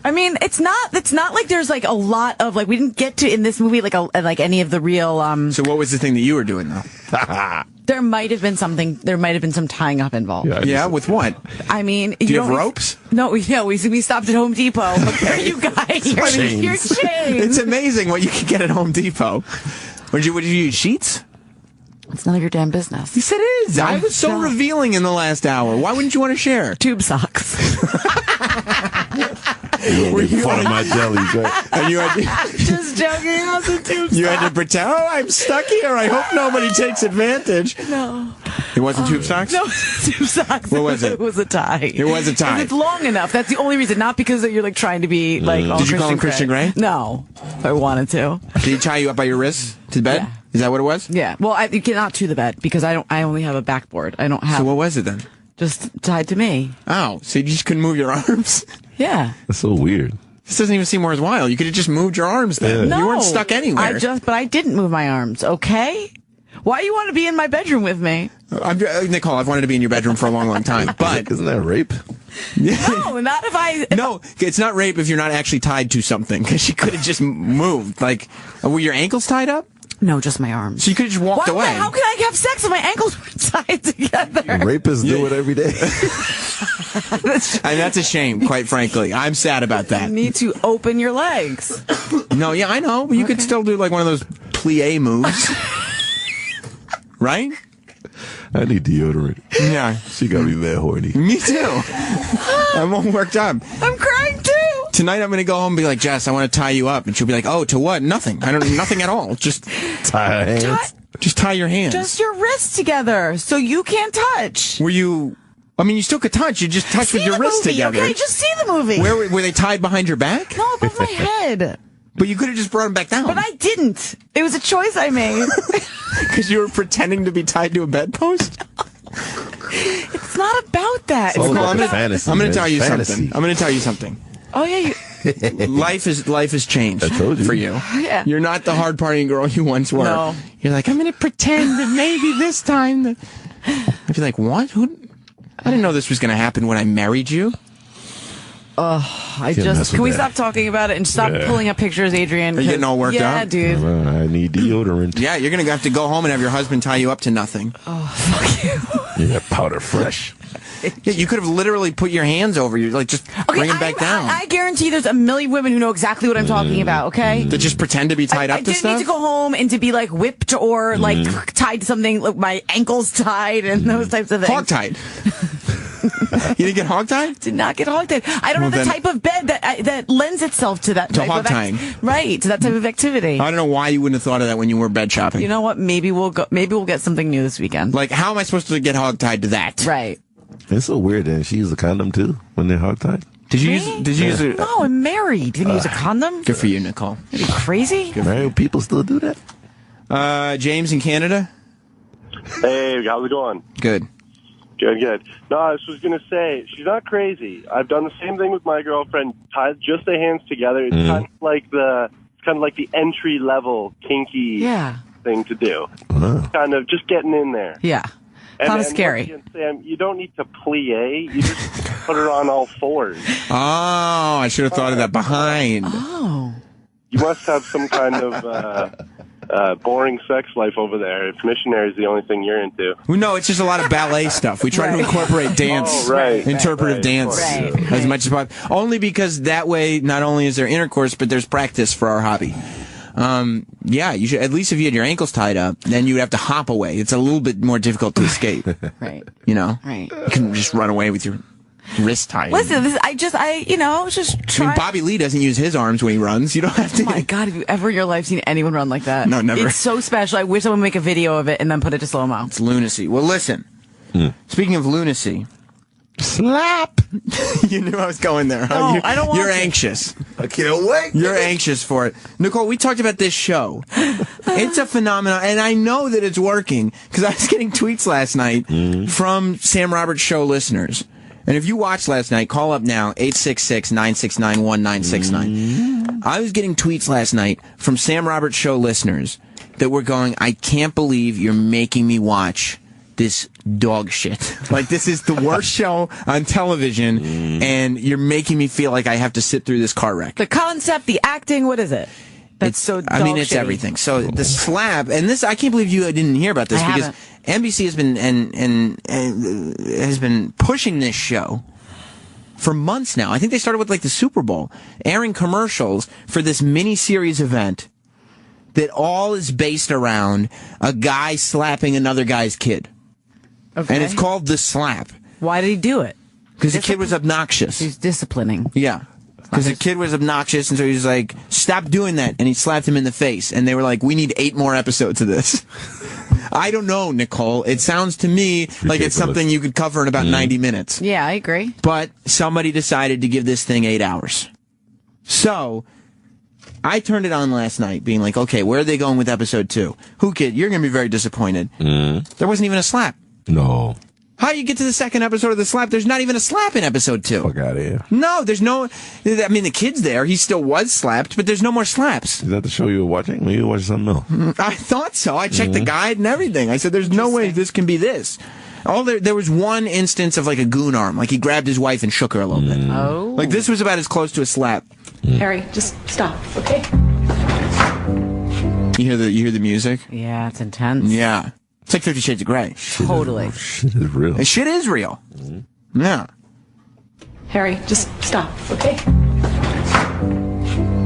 I mean, it's not like there's like a lot of like we didn't get to in this movie like any of the real. So what was the thing that you were doing though? There might have been something. There might have been some tying up involved. Yeah, with what? I mean, do you have ropes? No, we stopped at Home Depot. There you guys, your chains. It's amazing what you can get at Home Depot. What did you use? Sheets? It's none of your damn business. Yes, it is. I was so revealing in the last hour. Why wouldn't you want to share? Tube socks. Were you fun of my jellies, right? And you had just joking. I was a tube You had to pretend. Oh, I'm stuck here. I hope nobody takes advantage. No. It wasn't tube socks? No, tube socks. What was it? It was a tie. It was a tie. It's long enough. That's the only reason. Not because you're like trying to be like. All Did you call him Christian Grey? No, I wanted to. Did he tie you up by your wrists to the bed? Yeah. Is that what it was? Yeah. Well, you cannot to the bed because I only have a backboard. I don't have. So what was it then? Just tied to me. Oh, so you just couldn't move your arms? Yeah. That's so weird. This doesn't even seem worthwhile. You could have just moved your arms then. Yeah. No, you weren't stuck anywhere. but I didn't move my arms. Okay. Why do you want to be in my bedroom with me? Nicole, I've wanted to be in your bedroom for a long, long time. But isn't that rape? No, not if I. No, it's not rape if you're not actually tied to something. Because she could have just moved. Like, were your ankles tied up? No, just my arms. So you could have just walked away. How can I have sex if my ankles were tied together? Rapists do it every day. And that's a shame, quite frankly. I'm sad about that. You need to open your legs. No, yeah, I know. But you could still do like one of those plie moves. Right? I need deodorant. Yeah. She got me mad horny. Me too. I'm all worked up. I'm crying too. Tonight I'm going to go home and be like, Jess, I want to tie you up. And she'll be like, oh, to what? Nothing. I don't know. Nothing at all. Just tie hands. Just tie your hands. Just your wrists together so you can't touch. Were you... I mean, you still could touch. You just touch with your wrists together. Okay, just see the movie. Where were they tied behind your back? No, above my head. But you could have just brought them back down. But I didn't. It was a choice I made. Because you were pretending to be tied to a bedpost? It's not about that. It's not about fantasy. I'm going to tell you Fantasy. something. I'm going to tell you something. Oh, yeah. Life has changed. I told you. For you. Yeah. You're not the hard partying girl you once were. No. You're like, I'm going to pretend that maybe this time. I'd be like, what? I didn't know this was going to happen when I married you. Can we stop talking about it and stop pulling up pictures, Adrian? Are you getting all worked up? Yeah, dude. I need deodorant. Yeah, you're going to have to go home and have your husband tie you up to nothing. Oh, fuck you. Yeah, powder fresh. Yeah, you could have literally put your hands over you, like just bring him back down. I guarantee there's a million women who know exactly what I'm talking about, okay? That just pretend to be tied up to stuff? I didn't need to go home and to be like whipped or like tied to something, like my ankles tied and those types of things. Hog-tied. You didn't get hog-tied? Did not get hog-tied. I don't have the type of bed that lends itself to that type of hog-tying. Right, to that type of activity. I don't know why you wouldn't have thought of that when you were bed shopping. You know what? Maybe we'll get something new this weekend. Like, how am I supposed to get hog-tied to that? Right. It's so weird that she used a condom too when they're hog-tied. Did you use it? No, I'm married. Didn't use a condom? Good for you, Nicole. Are you crazy? Married people still do that? James in Canada? Hey, how's it going? Good. Good. No, I was going to say, she's not crazy. I've done the same thing with my girlfriend. Tied just the hands together. It's kind of like the entry level kinky thing to do. Kind of just getting in there. Yeah. Kind of scary. Again, Sam, you don't need to plie. You just put her on all fours. Oh, I should have thought of that behind. Oh. You must have some kind of boring sex life over there if missionary is the only thing you're into. No, it's just a lot of ballet stuff. We try to incorporate dance, interpretive dance, as much as possible. Only because that way, not only is there intercourse, but there's practice for our hobby. Yeah, you should, at least if you had your ankles tied up, then you would have to hop away. It's a little bit more difficult to escape. Right. You know? Right. You can just run away with your wrist tied. Listen, I was just trying. I mean, Bobby Lee doesn't use his arms when he runs. You don't have to. Oh my God, have you ever in your life seen anyone run like that? No, never. It's so special. I wish I would make a video of it and then put it to slow-mo. It's lunacy. Well, listen. Speaking of lunacy. Slap! You knew I was going there, huh? No, I don't want You're to. anxious. I can't wait. You're anxious for it. Nicole, we talked about this show. It's a phenomenon, and I know that it's working, because I was getting tweets last night from Sam Roberts Show listeners. And if you watched last night, call up now, 866-969-1969. I was getting tweets last night from Sam Roberts Show listeners that we're going, I can't believe you're making me watch this dog shit. Like, this is the worst show on television, and you're making me feel like I have to sit through this car wreck. The concept, the acting, what is it? That's it's shitty. Everything. So the slap, and this, I can't believe you didn't hear about this, because NBC has been and has been pushing this show for months now. I think they started with like the Super Bowl, airing commercials for this mini-series event that all is based around a guy slapping another guy's kid. Okay. And it's called The Slap. Why did he do it? Because the kid was obnoxious. He's disciplining. Yeah. Because the kid was obnoxious, and so he was like, stop doing that. And he slapped him in the face. And they were like, we need 8 more episodes of this. I don't know, Nicole. It sounds to me like it's something you could cover in about 90 minutes. Yeah, I agree. But somebody decided to give this thing 8 hours. So I turned it on last night, being like, okay, where are they going with episode 2? Whoo Kid, you're going to be very disappointed. There wasn't even a slap. No. How do you get to the second episode of The Slap? There's not even a slap in episode 2. Fuck out of here. No, there's no... I mean, the kid's there. He still was slapped, but there's no more slaps. Is that the show you were watching? Maybe you were watching something else. I thought so. I checked the guide and everything. I said, there's no way this can be this. There was one instance of like a goon arm. Like he grabbed his wife and shook her a little bit. Oh. Like this was about as close to a slap. Harry, just stop, okay? You hear the music? Yeah, it's intense. Yeah. It's like 50 Shades of Grey. Totally. Shit is real. And shit is real. Yeah. Harry, just stop, okay?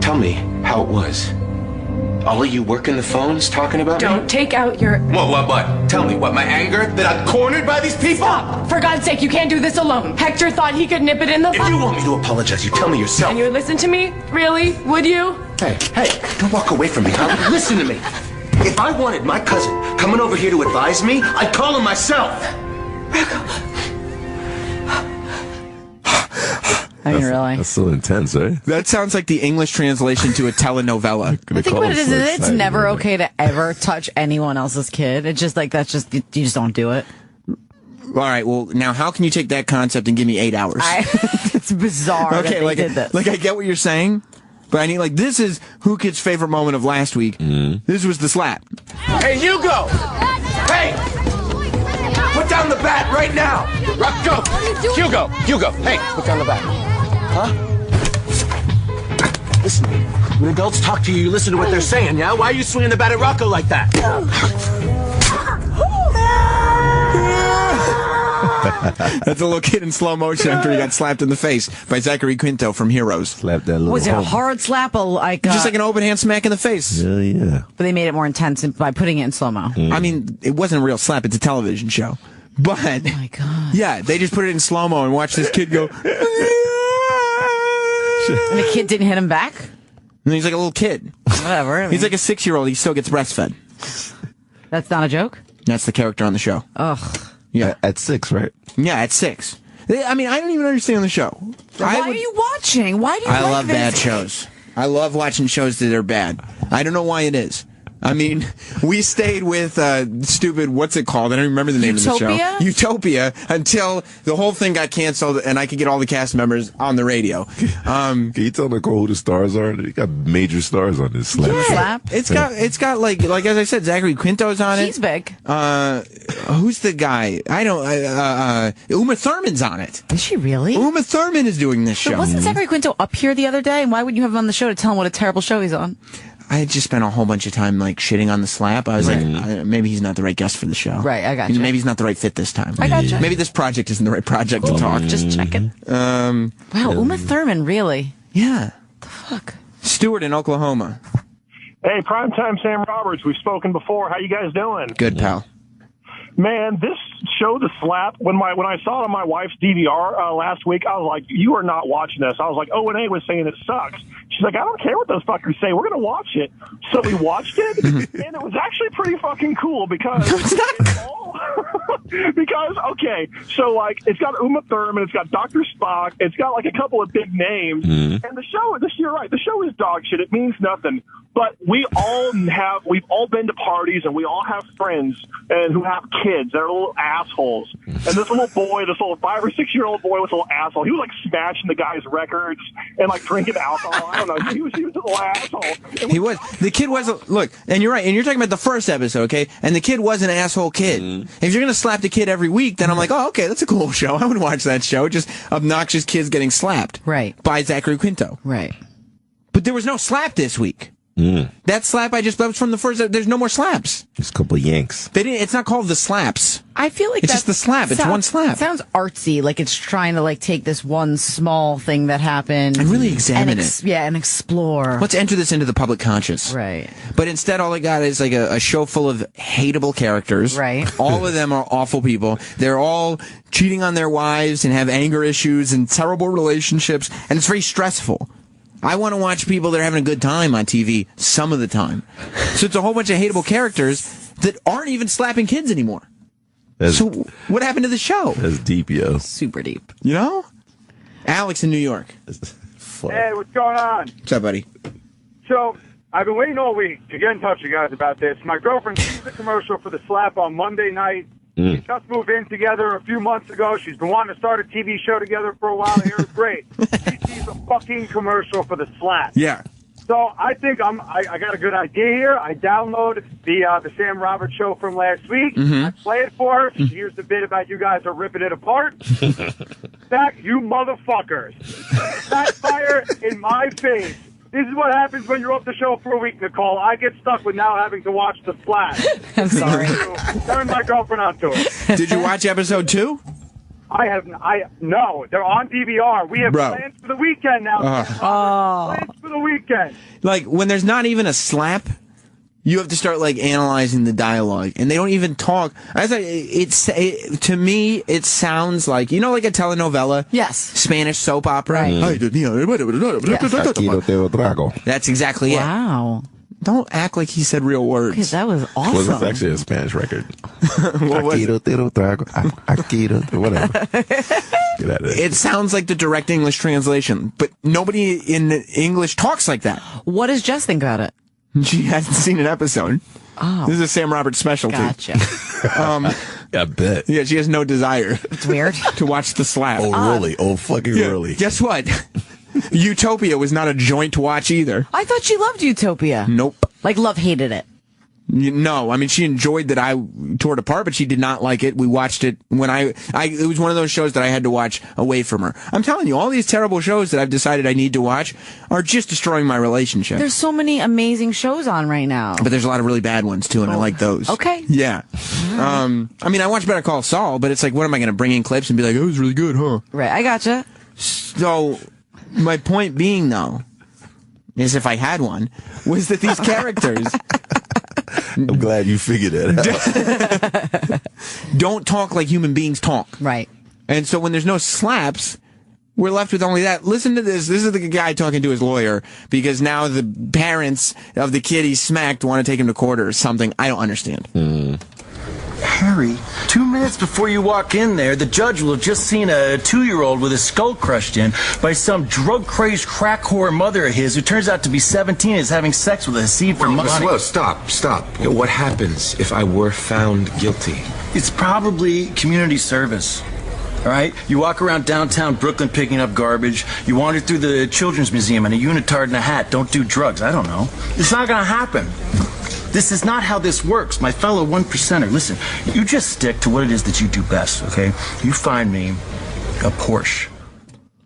Tell me how it was. All of you working the phones talking about me? Don't take out your... What? Tell me, what, my anger? That I'm cornered by these people? Stop! For God's sake, you can't do this alone. Hector thought he could nip it in the... If you want me to apologize, you tell me yourself. And you would listen to me? Really? Would you? Hey, don't walk away from me, huh? Listen to me. If I wanted my cousin coming over here to advise me, I'd call him myself. I mean, really? That's so intense, eh? That sounds like the English translation to a telenovela. I think what it is, it's never okay to ever touch anyone else's kid. It's just like, that's just, you just don't do it. All right, well, now how can you take that concept and give me 8 hours? It's bizarre that they did this. Like, I get what you're saying, but I need, like, this is Whoo Kid's favorite moment of last week. This was the slap. Hey, Hugo! Hey! Put down the bat right now! Go! Hugo! Hey, put down the bat. Huh? Listen, when adults talk to you, you listen to what they're saying, yeah? Why are you swinging the bat at Rocco like that? That's a little kid in slow motion after he got slapped in the face by Zachary Quinto from Heroes. Slap that little Was it a hard slap? Just like an open hand smack in the face. Yeah. But they made it more intense by putting it in slow-mo. I mean, it wasn't a real slap. It's a television show. But, oh my God. Yeah, they just put it in slow-mo and watch this kid go... And the kid didn't hit him back? And he's like a little kid. Whatever. He's like a 6-year-old. He still gets breastfed. That's not a joke? That's the character on the show. Ugh. Yeah. At 6, right? Yeah, at 6. I mean, I don't even understand the show. Why are you watching? Why do you I like love this? bad shows. I love watching shows that are bad. I don't know why it is. I mean, we stayed with stupid, what's it called? I don't remember the name of the show. Utopia, until the whole thing got canceled and I could get all the cast members on the radio. Can you tell Nicole who the stars are? They got major stars on this slap. Slap. It's got like as I said, Zachary Quinto's on it. He's big. Who's the guy? I don't. Uma Thurman's on it. Is she really? Uma Thurman is doing this show. But wasn't Zachary Quinto up here the other day? And why wouldn't you have him on the show to tell him what a terrible show he's on? I had just spent a whole bunch of time like shitting on the slap. I was like, maybe he's not the right guest for the show. Right, I got you. Maybe he's not the right fit this time. I got you. Maybe this project isn't the right project to talk. Just checking. Wow, Uma Thurman, really? Yeah. The fuck? Stuart in Oklahoma. Hey, primetime Sam Roberts. We've spoken before. How you guys doing? Good, pal. Man, this show, The Slap, when I saw it on my wife's DVR last week, I was like, you are not watching this. I was like, O&A was saying it sucks. She's like, I don't care what those fuckers say. We're going to watch it. So we watched it, and it was actually pretty fucking cool because Because, okay, so, like, it's got Uma Thurman, it's got Dr. Spock, it's got, like, a couple of big names, and the show, you're right, the show is dog shit. It means nothing. But we've all been to parties, and we all have friends and who have kids that are little assholes. And this little 5 or 6 year old boy was a little asshole. He was, like, smashing the guy's records and, like, drinking alcohol. I don't know. He was a little asshole. He was. The kid was, look, and you're right, and you're talking about the first episode, okay? And the kid was an asshole kid. If you're going to slap the kid every week, then I'm like, oh, okay, that's a cool show. I would watch that show. Just obnoxious kids getting slapped. Right. By Zachary Quinto. Right. But there was no slap this week. That slap that was from the first. There's no more slaps. Just a couple of yanks. They didn't. It's not called the slaps. I feel like it's just the slap. It's one slap. It sounds artsy, like it's trying to like take this one small thing that happened and really examine it. Yeah, and explore. Let's enter this into the public conscious. Right. But instead, all I got is like a show full of hateable characters. Right. All of them are awful people. They're all cheating on their wives and have anger issues and terrible relationships, and it's very stressful. I want to watch people that are having a good time on TV some of the time. So it's a whole bunch of hateable characters that aren't even slapping kids anymore. So what happened to the show? That's deep, yo. Super deep. You know? Alex in New York. Hey, what's going on? What's up, buddy? So, I've been waiting all week to get in touch with you guys about this. My girlfriend sees the commercial for the slap on Monday night. We just moved in together a few months ago. She's been wanting to start a TV show together for a while. Here it's great. She sees a fucking commercial for the slap. Yeah. So I think I got a good idea here. I download the Sam Roberts show from last week. I play it for her. She hears the bit about you guys are ripping it apart. Back, you motherfuckers. Backfire in my face. This is what happens when you're off the show for a week, Nicole. I get stuck with now having to watch the slap. I'm sorry. Turn my girlfriend onto it. Did you watch episode 2? No, they're on DVR. We have plans for the weekend now. Plans for the weekend. Like, when there's not even a slap, you have to start, like, analyzing the dialogue. And they don't even talk. To me, it sounds like, you know, like a telenovela? Yes. Spanish soap opera? Right. That's exactly it. Wow. Don't act like he said real words. Because that was awesome. Well, it's actually a Spanish record. What was it? Whatever. Get out of there. It sounds like the direct English translation, but nobody in English talks like that. What does Jess think about it? She hasn't seen an episode. Oh. This is a Sam Roberts specialty. Gotcha. I bet. Yeah, she has no desire. It's weird. To watch the slap. Oh, really? Oh, fucking really? Guess what? Utopia was not a joint to watch either. I thought she loved Utopia. Nope. Like, hated it. No, I mean, she enjoyed that I tore it apart, but she did not like it. We watched it when it was one of those shows that I had to watch away from her. I'm telling you, all these terrible shows that I've decided I need to watch are just destroying my relationship. There's so many amazing shows on right now. But there's a lot of really bad ones, too, and I like those. Okay. Yeah. I mean, I watch Better Call Saul, but it's like, what am I going to bring in clips and be like, oh, it was really good, huh? Right, I gotcha. So, my point being, though, is if I had one, was that these characters... I'm glad you figured it out. Don't talk like human beings talk. Right. And so when there's no slaps, we're left with only that. Listen to this. This is the guy talking to his lawyer because now the parents of the kid he smacked want to take him to court or something. I don't understand. Harry, 2 minutes before you walk in there, the judge will have just seen a 2-year-old with his skull crushed in by some drug-crazed crack whore mother of his who turns out to be 17 and is having sex with a Hasid for money. Whoa, stop. What happens if I were found guilty? It's probably community service. All right? You walk around downtown Brooklyn picking up garbage. You wander through the Children's Museum in a unitard and a hat. Don't do drugs. I don't know. It's not going to happen. This is not how this works, my fellow 1%er. Listen, you just stick to what it is that you do best, okay? You find me a Porsche.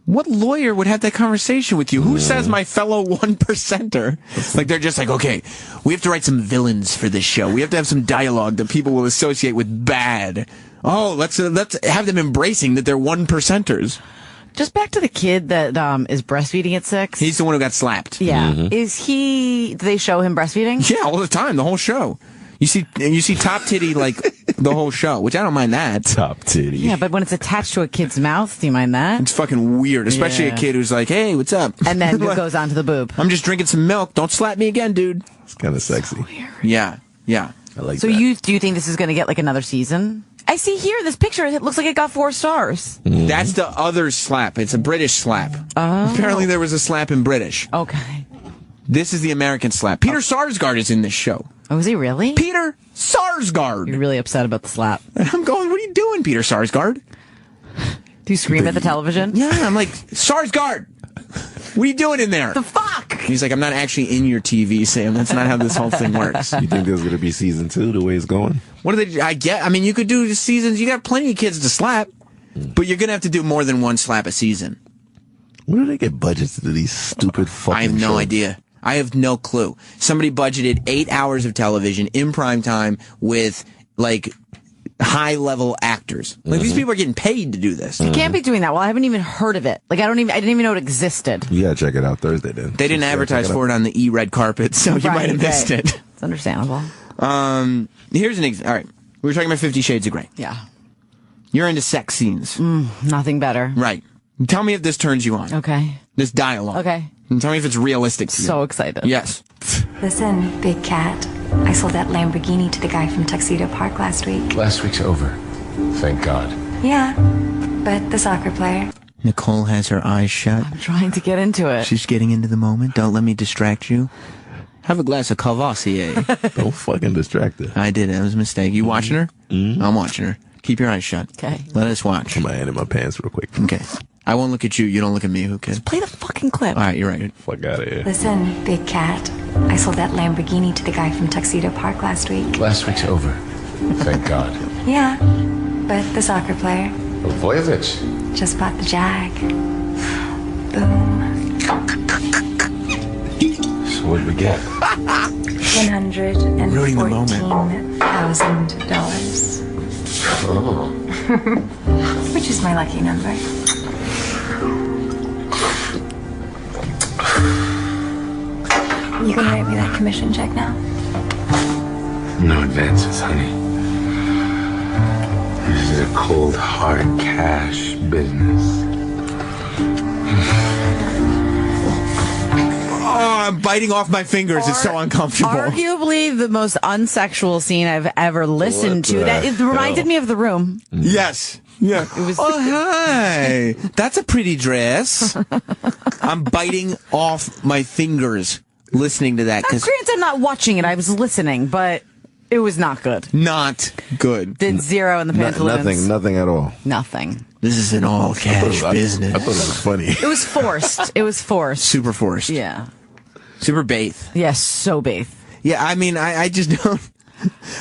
What lawyer would have that conversation with you? Who says my fellow 1%er? Like, they're just like, okay, we have to write some villains for this show. We have to have some dialogue that people will associate with bad. Oh, let's have them embracing that they're 1%ers. Just back to the kid that is breastfeeding at 6. He's the one who got slapped. Yeah. Do they show him breastfeeding? Yeah, all the time, the whole show. You see top titty like the whole show, which I don't mind that. Top titty. Yeah, but when it's attached to a kid's mouth, do you mind that? It's fucking weird, especially a kid who's like, hey, what's up? And then it goes on to the boob. I'm just drinking some milk. Don't slap me again, dude. It's kind of sexy. Yeah. I like So that. do you think this is going to get like another season? I see here this picture. It looks like it got 4 stars. That's the other slap. It's a British slap. Oh. Apparently there was a slap in British. Okay. This is the American slap. Peter Sarsgaard is in this show. Oh, is he really? Peter Sarsgaard. You're really upset about the slap. I'm going, what are you doing, Peter Sarsgaard? Do you scream at the television? Yeah, I'm like, Sarsgaard, what are you doing in there? The fuck? He's like, I'm not actually in your TV, Sam. That's not how this whole thing works. You think there's going to be season 2 the way it's going? What do they? I mean, you could do seasons. You got plenty of kids to slap, but you're gonna have to do more than one slap a season. Where do they get budgets to do these stupid fucking I have no shows? idea. I have no clue. Somebody budgeted 8 hours of television in prime time with like high-level actors. Like these people are getting paid to do this. You can't be doing that. Well, I haven't even heard of it. Like I didn't even know it existed. You gotta check it out Thursday then. They didn't advertise for it on the red carpet, so you might have missed it. It's understandable. Here's an example. All right. We were talking about 50 Shades of Grey. Yeah. You're into sex scenes. Nothing better. Right. Tell me if this turns you on. Okay. This dialogue. Okay. And tell me if it's realistic to you. So excited. Yes. Listen, big cat. I sold that Lamborghini to the guy from Tuxedo Park last week. Last week's over. Thank God. Yeah, but the soccer player. Nicole has her eyes shut. I'm trying to get into it. She's getting into the moment. Don't let me distract you. Have a glass of Cavassier. Don't fucking distract her. I did it. It was a mistake. You watching her? I'm watching her. Keep your eyes shut. Okay. Let us watch. Put my hand in my pants real quick. Okay. I won't look at you. You don't look at me. Who cares? Play the fucking clip. All right, you're right. Fuck out of here. Listen, big cat. I sold that Lamborghini to the guy from Tuxedo Park last week. Last week's over. Thank God. Yeah, but the soccer player Voyevich. just bought the Jag. Boom. So what'd we get? $114,000. Oh. Which is my lucky number. You gonna write me that commission check now? No advances, honey. This is a cold, hard cash business. Oh, I'm biting off my fingers. It's so uncomfortable. Arguably the most unsexual scene I've ever listened to. That it reminded me of The Room. Yes. Yeah. It was. Oh, hi. That's a pretty dress. I'm biting off my fingers listening to that. Granted, I'm not watching it. I was listening, but it was not good. Not good. Did 0 in the pantaloons. Nothing at all. Nothing. This is an all cash business. I thought it was funny. It was forced. It was forced. Super forced. Yeah. Super baith. Yes, so baith. Yeah, I mean, I just don't.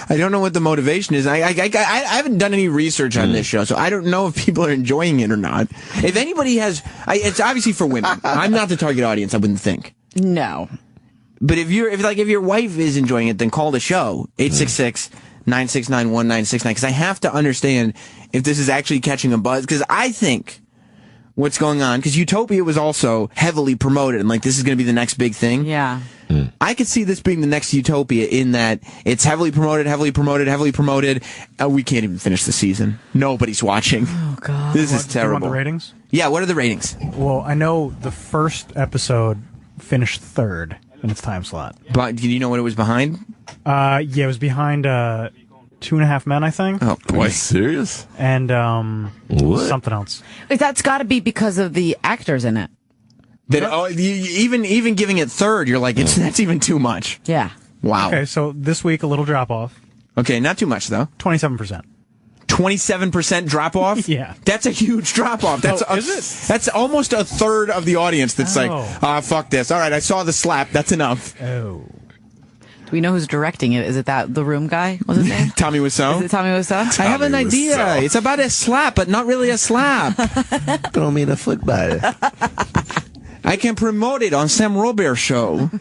I don't know what the motivation is. I haven't done any research on this show, so I don't know if people are enjoying it or not. If anybody has, it's obviously for women. I'm not the target audience. I wouldn't think. No. But if your wife is enjoying it, then call the show 866-969-1969 because I have to understand if this is actually catching a buzz. Because I think what's going on, because Utopia was also heavily promoted, and like this is going to be the next big thing. Yeah. I could see this being the next Utopia in that it's heavily promoted. We can't even finish the season. Nobody's watching. Oh, God. This is Do you want terrible. the ratings? Yeah, what are the ratings? Well, I know the first episode finished 3rd in its time slot. But do you know what it was behind? Yeah, it was behind 2.5 Men, I think. Oh, boy. Are you serious? And What? something else. That's got to be because of the actors in it. Even giving it 3rd, you're like, that's even too much. Yeah. Wow. Okay, so this week, a little drop-off. Okay, not too much, though. 27%. 27% drop off? Yeah. That's a huge drop off. That's is it? That's almost a third of the audience that's like, fuck this. All right, I saw the slap. That's enough. Oh. Do we know who's directing it? Is it that The Room guy? What's his name? Tommy Wiseau? Is it Tommy Wiseau? I have an idea. It's about a slap, but not really a slap. Throw me the football. I can promote it on Sam Robert show.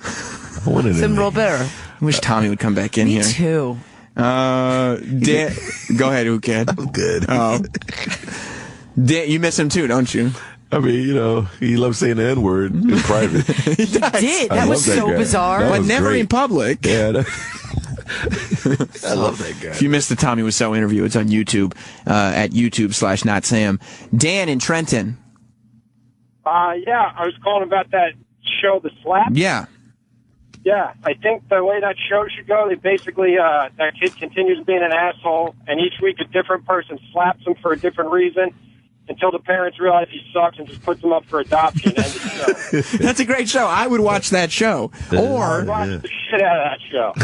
Sam Robert. I wish Tommy would come back in Me here. too. Dan, go ahead, Whoo Kid. I'm good. Dan, you miss him too, don't you? I mean, he loves saying the N-word in private. He did. That was so bizarre. But never in public. Yeah. I love that guy. If you missed the Tommy Wiseau interview, it's on YouTube, at YouTube/NotSam. Dan in Trenton. Yeah, I was calling about that show, The Slap. Yeah. Yeah, I think the way that show should go, they basically, that kid continues being an asshole, and each week a different person slaps him for a different reason until the parents realize he sucks and just puts him up for adoption. End of show. That's a great show. I would watch that show. Or, I'd watch the shit out of that show.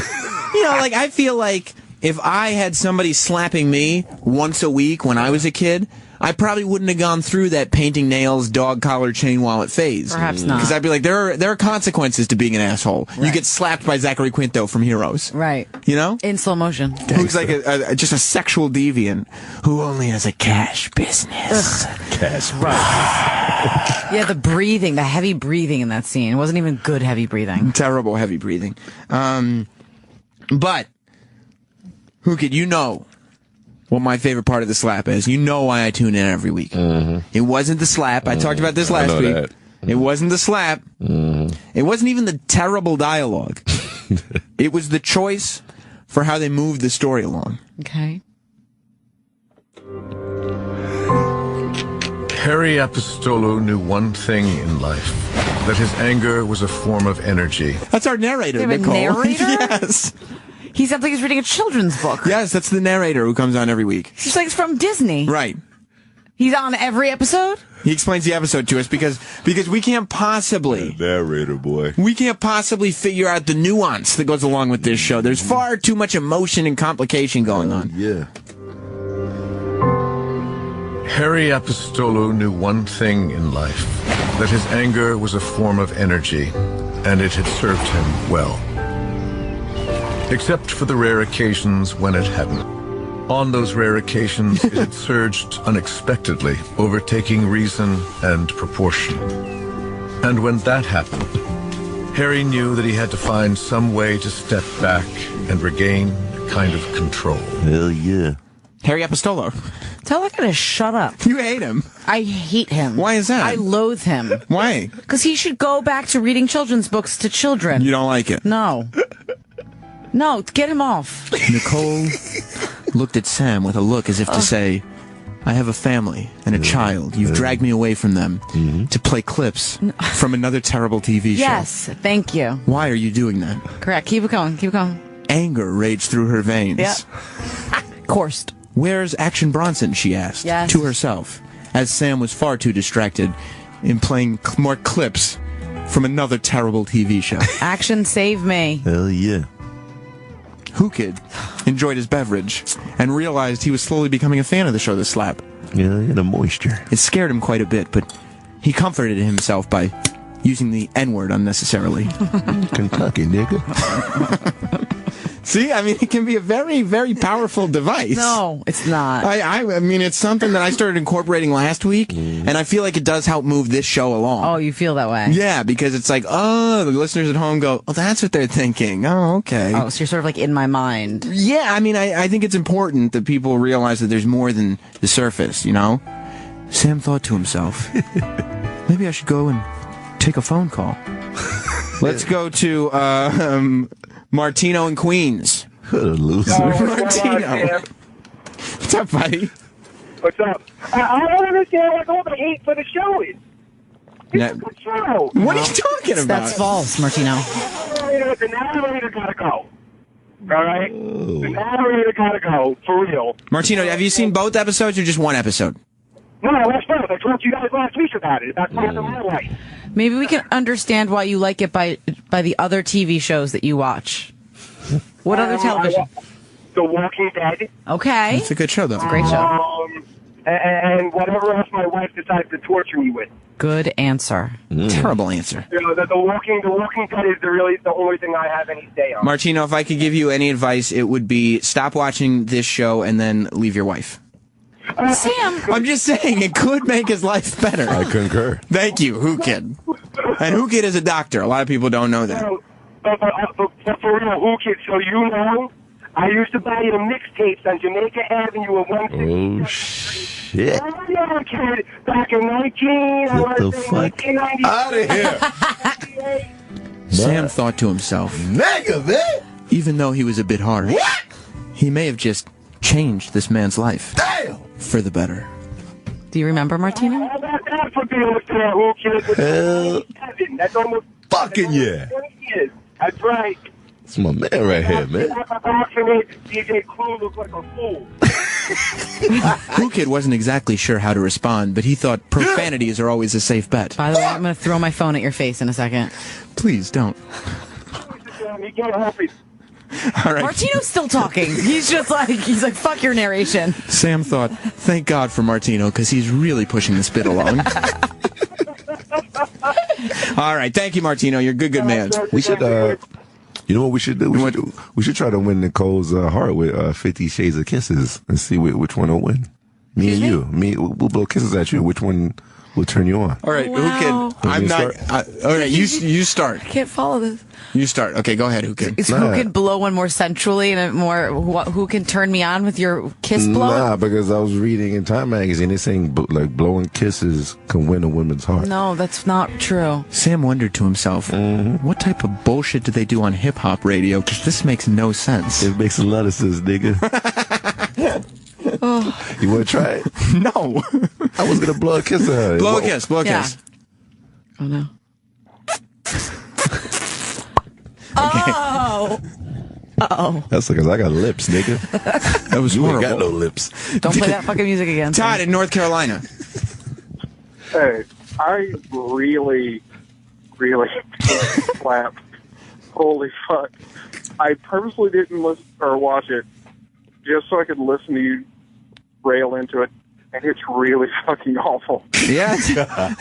you know, like, I feel like if I had somebody slapping me once a week when I was a kid, I probably wouldn't have gone through that painting nails, dog collar, chain wallet phase. Perhaps not. Because I'd be like, there are consequences to being an asshole. Right. You get slapped by Zachary Quinto from Heroes. Right. You know? In slow motion. Who's like just a sexual deviant who only has a cash business. Cash. Right. Yeah, the breathing, the heavy breathing in that scene. It wasn't even good heavy breathing. Terrible heavy breathing. But, Whoo Kid, you know what my favorite part of the slap is. You know why I tune in every week. It wasn't the slap. I talked about this last week. That. It wasn't the slap. It wasn't even the terrible dialogue. It was the choice for how they moved the story along. Okay. Harry Apostolo knew one thing in life, that his anger was a form of energy. That's our narrator, You have a Nicole. narrator? Yes. He sounds like he's reading a children's book. Yes, that's the narrator who comes on every week. He's like it's from Disney. Right. He's on every episode? He explains the episode to us because we can't possibly... Narrator, boy. We can't possibly figure out the nuance that goes along with this show. There's far too much emotion and complication going on. Yeah. Harry Apostolo knew one thing in life, that his anger was a form of energy, and it had served him well. Except for the rare occasions when it hadn't. On those rare occasions, it had surged unexpectedly, overtaking reason and proportion. And when that happened, Harry knew that he had to find some way to step back and regain a kind of control. Hell yeah. Harry Apostolo. Tell that guy to shut up. You hate him. I hate him. Why is that? I loathe him. Why? Because he should go back to reading children's books to children. You don't like it? No. No, get him off. Nicole looked at Sam with a look as if to say, I have a family and a child. You've dragged me away from them to play clips from another terrible TV show. Yes, thank you. Why are you doing that? Correct. Keep it going. Keep it going. Anger raged through her veins. Yeah. Coursed. Where's Action Bronson, she asked to herself, as Sam was far too distracted in playing more clips from another terrible TV show. Action, save me. Hell yeah. Whoo Kid enjoyed his beverage and realized he was slowly becoming a fan of the show The Slap. Yeah, the moisture. It scared him quite a bit, but he comforted himself by using the N-word unnecessarily. Kentucky, nigga. See, I mean, it can be a very, very powerful device. No, it's not. I mean, it's something that I started incorporating last week, and I feel like it does help move this show along. Oh, you feel that way? Yeah, because it's like, oh, the listeners at home go, oh, that's what they're thinking. Oh, okay. Oh, so you're sort of like in my mind. Yeah, I mean, I think it's important that people realize that there's more than the surface, you know? Sam thought to himself, maybe I should go and take a phone call. Let's go to Martino in Queens. What a loser. Martino. What's up, buddy? What's up? I don't understand what all the hate for the show is. It's a good show. What are you talking about? That's false, Martino. The narrator gotta go. All right? The narrator gotta go, for real. Martino, have you seen both episodes or just one episode? No, that's both. I told you guys last week about it. That's part of my life. Maybe we can understand why you like it by the other TV shows that you watch. What other television? The Walking Dead. Okay. It's a good show, though. It's a great show. And whatever else my wife decides to torture me with. Good answer. Terrible answer. You know, the Walking Dead is the only thing I have any say on. Martino, if I could give you any advice, it would be stop watching this show and then leave your wife. Sam! I'm just saying, it could make his life better. I concur. Thank you, Whoo Kid. And Whoo Kid is a doctor. A lot of people don't know that. But for real, Whoo Kid, so you know, I used to buy you the mixtapes on Jamaica Avenue at 160. Oh, shit. Yeah, kid, back in 1990. Out of here. Sam thought to himself, Negative. even though he was a bit harsh, he may have just changed this man's life. Damn. For the better. Do you remember, Martino? How about that for being with Whoo Kid? Hell. That's almost fucking yeah. 20 years. That's right. It's my man right here, man. DJ Clue looks like a fool. Whoo Kid wasn't exactly sure how to respond, but he thought profanities are always a safe bet. By the way, I'm going to throw my phone at your face in a second. Please don't. You can't help it. All right. Martino's still talking. He's like, fuck your narration. Sam thought, thank God for Martino, because he's really pushing this bit along. All right. Thank you, Martino. You're a good man. We should, you know what we should do? We should try to win Nicole's heart with 50 Shades of Kisses and see which one will win. Me and you. We'll blow kisses at you. Which one will turn you on? All right. Who Kid? I'm not. All right. You start. I can't follow this. You start. Okay, go ahead, Who Kid. Is Who Can blow one more sensually and who can turn me on with your kiss blow? Nah, because I was reading in Time magazine, they're saying like blowing kisses can win a woman's heart. No, that's not true. Sam wondered to himself, what type of bullshit do they do on hip-hop radio? Because this makes no sense. It makes a lot of sense, nigga. You want to try it? No. I was going to blow a kiss at her. Blow a kiss. Oh, no. Oh. Uh-oh. That's because I got lips, nigga. That was horrible. You ain't got no lips. Don't play that fucking music again. Todd in North Carolina. Hey, I really slapped. Holy fuck. I purposely didn't listen or watch it just so I could listen to you rail into it. And it's really fucking awful. Yeah,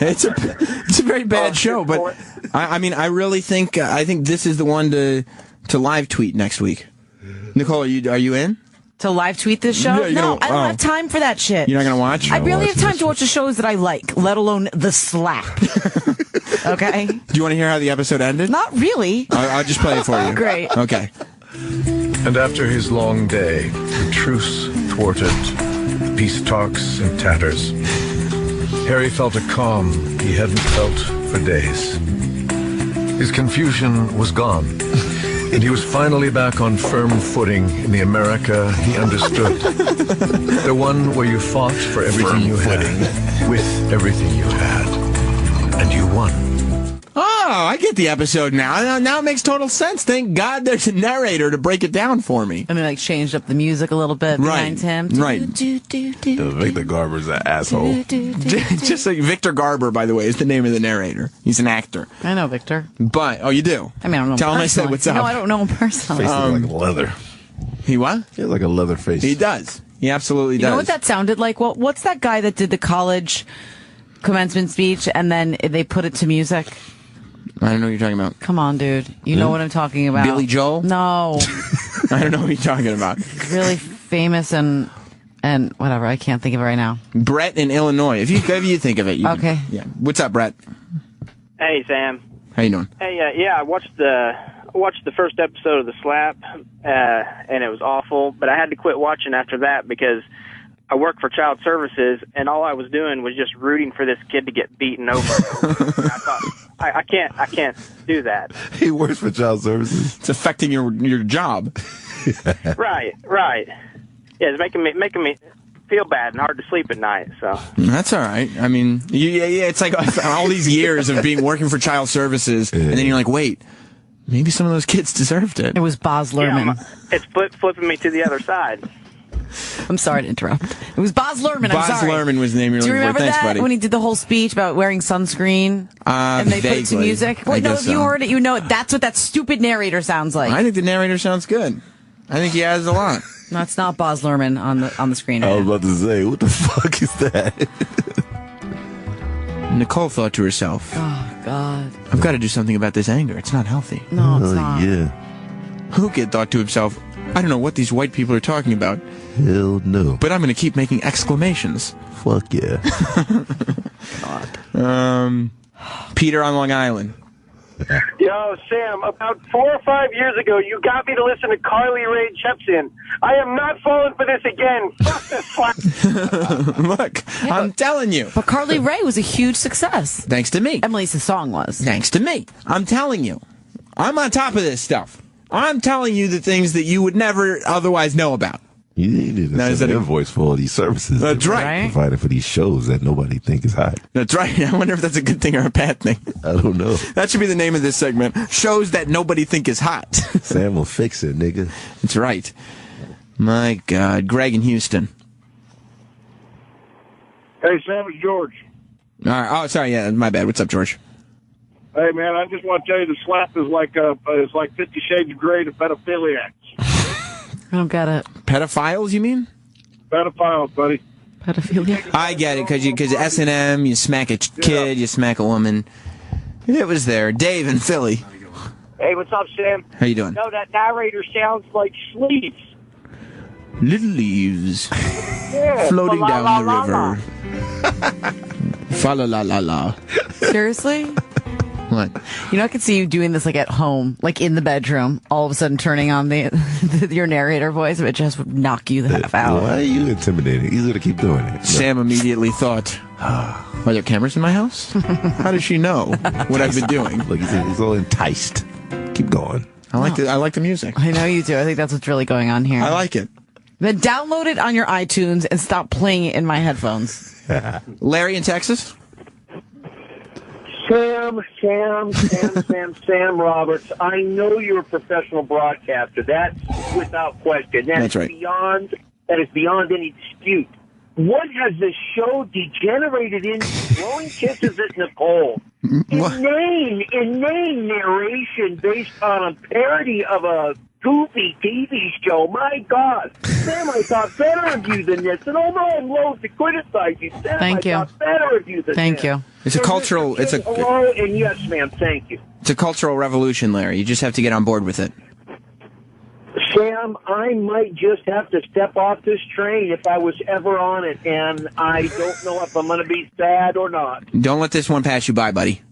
it's a very bad show, but I really think I think this is the one to live tweet next week. Nicole, are you in? To live tweet this show? Yeah, no, I don't have time for that shit. You're not gonna watch? I barely have time to watch the shows that I like, let alone the slap. Okay. Do you want to hear how the episode ended? Not really. I'll just play it for you. Great. Okay. And after his long day, the truce thwarted, peace talks in tatters, Harry felt a calm he hadn't felt for days. His confusion was gone, and he was finally back on firm footing in the America he understood. The one where you fought for everything you had, with everything you had, and you won. Oh, I get the episode now. Now it makes total sense. Thank God there's a narrator to break it down for me. And they like changed up the music a little bit behind him. Right. Victor Garber's an asshole. Just like Victor Garber, by the way, is the name of the narrator. He's an actor. I know Victor. But, you do? I mean, I don't know Tell him I said personally. what's up. No, I don't know him personally. Face looks like leather. He what? He has like a leather face. He does. He absolutely does. You know what that sounded like? Well, what's that guy that did the college commencement speech and then they put it to music? I don't know what you're talking about. Come on, dude. You know what I'm talking about. Billy Joel? No. I don't know what you're talking about. Really famous and whatever. I can't think of it right now. Brett in Illinois. If you think of it. You okay. Yeah. What's up, Brett? Hey, Sam. How you doing? Hey, I watched the first episode of The Slap, and it was awful, but I had to quit watching after that because I work for child services, and all I was doing was just rooting for this kid to get beaten over. And I thought, I can't do that. He works for child services. It's affecting your job. Right. Yeah, it's making me feel bad and hard to sleep at night. So that's all right. I mean, it's like all these years of working for child services, and then you're like, wait, maybe some of those kids deserved it. It was Boz Lerman. Yeah, it's flipping me to the other side. I'm sorry to interrupt. It was Boz Lerman. Boz Lerman was the name you're looking for. Do you remember Thanks, that buddy. when he did the whole speech about wearing sunscreen and they put it to music? Well, no, if you heard it, you know it. That's what that stupid narrator sounds like. I think the narrator sounds good. I think he has a lot. No, it's not Boz Lerman on the screen. I was about to say, what the fuck is that? Nicole thought to herself, "Oh God, I've got to do something about this anger. It's not healthy." No, it's not. Yeah. Whoo Kid thought to himself, I don't know what these white people are talking about. Hell no. But I'm going to keep making exclamations. Fuck yeah. God. Peter on Long Island. Yo, Sam, about 4 or 5 years ago, you got me to listen to Carly Rae Jepsen. I am not falling for this again. Fuck this slap. Look, I'm telling you. But Carly Rae was a huge success. Thanks to me. At least the song was. Thanks to me. I'm telling you. I'm on top of this stuff. I'm telling you the things that you would never otherwise know about. You need to send an invoice for all these services. That's right. Provided for these shows that nobody think is hot. That's right. I wonder if that's a good thing or a bad thing. I don't know. That should be the name of this segment. Shows that nobody think is hot. Sam will fix it, nigga. That's right. My God. Greg in Houston. Hey, Sam, it's George. All right. Oh, sorry. Yeah, my bad. What's up, George? Hey, man, I just want to tell you the slap is like 50 Shades of Grey to pedophiliacs. I don't get it. Pedophiles, you mean? Pedophiles, buddy. Pedophilia? I get it, because S&M, you smack a kid, you smack a woman. It was there. Dave in Philly. Hey, what's up, Sam? How you doing? No, that narrator sounds like sleeves. Little leaves Yeah. floating La, down la, the la, river. Fa la la la la. Seriously? What? You know, I could see you doing this like at home, like in the bedroom, all of a sudden turning on your narrator voice, it just would knock you the half out. Why are you intimidating? He's going to keep doing it. Sam immediately thought, are there cameras in my house? How does she know what I've been doing? Look, he's all enticed. Keep going. I like the music. I know you do. I think that's what's really going on here. I like it. Then download it on your iTunes and stop playing it in my headphones. Larry in Texas? Sam Roberts. I know you're a professional broadcaster. That's without question. That's right. That is beyond any dispute. What has this show degenerated into? Blowing kisses at Nicole. Inane narration based on a parody of a goofy TV show. My God. Sam, I thought better of you than this. And although I'm loath to criticize you, Sam, I thought better of you than this. Thank you. It's a cultural... Hello, and yes, ma'am, thank you. It's a cultural revolution, Larry. You just have to get on board with it. Sam, I might just have to step off this train if I was ever on it, and I don't know if I'm going to be sad or not. Don't let this one pass you by, buddy.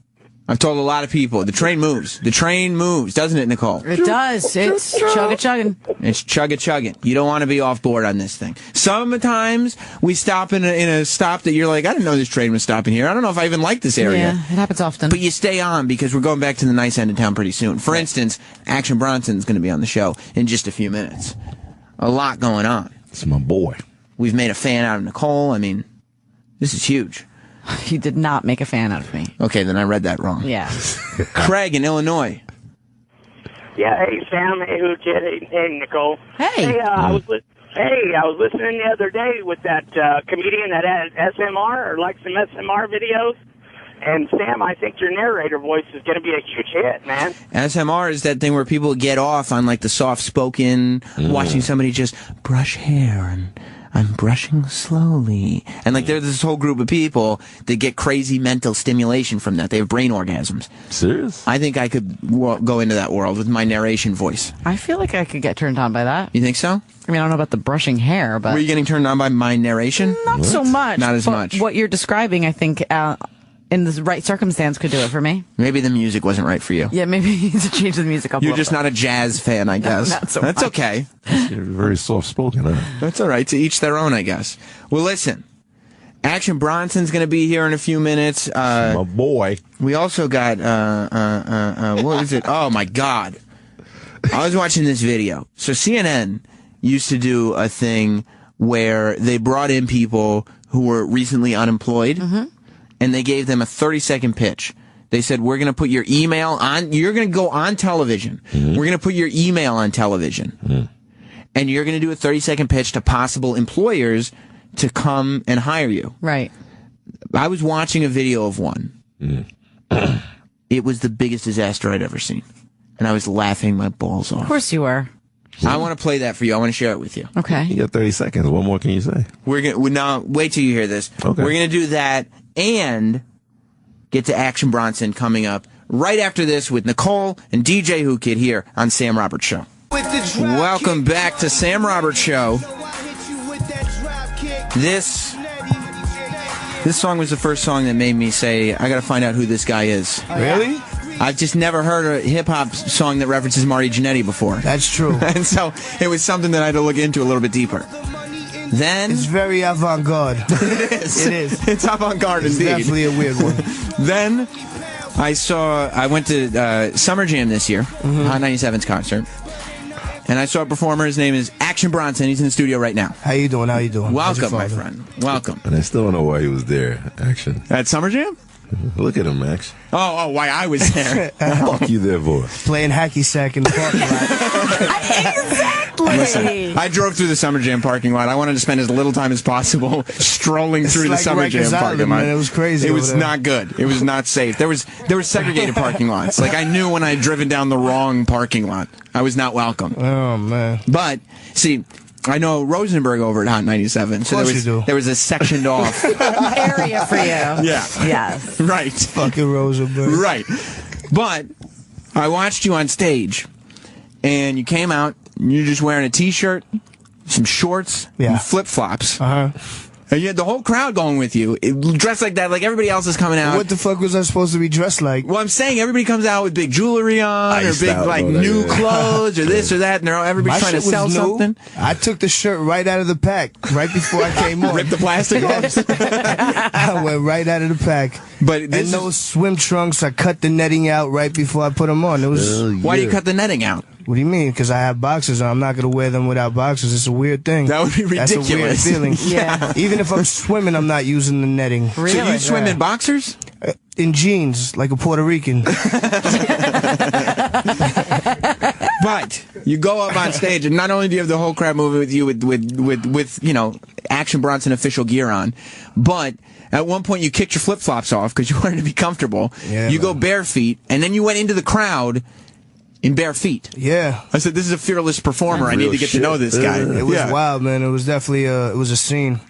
I've told a lot of people, the train moves. The train moves, doesn't it, Nicole? It does. It's chugga-chugging. It's chugga-chugging. You don't want to be off board on this thing. Sometimes we stop in a stop that you're like, I didn't know this train was stopping here. I don't know if I even like this area. Yeah, it happens often. But you stay on because we're going back to the nice end of town pretty soon. For instance, Action Bronson's going to be on the show in just a few minutes. A lot going on. It's my boy. We've made a fan out of Nicole. I mean, this is huge. You did not make a fan out of me. Okay, then I read that wrong. Yeah. Craig in Illinois. Yeah, hey, Sam, hey, Whoo Kid, hey, Nicole. Hey. I was listening the other day with that comedian that has SMR or like some SMR videos. And Sam, I think your narrator voice is going to be a huge hit, man. SMR is that thing where people get off on like the soft-spoken, watching somebody just brush hair and I'm brushing slowly. And like there's this whole group of people that get crazy mental stimulation from that. They have brain orgasms. Serious? I think I could go into that world with my narration voice. I feel like I could get turned on by that. You think so? I mean, I don't know about the brushing hair, but... Were you getting turned on by my narration? Not so much. Not as but much. What you're describing, I think, in the right circumstance could do it for me. Maybe the music wasn't right for you. Yeah, maybe you need to change the music up a You're little just bit. not a jazz fan, I guess. Not so That's much. okay. You're very soft-spoken, huh? That's all right. To each their own, I guess. Well, listen. Action Bronson's going to be here in a few minutes. My boy. We also got, what is it? Oh, my God. I was watching this video. So CNN used to do a thing where they brought in people who were recently unemployed, and they gave them a 30-second pitch. They said, we're going to put your email on, you're going to go on television. We're going to put your email on television. And you're going to do a 30-second pitch to possible employers to come and hire you. Right. I was watching a video of one. It was the biggest disaster I'd ever seen. And I was laughing my balls off. Of course you were. I want to play that for you. I want to share it with you. Okay. You got 30 seconds. What more can you say? Now, wait till you hear this. Okay. We're going to do that and get to Action Bronson coming up right after this with Nicole and DJ Whoo Kid here on Sam Roberts Show. Welcome back to Sam Roberts Show. This song was the first song that made me say, I got to find out who this guy is. Really? I've just never heard a hip-hop song that references Marty Jannetty before. That's true. And so it was something that I had to look into a little bit deeper. Then it's very avant-garde. It is. It is. It's avant-garde It's indeed. definitely a weird one. Then I went to Summer Jam this year, Hot 97's concert, and I saw a performer. His name is Action Bronson. He's in the studio right now. How you doing? Welcome, my friend. Welcome. And I still don't know why he was there, Action. At Summer Jam? Look at him, Max. Oh, why I was there. Fuck you there for? Playing hacky sack in the parking lot. Exactly. Listen, I drove through the Summer Jam parking lot. I wanted to spend as little time as possible strolling through the Summer Jam parking lot. Man, it was crazy. It was not good. It was not safe. There was segregated parking lots. Like, I knew when I had driven down the wrong parking lot, I was not welcome. Oh, man. But, see, I know Rosenberg over at Hot 97, so there was a sectioned off area for you. Yeah. Yes. Right. Fucking Rosenberg. Right. But I watched you on stage, and you came out, and you're just wearing a T-shirt, some shorts, and flip-flops. And you had the whole crowd going with you, dressed like that, like everybody else is coming out. What the fuck was I supposed to be dressed like? Well, I'm saying everybody comes out with big jewelry on, or big, new clothes, or this or that, and everybody's trying to sell something. I took the shirt right out of the pack, right before I came on. Ripped the plastic off? I went right out of the pack. But those swim trunks, I cut the netting out right before I put them on. It was. Why do you cut the netting out? What do you mean? Because I have boxers on. I'm not going to wear them without boxers. It's a weird thing. That would be ridiculous. That's a weird feeling. Yeah. Even if I'm swimming, I'm not using the netting. Really? So you swim in boxers? In jeans, like a Puerto Rican. But you go up on stage, and not only do you have the whole crowd moving with you with Action Bronson official gear on, but at one point you kicked your flip-flops off because you wanted to be comfortable. Yeah, you go bare feet, and then you went into the crowd in bare feet. Yeah. I said, this is a fearless performer. I need to get to know this guy. It was wild, man. It was definitely it was a scene.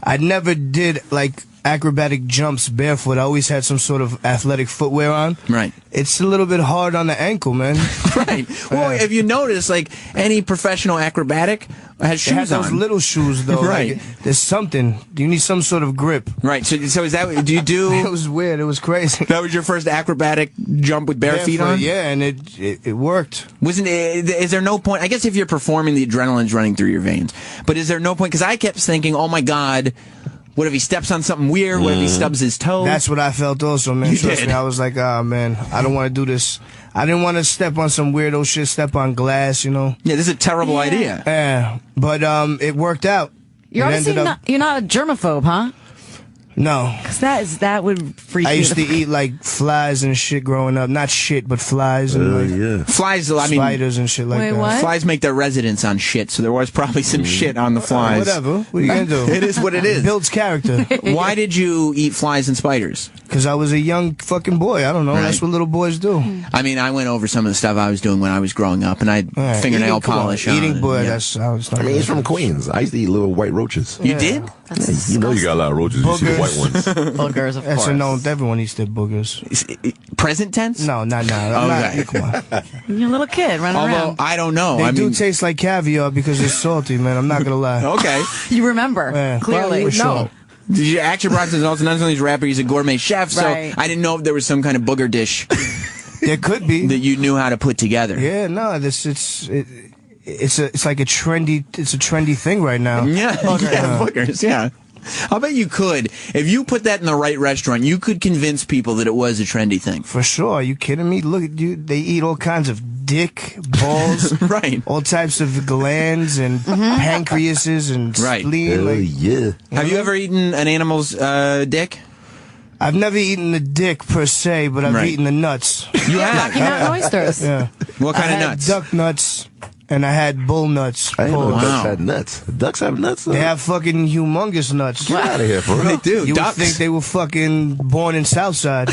I never did, like, acrobatic jumps barefoot. I always had some sort of athletic footwear on. Right. It's a little bit hard on the ankle, man. Right. Well, if you notice, like, any professional acrobatic has shoes has those on. little shoes, though. Right. Like, there's something. You need some sort of grip. Right. So is that, do you do... It was weird. It was crazy. That was your first acrobatic jump with bare feet on? Yeah, and it worked. Is there no point... I guess if you're performing, the adrenaline's running through your veins. But is there no point... Because I kept thinking, oh, my God... What if he steps on something weird? What if he stubs his toe? That's what I felt also, man. Trust me, I was like, oh, man, I don't want to do this. I didn't want to step on some weirdo shit, step on glass, you know? Yeah, this is a terrible idea. Yeah, but it worked out. You're obviously you're not a germaphobe, huh? No. Because that would freak me. I used to eat, like, flies and shit growing up. Not shit, but flies and, Flies, I mean... spiders and shit like that. What? Flies make their residence on shit, so there was probably some shit on the flies. Whatever. What are you going to do? It is what it is. It builds character. Why did you eat flies and spiders? Because I was a young fucking boy. I don't know. Right. That's what little boys do. I mean, I went over some of the stuff I was doing when I was growing up, and I had fingernail polish on. Eating boy, yeah. that's... I mean, he's from Queens. I used to eat little white roaches. You did? You know you got a lot of roaches. You see the white ones. Boogers, of That's course. a known. Everyone eats their boogers. Present tense? No, not now. Okay. Come on. You're a little kid running Although, around. I don't know. They do taste like caviar because it's salty, man. I'm not going to lie. Okay. You remember, Yeah. clearly. Well, No. Did you, Action Bronson is also not only a rapper, he's a gourmet chef, so Right. I didn't know if there was some kind of booger dish There could be. that you knew how to put together. Yeah, no, it's like a trendy thing right now. Yeah, boogers, yeah. I'll bet you could. If you put that in the right restaurant, you could convince people that it was a trendy thing. For sure. Are you kidding me? Look at you. They eat all kinds of dick, balls, Right. all types of glands and pancreases and Right. spleen. Like, yeah. Have you ever eaten an animal's dick? I've never eaten the dick per se, but I've Right. eaten the nuts. You have? Knocking out oysters. Yeah. What kind I of had nuts? duck nuts, and I had bull nuts. I didn't know Pause. ducks had nuts. Ducks have nuts? They have fucking humongous nuts. Get out of here, for real. They do. You Ducks. would think they were fucking born in Southside.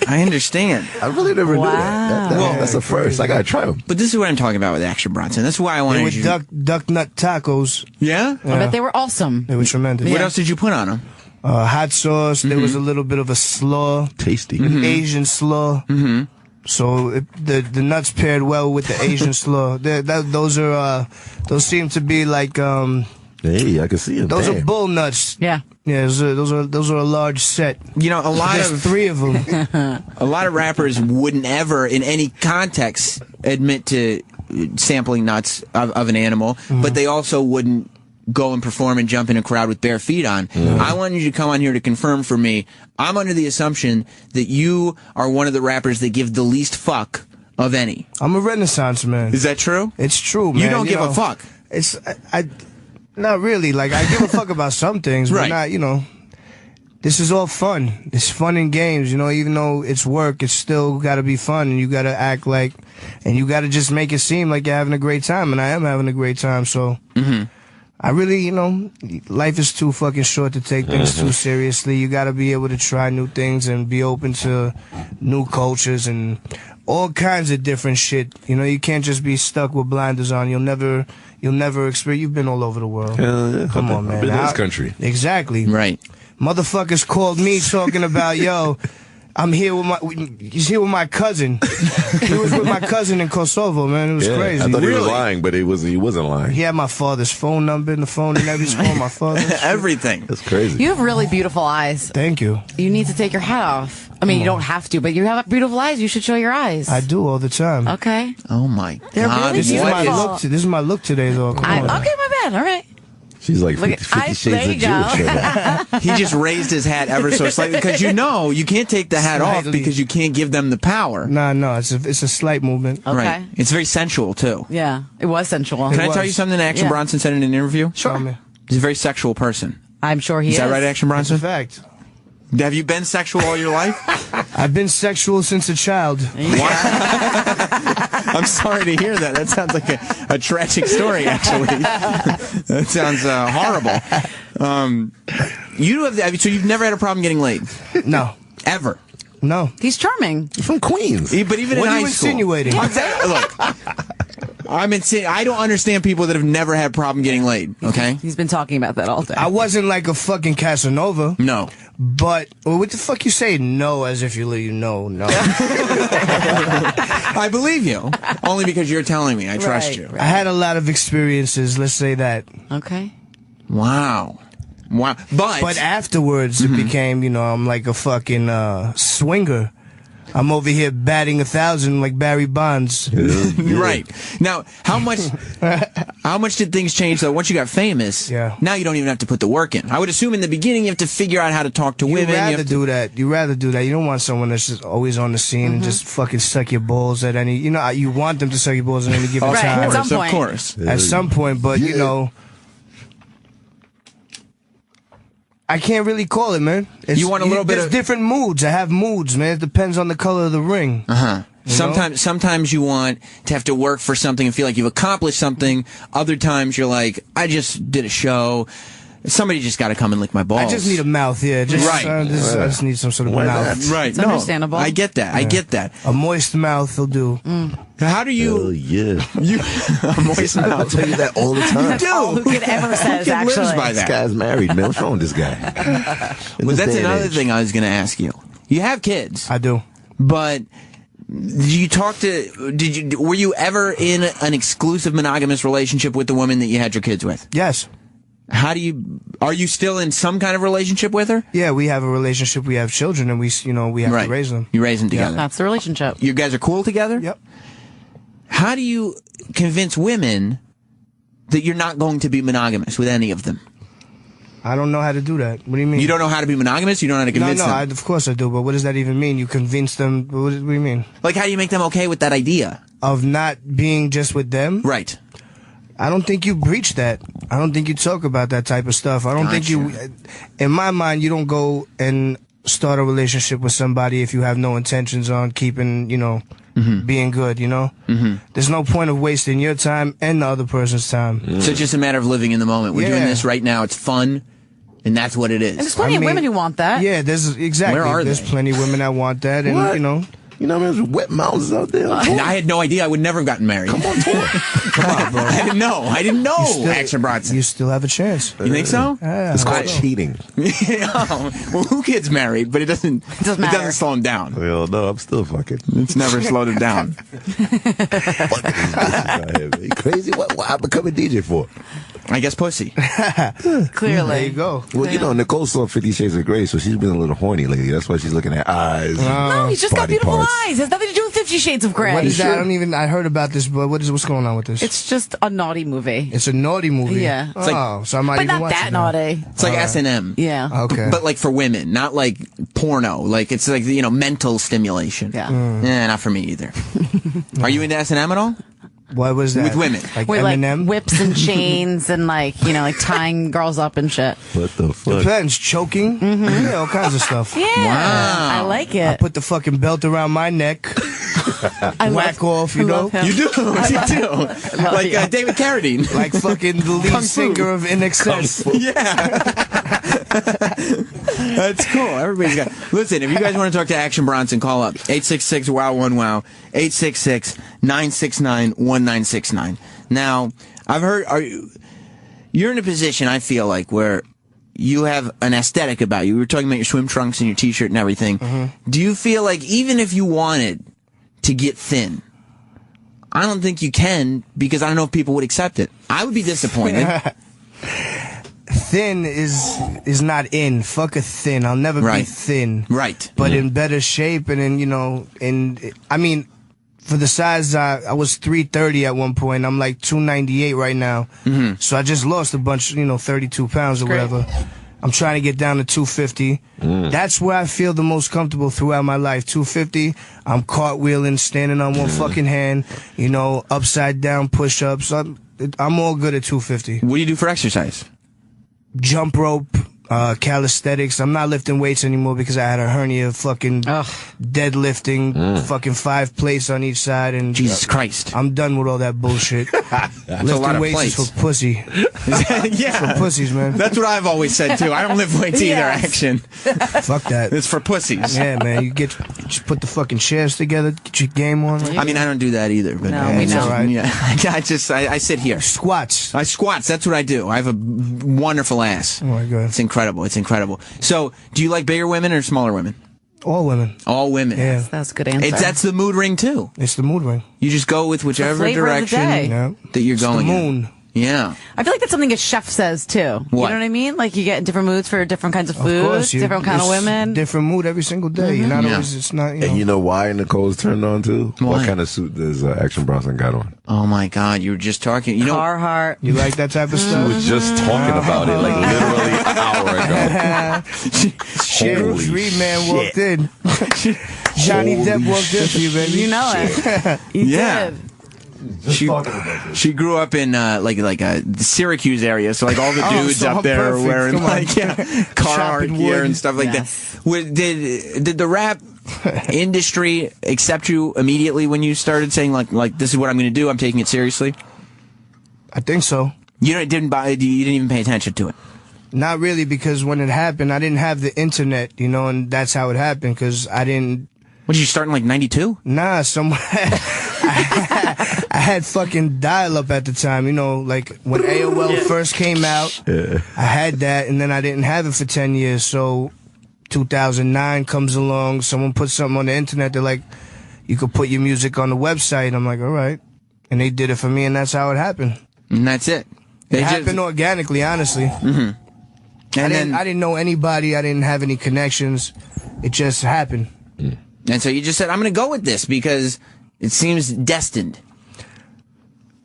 I understand. I really never knew that. That's the first. I got to try them. But this is what I'm talking about with Action Bronson. That's why I They wanted were you. duck nut tacos. Yeah? I bet they were awesome. They were tremendous. What else did you put on them? Hot sauce. There was a little bit of a slaw. Tasty. An Asian slaw. Mm-hmm. So the nuts paired well with the Asian slaw. Those seem to be like Hey, I can see them. those are bull nuts. Yeah. Yeah, those are a large set. You know, There's three of them. A lot of rappers wouldn't ever, in any context, admit to sampling nuts of an animal, but they also wouldn't go and perform and jump in a crowd with bare feet on. I want you to come on here to confirm for me. I'm under the assumption that you are one of the rappers that give the least fuck of any? I'm a Renaissance man. Is that true? It's true, man. You don't give a fuck. It's not really. Like, I give a fuck about some things, but Right. not, this is all fun. It's fun and games, even though it's work, it's still got to be fun, and you got to act like, and you got to just make it seem like you're having a great time, and I am having a great time, so. I really, life is too fucking short to take things too seriously. You got to be able to try new things and be open to new cultures and all kinds of different shit. You can't just be stuck with blinders on. You'll never experience. You've been all over the world. Yeah. Come on, man. I've been in this country. Exactly. Right. Motherfuckers called me talking about, yo, he's here with my cousin. He was with my cousin in Kosovo, man. It was crazy. I thought he was lying, but he wasn't lying. He had my father's phone number in the phone and everything. Called my father. Everything. That's crazy. You have really beautiful eyes. Thank you. You need to take your hat off. I mean, you don't have to, but you have beautiful eyes. You should show your eyes. I do all the time. Okay. Oh my They're God. really This is my beautiful. look. This is my look today, though. Come on. Okay, my bad. All right. She's like Look 50 at- Shades there of you go. Jewish. He just raised his hat ever so slightly because you can't take the hat off Slightly. because you can't give them the power. No, it's a slight movement. Okay. Right. It's very sensual too. Yeah, it was sensual. Can I tell you something that Action Yeah. Bronson said in an interview? Tell me. He's a very sexual person. I'm sure he is. Is that right, Action That's Bronson? a fact. Have you been sexual all your life? I've been sexual since a child. I'm sorry to hear that. That sounds like a tragic story, actually. That sounds horrible. So you've never had a problem getting laid? No. Ever? No. He's charming. From Queens. But even What in are you high school. insinuating? Look, I don't understand people that have never had a problem getting laid, okay? He's been talking about that all day. I wasn't like a fucking Casanova. No. But what the fuck you say no as if you know? No. I believe you. Only because you're telling me. I trust Right, you. I had a lot of experiences, let's say that. Okay. Wow. But afterwards it became, I'm like a fucking swinger. I'm over here batting 1,000 like Barry Bonds. Right. Now, how much did things change though once you got famous? Yeah. Now you don't even have to put the work in. I would assume in the beginning you have to figure out how to talk to women. You rather have to do that. You rather do that. You don't want someone that's just always on the scene and just fucking suck your balls at any. You want them to suck your balls at any given Right, time. at some Of point. course. At some point, but I can't really call it, man. You want a little bit there's of different moods. I have moods, man. It depends on the color of the ring. Sometimes you want to have to work for something and feel like you've accomplished something. Other times you're like, I just did a show. Somebody just got to come and lick my balls. I just need a mouth, yeah. Right. I just need some sort of mouth. Right. It's understandable. I get that. I get that. A moist mouth will do. How do you? Oh yeah. A moist I mouth. tell you that all the time. That's all Who Kid ever says, Who Kid lives actually. by This that. guy's married, man. What's wrong with this guy? In Well, this that's day and another age. thing I was going to ask you. You have kids, I do. but did you were you ever in an exclusive monogamous relationship with the woman that you had your kids with? Yes. Are you still in some kind of relationship with her? Yeah, we have a relationship. We have children, and we have Right. to raise them. You raise them together. That's the relationship. You guys are cool together? Yep. How do you convince women that you're not going to be monogamous with any of them? I don't know how to do that. What do you mean? You don't know how to be monogamous? You don't know how to convince them? Of course I do, but what does that even mean? You convince them, what do you mean? Like, how do you make them okay with that idea? Of not being just with them? Right. I don't think you breach that. I don't think you talk about that type of stuff. I don't think you, in my mind, you don't go and start a relationship with somebody if you have no intentions on keeping, being good, There's no point of wasting your time and the other person's time. So it's just a matter of living in the moment. We're doing Yeah. this right now. It's fun, and that's what it is. And there's plenty of women who want that. Yeah, exactly. Where are there's they? plenty of women that want that, and What? You know, there's wet mountains out there. And I had no idea. I would never have gotten married. Come on, tour. come on, bro. I didn't know. Action Bronson. You still have a chance. You think so? Yeah. It's called cheating. Well, Whoo Kid's married, but it doesn't matter. slow him down. Well, no, I'm still fucking. It's never slowed him down. Fucking these bitches out here, man. You crazy? What I become a DJ for? I guess pussy. Clearly. There you go. Well, Nicole saw 50 Shades of Grey, so she's been a little horny lately. That's why she's looking at eyes. No, he's just got body beautiful parts. eyes. It has nothing to do with 50 50 Shades of Grey. What is that? I heard about this, but what's going on with this? It's just a naughty movie. It's a naughty movie. Yeah. So I might but even not watch that it now. naughty. It's like S&M. Yeah. Okay. But like for women, not like porno. Like it's like, mental stimulation. Yeah. Yeah, not for me either. Are you into S&M at all? What was that? With women. Like With Eminem? like whips and chains and like tying girls up and shit. What the fuck? Depends. Choking. Yeah, all kinds of stuff. Yeah. I like it. I put the fucking belt around my neck. Whack off, you know? You do. You do. Like David Carradine. Like fucking the lead singer of In Excess. Yeah. That's cool. Everybody's got. Listen, if you guys want to talk to Action Bronson, call up 866-WOW1WOW, 866-969-1969. Now, I've heard you're in a position, I feel like, where you have an aesthetic about you. We were talking about your swim trunks and your t-shirt and everything. Mm-hmm. Do you feel like even if you wanted to get thin, I don't think you can, because I don't know if people would accept it. I would be disappointed. Thin is not in. Fuck a thin. I'll never be thin. Right. But in better shape and for the size, I was 330 at one point. I'm like 298 right now. Mm-hmm. So I just lost a bunch, 32 pounds or whatever. I'm trying to get down to 250. That's where I feel the most comfortable throughout my life. 250, I'm cartwheeling, standing on one fucking hand, upside down push-ups. I'm all good at 250. What do you do for exercise? Jump rope, calisthenics. I'm not lifting weights anymore because I had a hernia, fucking deadlifting, fucking 5 plates on each side. And Jesus Christ. I'm done with all that bullshit. Lifting a lot of weights plates. is for pussy. Yeah. For pussies, man. That's what I've always said, too. I don't lift weights either, Action. Fuck that. It's for pussies. Yeah, man. You just put the fucking chairs together, get your game on. I mean, I don't do that either. But No, we know. all right. Yeah. I sit here. Squats. That's what I do. I have a wonderful ass. Oh, my God. It's incredible. It's incredible. So, do you like bigger women or smaller women? All women. All women. Yeah. That's a good answer. That's the mood ring, too. It's the mood ring. You just go with whichever flavor of the direction day. that you're It's going the in. moon. Yeah. I feel like that's something a chef says too. You know what I mean? Like you get different moods for different kinds of food, course, different kind of it's women. Different mood every single day. You're not always. It's not. And you know why Nicole's turned on too? Why? What kind of suit does Action Bronson got on? Oh my God! You were just talking. Carhartt. You like that type of stuff? She was just talking about it like literally an hour ago. Shit, Holy Reed man walked in. Johnny Depp walked in for you, baby. You know it. You did. She grew up in the Syracuse area, so like all the dudes so up I'm there are perfect. wearing Come on. Carhartt Chopping gear wood. and stuff like Yes. that. Did the rap industry accept you immediately when you started saying like this is what I'm going to do? I'm taking it seriously. I think so. You didn't even pay attention to it. Not really, because when it happened, I didn't have the internet, and that's how it happened. Because I didn't. What did you start in like '92? Nah, somewhere. I had fucking dial-up at the time, like when AOL first came out. I had that, and then I didn't have it for 10 years. So 2009 comes along, someone puts something on the internet, they're like, you could put your music on the website. I'm like, all right. And they did it for me, and that's how it happened. And that's it. It happened organically, honestly. Mm-hmm. I didn't know anybody. I didn't have any connections. It just happened. And so you just said, I'm going to go with this because it seems destined.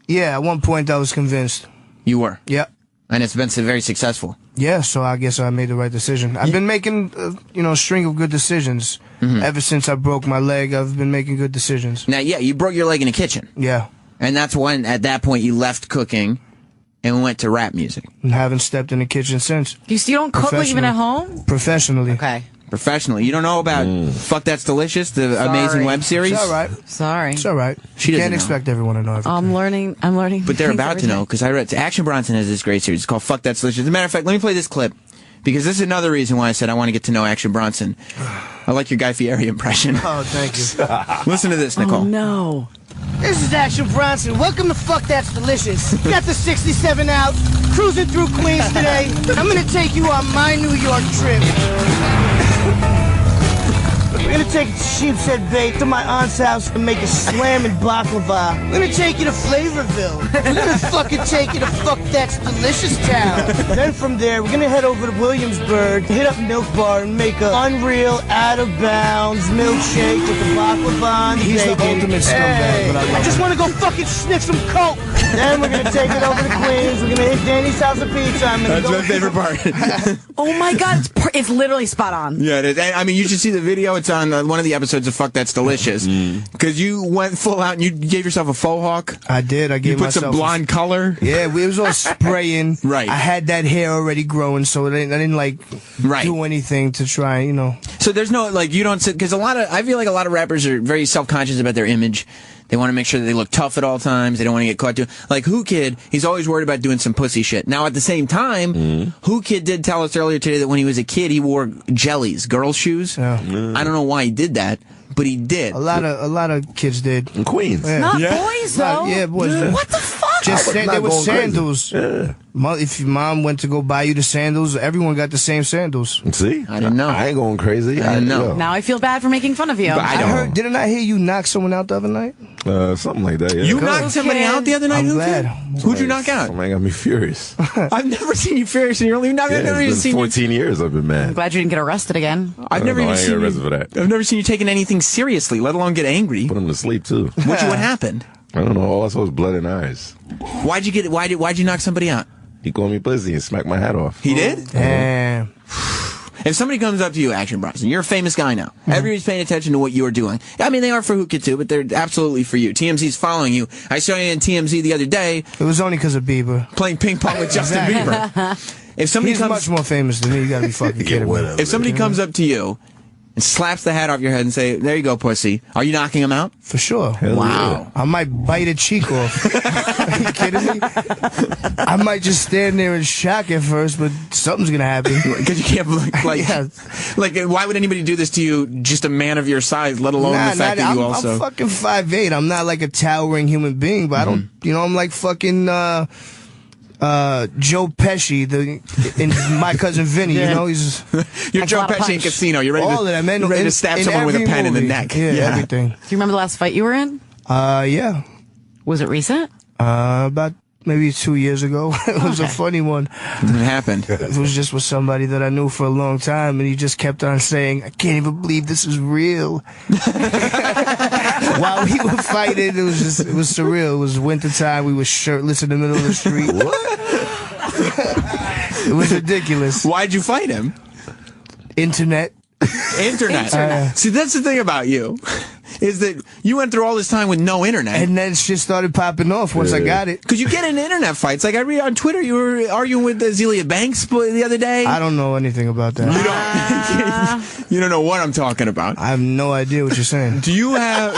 Yeah, at one point I was convinced. You were? Yeah. And it's been very successful. Yeah, so I guess I made the right decision. I've been making, a string of good decisions. Ever since I broke my leg, I've been making good decisions. Now, you broke your leg in a kitchen. Yeah. And that's when, at that point, you left cooking and went to rap music. And haven't stepped in the kitchen since. You don't cook like even at home? Professionally. Okay. Professionally. You don't know about Fuck That's Delicious, the amazing web series? It's all right. Sorry. It's all right. She You doesn't can't know. expect everyone to know everything. I'm learning. But they're things about every to know, day. because I read Action Bronson has this great series. It's called Fuck That's Delicious. As a matter of fact, let me play this clip, because this is another reason why I said I want to get to know Action Bronson. I like your Guy Fieri impression. Oh, thank you. Listen to this, Nicole. Oh, no. This is Action Bronson. Welcome to Fuck That's Delicious. Got the 67 out, cruising through Queens today. I'm gonna take you on my New York trip. We're gonna take sheepshead bait to my aunt's house and make a slamming baklava. We're gonna take you to Flavorville. We're gonna fucking take you to Fuck That's Delicious Town. Then from there, we're gonna head over to Williamsburg, hit up Milk Bar, and make a unreal, out-of-bounds milkshake with the baklava and He's bacon. the ultimate scumbag, but I love I just want to go fucking sniff some coke. Then we're gonna take it over to Queens. We're gonna hit Danny's House of Pizza. That's my favorite part. Oh my God, it's literally spot on. Yeah, it is. I mean, you should see the video. It's on one of the episodes of Fuck That's Delicious. Because you went full out and you gave yourself a faux hawk. I did. I gave You put myself some blonde color. Yeah, it was all spraying. Right. I had that hair already growing, so I didn't like do anything to try, you know. So there's no, like, you don't sit, because I feel like a lot of rappers are very self-conscious about their image. They want to make sure that they look tough at all times. They don't want to get caught doing, like Whoo Kid, he's always worried about doing some pussy shit. Now, at the same time, Whoo Kid did tell us earlier today that when he was a kid, he wore jellies, girl shoes. I don't know why he did that, but he did. A lot of kids did. In Queens. Yeah. Not boys, though. Yeah, boys. Yeah. What the fuck? Just I was they were going crazy. sandals. Yeah. If your mom went to go buy you the sandals, everyone got the same sandals. See? I didn't know. I ain't going crazy. I didn't know. Now I feel bad for making fun of you. I heard. Didn't I hear you knock someone out the other night? Something like that, yeah. You knocked somebody out the other night, I'm Whoo glad. Kid? Who'd you knock out? Somebody got me furious. I've never seen you furious in your life. I've never even It's seen been you. 14 years I've been I'm mad. glad you didn't get arrested again. I've never even I ain't seen got you. arrested for that. I've never seen you taking anything seriously, let alone get angry. Put him to sleep, too. What happened? I don't know. All I saw was blood and eyes. Why'd you knock somebody out? He called me pussy and smacked my hat off. He did? Damn. If somebody comes up to you, Action Bronson, you're a famous guy now. Everybody's paying attention to what you're doing. I mean, they are for Whoo Kid too, but they're absolutely for you. TMZ's following you. I saw you in TMZ the other day. It was only because of Bieber. Playing ping pong with Justin Bieber. If somebody He's much more famous than me. You gotta be fucking kidding me. If somebody comes up to you and slaps the hat off your head and say, "There you go, pussy," are you knocking him out? For sure. Wow. I might bite a cheek off. Are you kidding me? I might just stand there in shock at first, but something's gonna happen. Because you can't, like, Yeah. like, why would anybody do this to you, just a man of your size, let alone the fact that you also... I'm fucking 5'8". I'm not like a towering human being, but I don't, I'm like fucking, Joe Pesci, in My Cousin Vinny, he's... You're Joe Pesci in Casino. You're ready All of that, man. You're ready to stab someone with a pen in the movie. neck. Yeah, everything. Do you remember the last fight you were in? Yeah. Was it recent? About maybe 2 years ago. It was a funny one. What happened? It was just with somebody that I knew for a long time, and he just kept on saying, "I can't even believe this is real." While we were fighting, it was surreal. It was wintertime. We were shirtless in the middle of the street. It was ridiculous. Why'd you fight him? Internet. See, that's the thing about you, is that you went through all this time with no internet. And then shit started popping off once I got it. Because you get in internet fights. Like, I read on Twitter, you were arguing with Azealia Banks the other day. I don't know anything about that. You don't know what I'm talking about. I have no idea what you're saying. Do you have...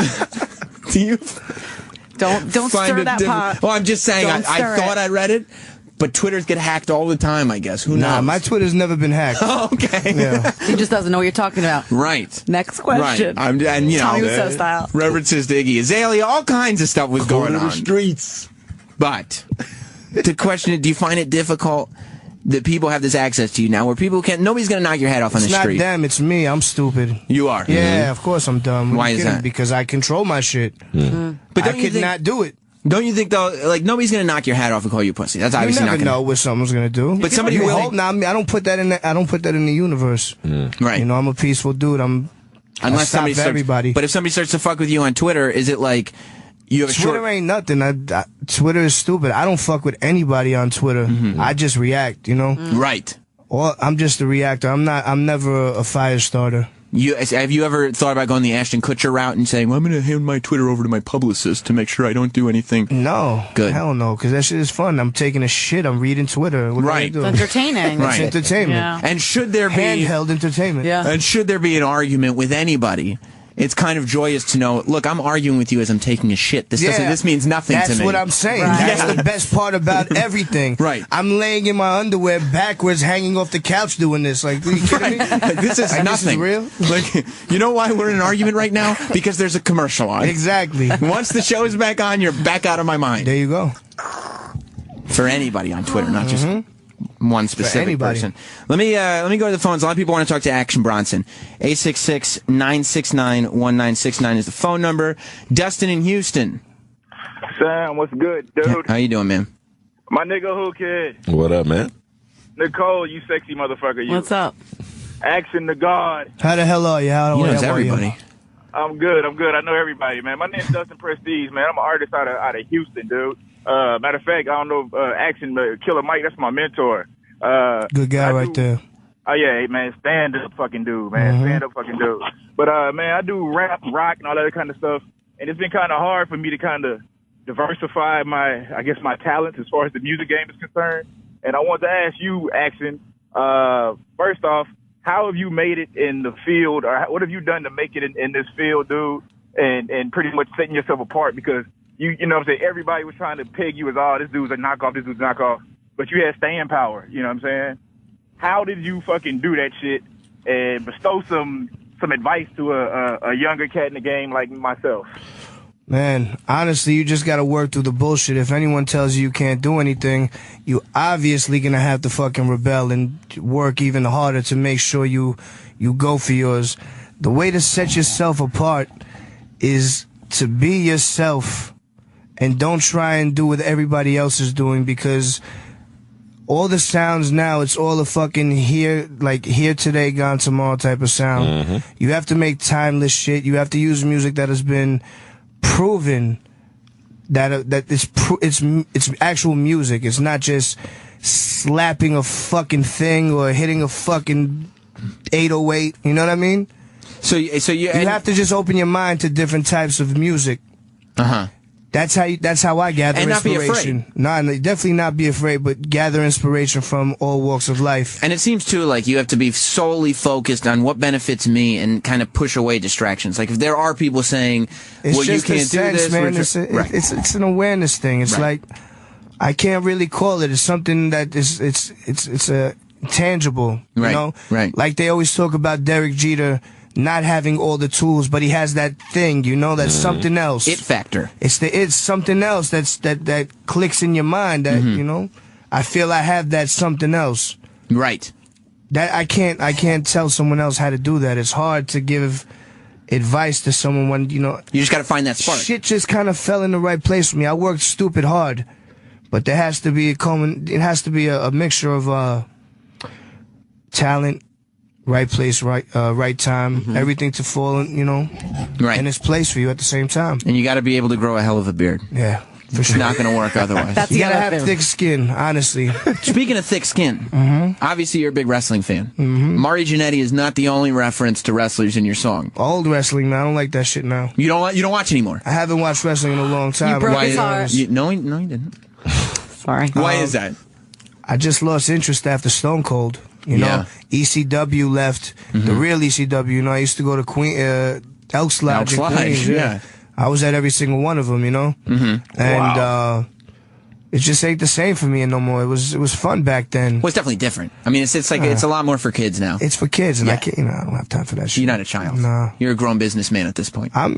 Don't find stir it that difficult? pot. Well, I'm just saying, I thought I read it, but Twitters get hacked all the time, I guess. Who knows? Nah, my Twitter's never been hacked. Oh, okay. Yeah. He just doesn't know what you're talking about. Right. Next question. Right. And, Tommy Wiseau style. References to Iggy Azalea, all kinds of stuff was going on. Streets. But the question is, do you find it difficult that people have this access to you now, where people nobody's going to knock your head off on the street? It's not them, it's me. I'm stupid. You are? Yeah, of course I'm dumb. Why is that? Because I control my shit. But I could not do it. Don't you think, though, like, nobody's going to knock your hat off and call you pussy? That's obviously you never not going know what someone's going to do. But somebody You will. hope not. I don't put that in. I don't put that in the universe. Right. I'm a peaceful dude. Unless somebody starts, everybody. But if somebody starts to fuck with you on Twitter, is it like you have a Twitter ain't nothing. Twitter is stupid. I don't fuck with anybody on Twitter. I just react. Right. Or I'm just a reactor. I'm never a fire starter. Have you ever thought about going the Ashton Kutcher route and saying, well, I'm going to hand my Twitter over to my publicist to make sure I don't do anything? No. Good. Hell no, because that shit is fun. I'm taking a shit. I'm reading Twitter. What Right. do? It's entertaining. It's entertainment. Yeah. And should there be... Handheld entertainment. Yeah. And should there be an argument with anybody, it's kind of joyous to know, look, I'm arguing with you as I'm taking a shit. This means nothing to me. That's what I'm saying. Right. That's the best part about everything. Right. I'm laying in my underwear backwards, hanging off the couch doing this. Like, are you kidding me? This is Like, nothing. This is real? Like, you know why we're in an argument right now? Because there's a commercial on. Exactly. Once the show is back on, you're back out of my mind. There you go. For anybody on Twitter, not just... one specific person. Let me go to the phones. A lot of people want to talk to Action Bronson. 866-969-1969 is the phone number. Dustin in Houston. Sam, what's good, dude? How you doing, man? My nigga Whoo Kid. What up, man? Nicole, you sexy motherfucker. You. What's up? Action to God. How the hell are you? How He knows everybody. I'm good. I know everybody, man. My name's Dustin Prestige, man. I'm an artist out of Houston, dude. Matter of fact, I don't know if Action Killer Mike, that's my mentor. Good guy right there. Oh, yeah, hey, man, stand up fucking dude, man. Stand up fucking dude. But, man, I do rap, rock, and all that kind of stuff. And it's been kind of hard for me to kind of diversify my talents as far as the music game is concerned. And I want to ask you, Action, first off, how have you made it in the field, or what have you done to make it in this field, dude, and pretty much setting yourself apart? Because, you know what I'm saying, everybody was trying to peg you as, oh, this dude's a knockoff, this dude's a knockoff. But you had staying power, you know what I'm saying? How did you fucking do that shit and bestow some advice to a younger cat in the game like myself? Man, honestly, you just gotta work through the bullshit. If anyone tells you can't do anything, you obviously gonna have to fucking rebel and work even harder to make sure you go for yours. The way to set yourself apart is to be yourself and don't try and do what everybody else is doing, because all the sounds now, it's all a fucking here today, gone tomorrow type of sound. You have to make timeless shit. You have to use music that has been proven that it's actual music. It's not just slapping a fucking thing or hitting a fucking 808. You know what I mean? So you have to just open your mind to different types of music. That's how I gather and inspiration. Not be afraid. No, definitely not be afraid, but gather inspiration from all walks of life. And it seems too like you have to be solely focused on what benefits me and kind of push away distractions. Like if there are people saying, "Well, you can't do this," man. It's an awareness thing. It's like I can't really call it. It's something that it's a tangible. You know, like they always talk about Derek Jeter not having all the tools, but he has that thing, you know, that's something else. It factor. It's something else that clicks in your mind that, you know, I feel I have that something else. Right. That I can't tell someone else how to do that. It's hard to give advice to someone when, you know. You just got to find that spark. Shit just kind of fell in the right place for me. I worked stupid hard, but there has to be a mixture of talent, right place, right time, everything to fall, you know, in its place for you at the same time. And you got to be able to grow a hell of a beard. Yeah, for sure. It's not going to work otherwise. You got to have thick skin, honestly. Speaking of thick skin, obviously you're a big wrestling fan. Mari Jannetty is not the only reference to wrestlers in your song. Old wrestling, man. I don't like that shit now. You don't watch anymore? I haven't watched wrestling in a long time. You broke his heart. No, you didn't. Sorry. Why is that? I just lost interest after Stone Cold. You know, ECW left, the real ECW. You know, I used to go to Elks Lodge in Queens. Yeah. I was at every single one of them, you know? And it just ain't the same for me no more. It was fun back then. Well, it's definitely different. I mean, it's like it's a lot more for kids now. It's for kids, and I can't, I don't have time for that shit. You're not a child. No. You're a grown businessman at this point. I'm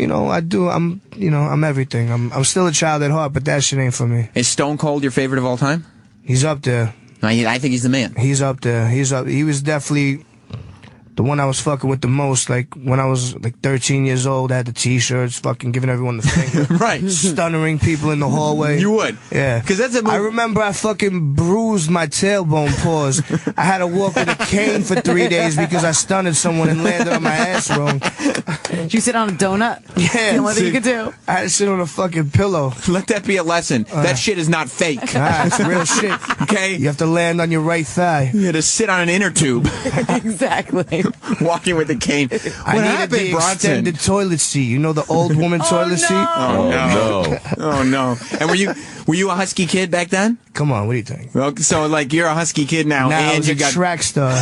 everything. I'm still a child at heart, but that shit ain't for me. Is Stone Cold your favorite of all time? He's up there. I think he's the man. He's up there. He was definitely the one I was fucking with the most. Like when I was like 13 years old, I had the T-shirts, fucking giving everyone the finger, right? Stunnering people in the hallway. You would, yeah. Because that's I remember I fucking bruised my tailbone. Pause. I had to walk with a cane for 3 days because I stunned someone and landed on my ass wrong. Did you sit on a donut? Yeah, the only thing you could do. I had to sit on a fucking pillow. Let that be a lesson. That shit is not fake. Nah, it's real shit. Okay, you have to land on your right thigh. You had to sit on an inner tube. Exactly. Walking with a cane. I needed the extended toilet seat. You know the old woman toilet seat? Oh no! Oh no! And were you a husky kid back then? Come on, what do you think? Well, so like you're a husky kid now, and you got track star.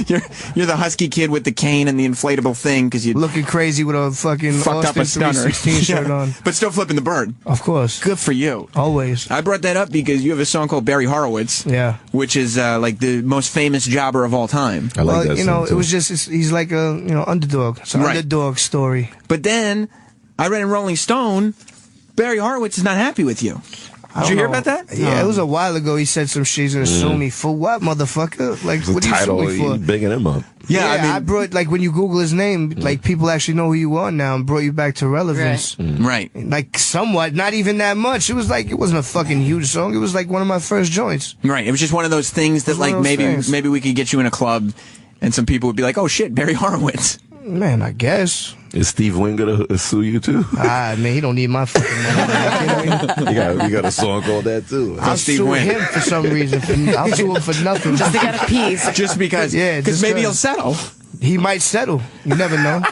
you're the husky kid with the cane and the inflatable thing because you looking crazy with a fucking fucked up a stunner shirt on, but still flipping the bird. Of course, good for you. Always. I brought that up because you have a song called Barry Horowitz. Yeah, which is like the most famous jobber of all time. I like that. You know, it was just he's like a underdog. It's an underdog story. But then I read in Rolling Stone, Barry Horowitz is not happy with you. Did you hear about that? Yeah, it was a while ago. He said some shit. He's gonna sue me for what, motherfucker? Like, what are you suing me for? You bigging him up. Yeah, I brought, like, when you Google his name, like, people actually know who you are now and brought you back to relevance. Right. Like, somewhat, not even that much. It was like, it wasn't a fucking huge song. It was like one of my first joints. Right. It was just one of those things that, like, maybe we could get you in a club and some people would be like, oh shit, Barry Horowitz. Man, I guess. Is Steve Wynn gonna sue you too? Man, he don't need my fucking money. you got a song called that too. I'll sue him for some reason. I'll sue him for nothing. Just to get a piece. Just because. Yeah. Because maybe he'll settle. He might settle. You never know.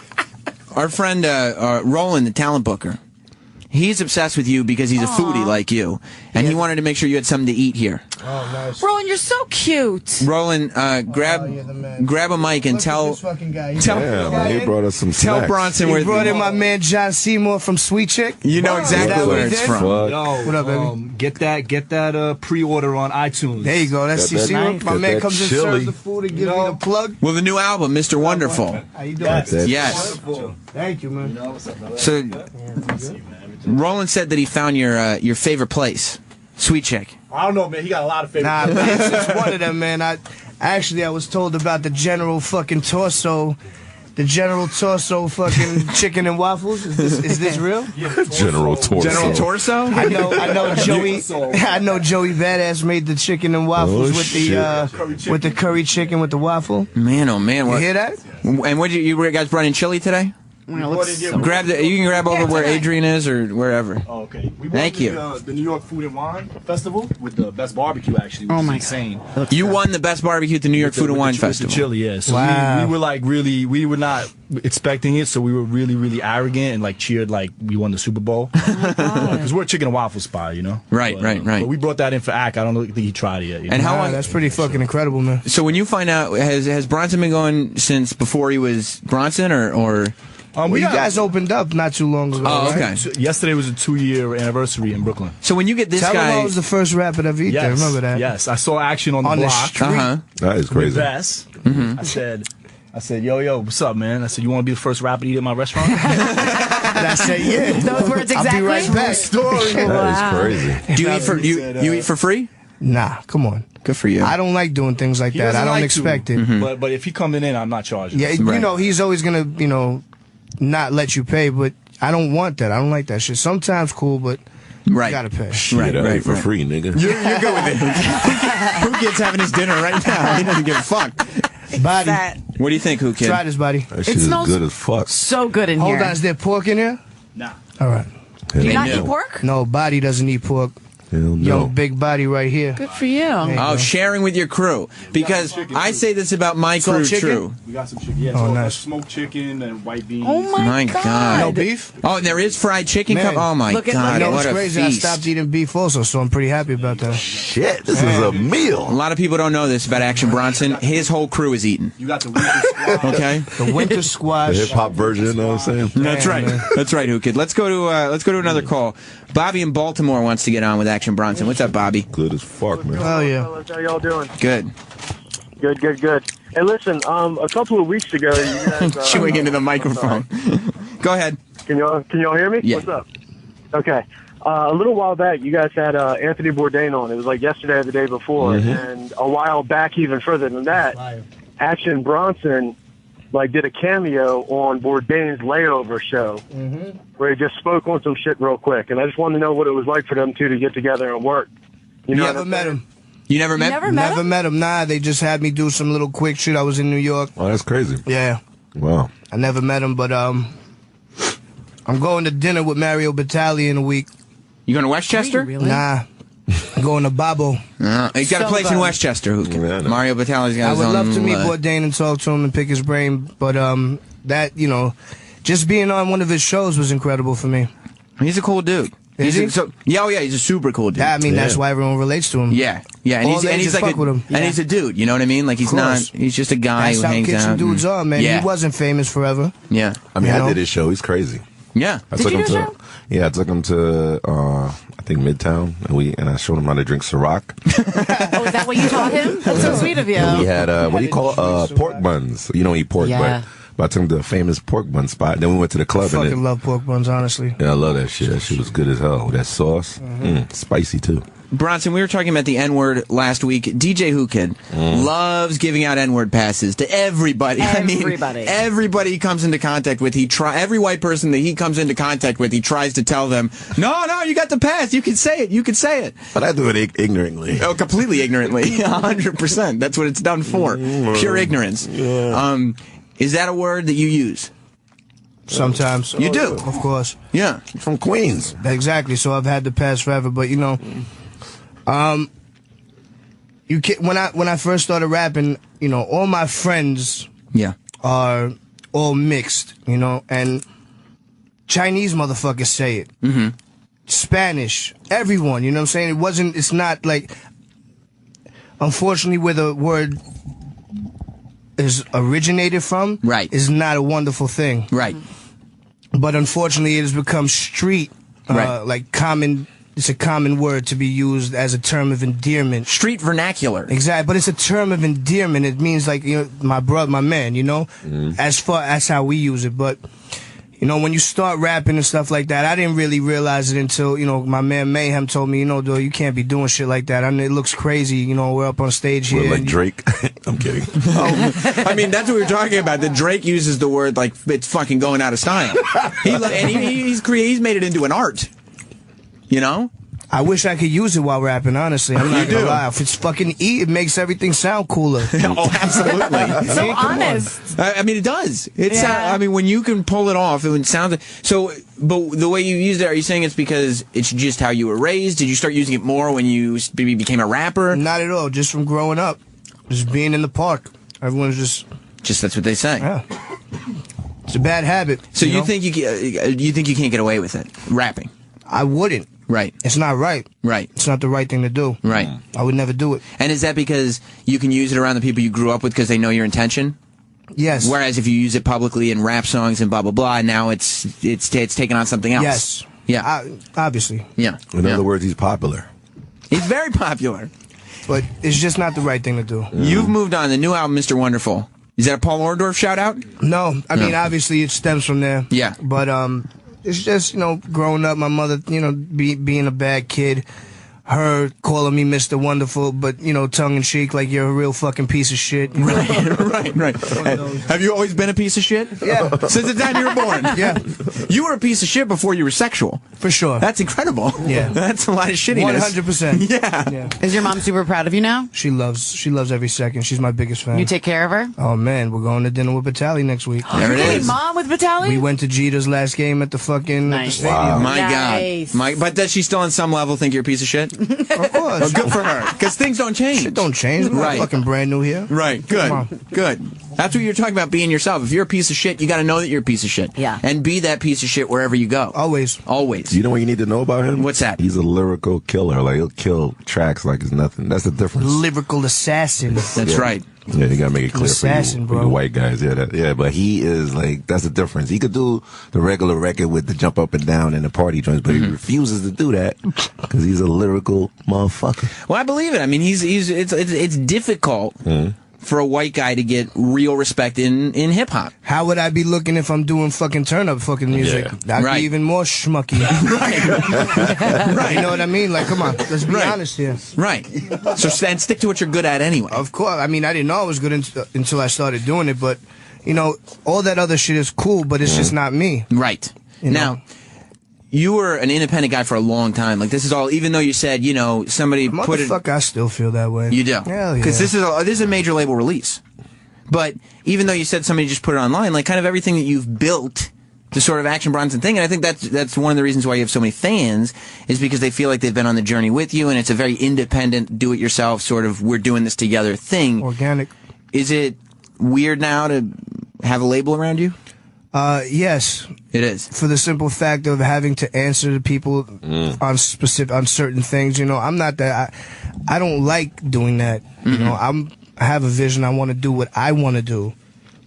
Our friend Roland, the talent booker, he's obsessed with you because he's a foodie like you, and he wanted to make sure you had something to eat here. Oh, nice. Roland, you're so cute. Roland, grab a mic and tell. Man, he brought us some snacks. Tell Bronson where. He brought in my man John Seymour from Sweet Chick. You know exactly where it's from. Yo, what up, baby? Get that pre-order on iTunes. There you go. That's my man comes in, serves the food, and gives me the plug. Well, the new album, Mr. Wonderful. How you doing? Yes. Thank you, man. So, Roland said that he found your favorite place, Sweet Chick. I don't know, man. He got a lot of favorite. Nah, man, it's one of them, man. I was told about the General fucking Torso. The General Torso fucking chicken and waffles. Is this real? General Torso. General Torso? I know Joey. I know Joey Badass made the chicken and waffles with the curry chicken with the waffle. Man, oh man! You hear that? And what you guys brought in chili today? You can grab over where Adrian is or wherever. Oh, okay. We Thank you. The New York Food and Wine Festival with the best barbecue, actually. Oh my insane. God. You won the best barbecue at the New York Food and Wine Festival. With the chili, yeah. So wow. we were like we were not expecting it, so we were really, really arrogant and like cheered like we won the Super Bowl. Because we're a chicken and waffle spot, you know. Right. But we brought that in for Ack. I don't think he tried it yet. You know? And how long? That's pretty fucking incredible, man. So when you find out, has Bronson been going since before he was Bronson or? You guys opened up not too long ago. Oh, okay. Right? So yesterday was a 2-year anniversary in Brooklyn. So when you get this Tell guy, him I was the first rapper to ever eat there. Remember that? Yes, I saw action on the block. street. That is crazy. I said, yo, what's up, man? I said, you want to be the first rapper to eat at my restaurant? And I said, yeah. Those words exactly. I'll be right back. That is crazy. do you eat for free? Nah, come on. Good for you. I don't like doing things like that. I don't expect it. Mm-hmm. But if he coming in, I'm not charging. Yeah, you know, he's always gonna, not let you pay, but I don't want that. I don't like that shit. Sometimes cool, but you gotta pay. Right, for free, nigga. You're good with it. Who Kid's having his dinner right now? He doesn't give a fuck. Body. What do you think, Whoo Kid? Try this, buddy. That shit is good as fuck. So good in here. Hold on, is there pork in here? Nah. All right. Do you not eat pork? No, Body doesn't eat pork. Young big body right here. Good for you. Oh, sharing with your crew. Because I say this about my crew, true. We got some chicken. Yeah, nice. Smoked chicken and white beans. Oh my God. No beef? Oh, and there is fried chicken. Oh my God, You know, what it's a crazy. feast. I stopped eating beef also, so I'm pretty happy about that. Shit, this is a meal. A lot of people don't know this about Action Bronson. His whole crew is eating. You got the winter squash. Okay. The winter squash. The hip hop version, you know what I'm saying? That's right. Man. That's right, Whoo Kid. Let's go to another call. Bobby in Baltimore wants to get on with Action Bronson. What's up, Bobby? Good as fuck, man. Oh yeah. How y'all doing? Good. Good. Hey, listen. A couple of weeks ago, you guys chewing into the microphone. Go ahead. Can y'all hear me? Yeah. What's up? Okay. A little while back, you guys had Anthony Bourdain on. It was like yesterday or the day before, and a while back, even further than that, Action Bronson did a cameo on Bourdain's Layover show, where he just spoke on some shit real quick, and I just wanted to know what it was like for them two to get together and work. You know, never met him. You never met? Never met him. Nah, they just had me do some little quick shit. I was in New York. Oh, that's crazy. Yeah. Wow. I never met him, but I'm going to dinner with Mario Batali in a week. You going to Westchester? Really? Nah. I'm going to Babo. He's got a place in Westchester. Mario Batali's got his own. I would love to meet Bourdain and talk to him and pick his brain, but that, just being on one of his shows was incredible for me. He's a cool dude. Is he? He's a super cool dude. Yeah, I mean, that's why everyone relates to him. Yeah, and he's like he's a dude. You know what I mean? Like he's just a guy who hangs out. That's how kitchen dudes are, man. Yeah. He wasn't famous forever. Yeah, I mean, I did his show. He's crazy. Yeah, I took him to I think Midtown, and I showed him how to drink Ciroc. Oh, is that what you taught him? That's so sweet of you. And he had what do you call pork buns? You don't eat pork, But I took him to a famous pork bun spot. Then we went to the club. I fucking love pork buns, honestly. Yeah, I love that shit. That shit was good as hell. With that sauce. Spicy, too. Bronson, we were talking about the N-word last week. DJ Whoo Kid loves giving out N-word passes to everybody. Everybody. I mean, everybody he comes into contact with, every white person that he comes into contact with, he tries to tell them, no, you got the pass. You can say it. But I do it ignorantly. Oh, completely ignorantly. 100%. That's what it's done for. Pure ignorance. Yeah. Is that a word that you use? Sometimes. You do? Of course. Yeah. From Queens. Exactly. So I've had the pass forever, but you know, you can, when I first started rapping, you know, all my friends are all mixed, you know, and Chinese motherfuckers say it. Mm-hmm. Spanish, everyone, you know what I'm saying? It's not like, unfortunately, where the word is originated from is not a wonderful thing. Right. But unfortunately, it has become street, like common. It's a common word to be used as a term of endearment. Street vernacular. Exactly, but it's a term of endearment. It means like, you know, my brother, my man, you know, as far as how we use it. But, you know, when you start rapping and stuff like that, I didn't really realize it until, you know, my man Mayhem told me, you know, dude, you can't be doing shit like that. I mean, it looks crazy. You know, we're up on stage here. Like Drake. I'm kidding. I mean, that's what we were talking about. That Drake uses the word like it's fucking going out of style. He's made it into an art. You know? I wish I could use it while rapping, honestly. I'm not gonna lie. If it's fucking it makes everything sound cooler. Oh, absolutely. So honest. I mean, it does. I mean, when you can pull it off, it sounds so. But the way you use it, are you saying it's because it's just how you were raised? Did you start using it more when you became a rapper? Not at all. Just from growing up, just being in the park. Everyone's just that's what they say. Yeah. It's a bad habit. So you think you can't get away with it rapping? I wouldn't. Right. It's not right. Right. It's not the right thing to do. Right. I would never do it. And is that because you can use it around the people you grew up with because they know your intention? Yes. Whereas if you use it publicly in rap songs and blah blah blah, now it's taken on something else. Yes. Yeah. Obviously. Yeah. In other words, he's popular. He's very popular. But it's just not the right thing to do. You've moved on. The new album, Mr. Wonderful. Is that a Paul Orndorff shout out? No. I mean, obviously it stems from there. Yeah. But it's just, you know, growing up, my mother, you know, being a bad kid, her calling me Mr. Wonderful, but, you know, tongue-in-cheek, like you're a real fucking piece of shit. You know? Right. Have you always been a piece of shit? Yeah. Since the time you were born? Yeah. You were a piece of shit before you were sexual. For sure. That's incredible. Yeah. That's a lot of shittiness. 100%. Yeah. Is your mom super proud of you now? She loves every second. She's my biggest fan. You take care of her? Oh, man, we're going to dinner with Batali next week. There it is. Mom with Batali? We went to Jeter's last game at the fucking at the stadium. Wow. My Nice. God. But does she still on some level think you're a piece of shit? Of course. Oh, good for her. Because things don't change. Shit don't change. We're Right. fucking brand new here. Right. Good. Come on. Good. That's what you're talking about, being yourself. If you're a piece of shit, you got to know that you're a piece of shit. Yeah. And be that piece of shit wherever you go. Always. Always. You know what you need to know about him? What's that? He's a lyrical killer. Like, he'll kill tracks like it's nothing. That's the difference. Lyrical assassin. That's right. Yeah, you gotta make it clear Assassin, for bro. you white guys. Yeah, but he is like, that's the difference. He could do the regular record with the jump up and down and the party joints, but he refuses to do that because he's a lyrical motherfucker. Well, I believe it. I mean, it's difficult for a white guy to get real respect in hip hop. How would I be looking if I'm doing fucking turn up fucking music? Yeah. I'd be even more schmucky. Right. You know what I mean? Like, come on, let's be honest here. Right. So stick to what you're good at anyway. Of course. I mean, I didn't know I was good until I started doing it, but you know, all that other shit is cool, but it's just not me. Right. You know? Now, you were an independent guy for a long time. Like, this is all, even though you said, you know, somebody put it. Motherfucker, I still feel that way. You do? Hell yeah. Because this is a major label release. But even though you said somebody just put it online, like, kind of everything that you've built, the sort of Action Bronson thing, and I think that's one of the reasons why you have so many fans, is because they feel like they've been on the journey with you, and it's a very independent, do-it-yourself sort of, we're doing this together thing. Organic. Is it weird now to have a label around you? Yes. It is. For the simple fact of having to answer to people on certain things, you know, I'm not that, I don't like doing that. You know, I have a vision, I want to do what I want to do.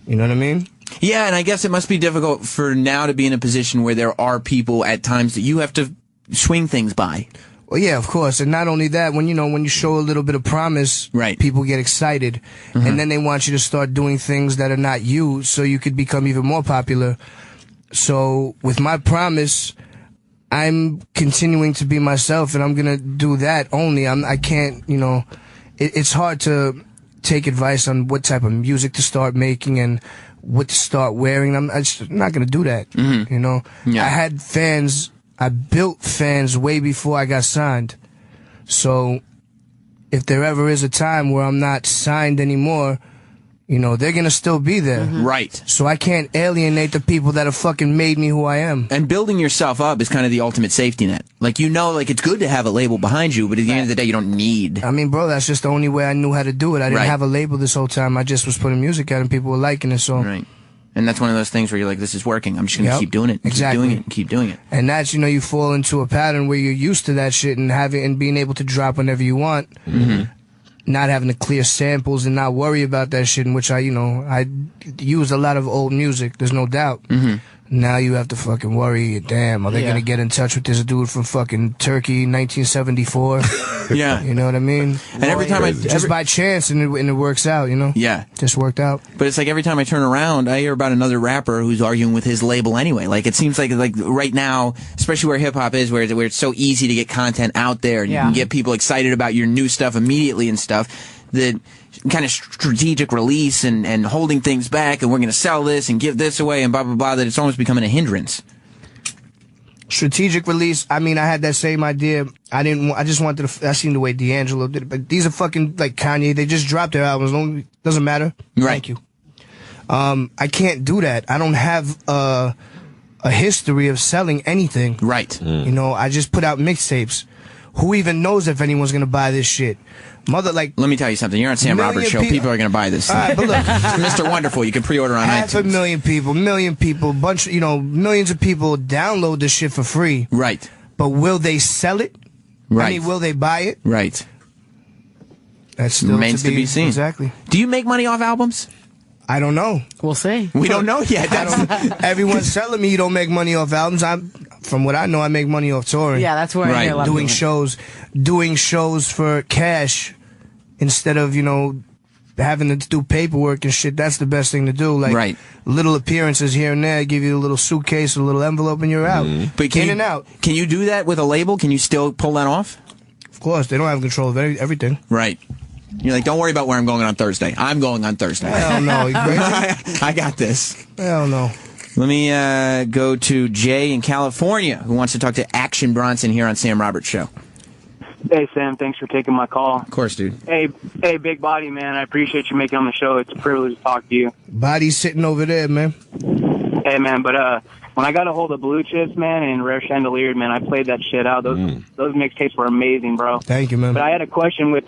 You know what I mean? Yeah, and I guess it must be difficult for now to be in a position where there are people at times that you have to swing things by. Well, yeah, of course. And not only that, when you show a little bit of promise, people get excited. And then they want you to start doing things that are not you so you could become even more popular. So with my promise, I'm continuing to be myself, and I'm going to do that only. I can't, it's hard to take advice on what type of music to start making and what to start wearing. I'm just not going to do that, Yeah. I had fans... I built fans way before I got signed. So if there ever is a time where I'm not signed anymore, they're going to still be there. Right. So I can't alienate the people that have fucking made me who I am. And building yourself up is kind of the ultimate safety net. It's good to have a label behind you, but at the end of the day, you don't need. I mean, bro, that's just the only way I knew how to do it. I didn't have a label this whole time. I just was putting music out and people were liking it, so. Right. And that's one of those things where you're like, this is working. I'm just going to keep doing it. Keep doing it. And that's, you fall into a pattern where you're used to that shit and being able to drop whenever you want. Not having to clear samples and not worry about that shit, in which I use a lot of old music. There's no doubt. Now you have to fucking worry. Damn, are they going to get in touch with this dude from fucking Turkey, 1974? Yeah. You know what I mean? And every time just by chance, and it works out, Yeah. Just worked out. But it's like every time I turn around, I hear about another rapper who's arguing with his label anyway. Like, it seems like right now, especially where hip-hop is, where it's so easy to get content out there, and you can get people excited about your new stuff immediately and stuff, that kind of strategic release and holding things back, and we're going to sell this and give this away and blah, blah, blah, that it's almost becoming a hindrance. Strategic release, I mean, I had that same idea. I just wanted to, I seen the way D'Angelo did it, but these are fucking, like Kanye, they just dropped their albums, doesn't matter. Right. Thank you. I can't do that. I don't have a history of selling anything. Right. I just put out mixtapes. Who even knows if anyone's gonna buy this shit? Let me tell you something. You're on Sam Roberts' show. People are going to buy this. All right, but look, Mr. Wonderful, you can pre-order on iTunes. 500,000 million people, millions of people download this shit for free. Right. But will they sell it? Right. I mean, will they buy it? Right. That's still remains to be seen. Exactly. Do you make money off albums? I don't know. We'll see. We don't know yet. Everyone's telling me you don't make money off albums. From what I know, I make money off touring. Yeah, that's where I hear a lot doing shows for cash instead of having to do paperwork and shit. That's the best thing to do. Like little appearances here and there, give you a little suitcase, a little envelope, and you're out. But in and out. Can you do that with a label? Can you still pull that off? Of course, they don't have control of everything. Right. You're like, don't worry about where I'm going on Thursday. I'm going on Thursday. Hell no. I got this. Hell no. Let me go to Jay in California, who wants to talk to Action Bronson here on Sam Roberts' show. Hey, Sam. Thanks for taking my call. Of course, dude. Hey, Big Body, man. I appreciate you making on the show. It's a privilege to talk to you. Body's sitting over there, man. Hey, man, but when I got a hold of Blue Chips, man, and Rare Chandelier, man, I played that shit out. Those mixtapes were amazing, bro. Thank you, man. But I had a question with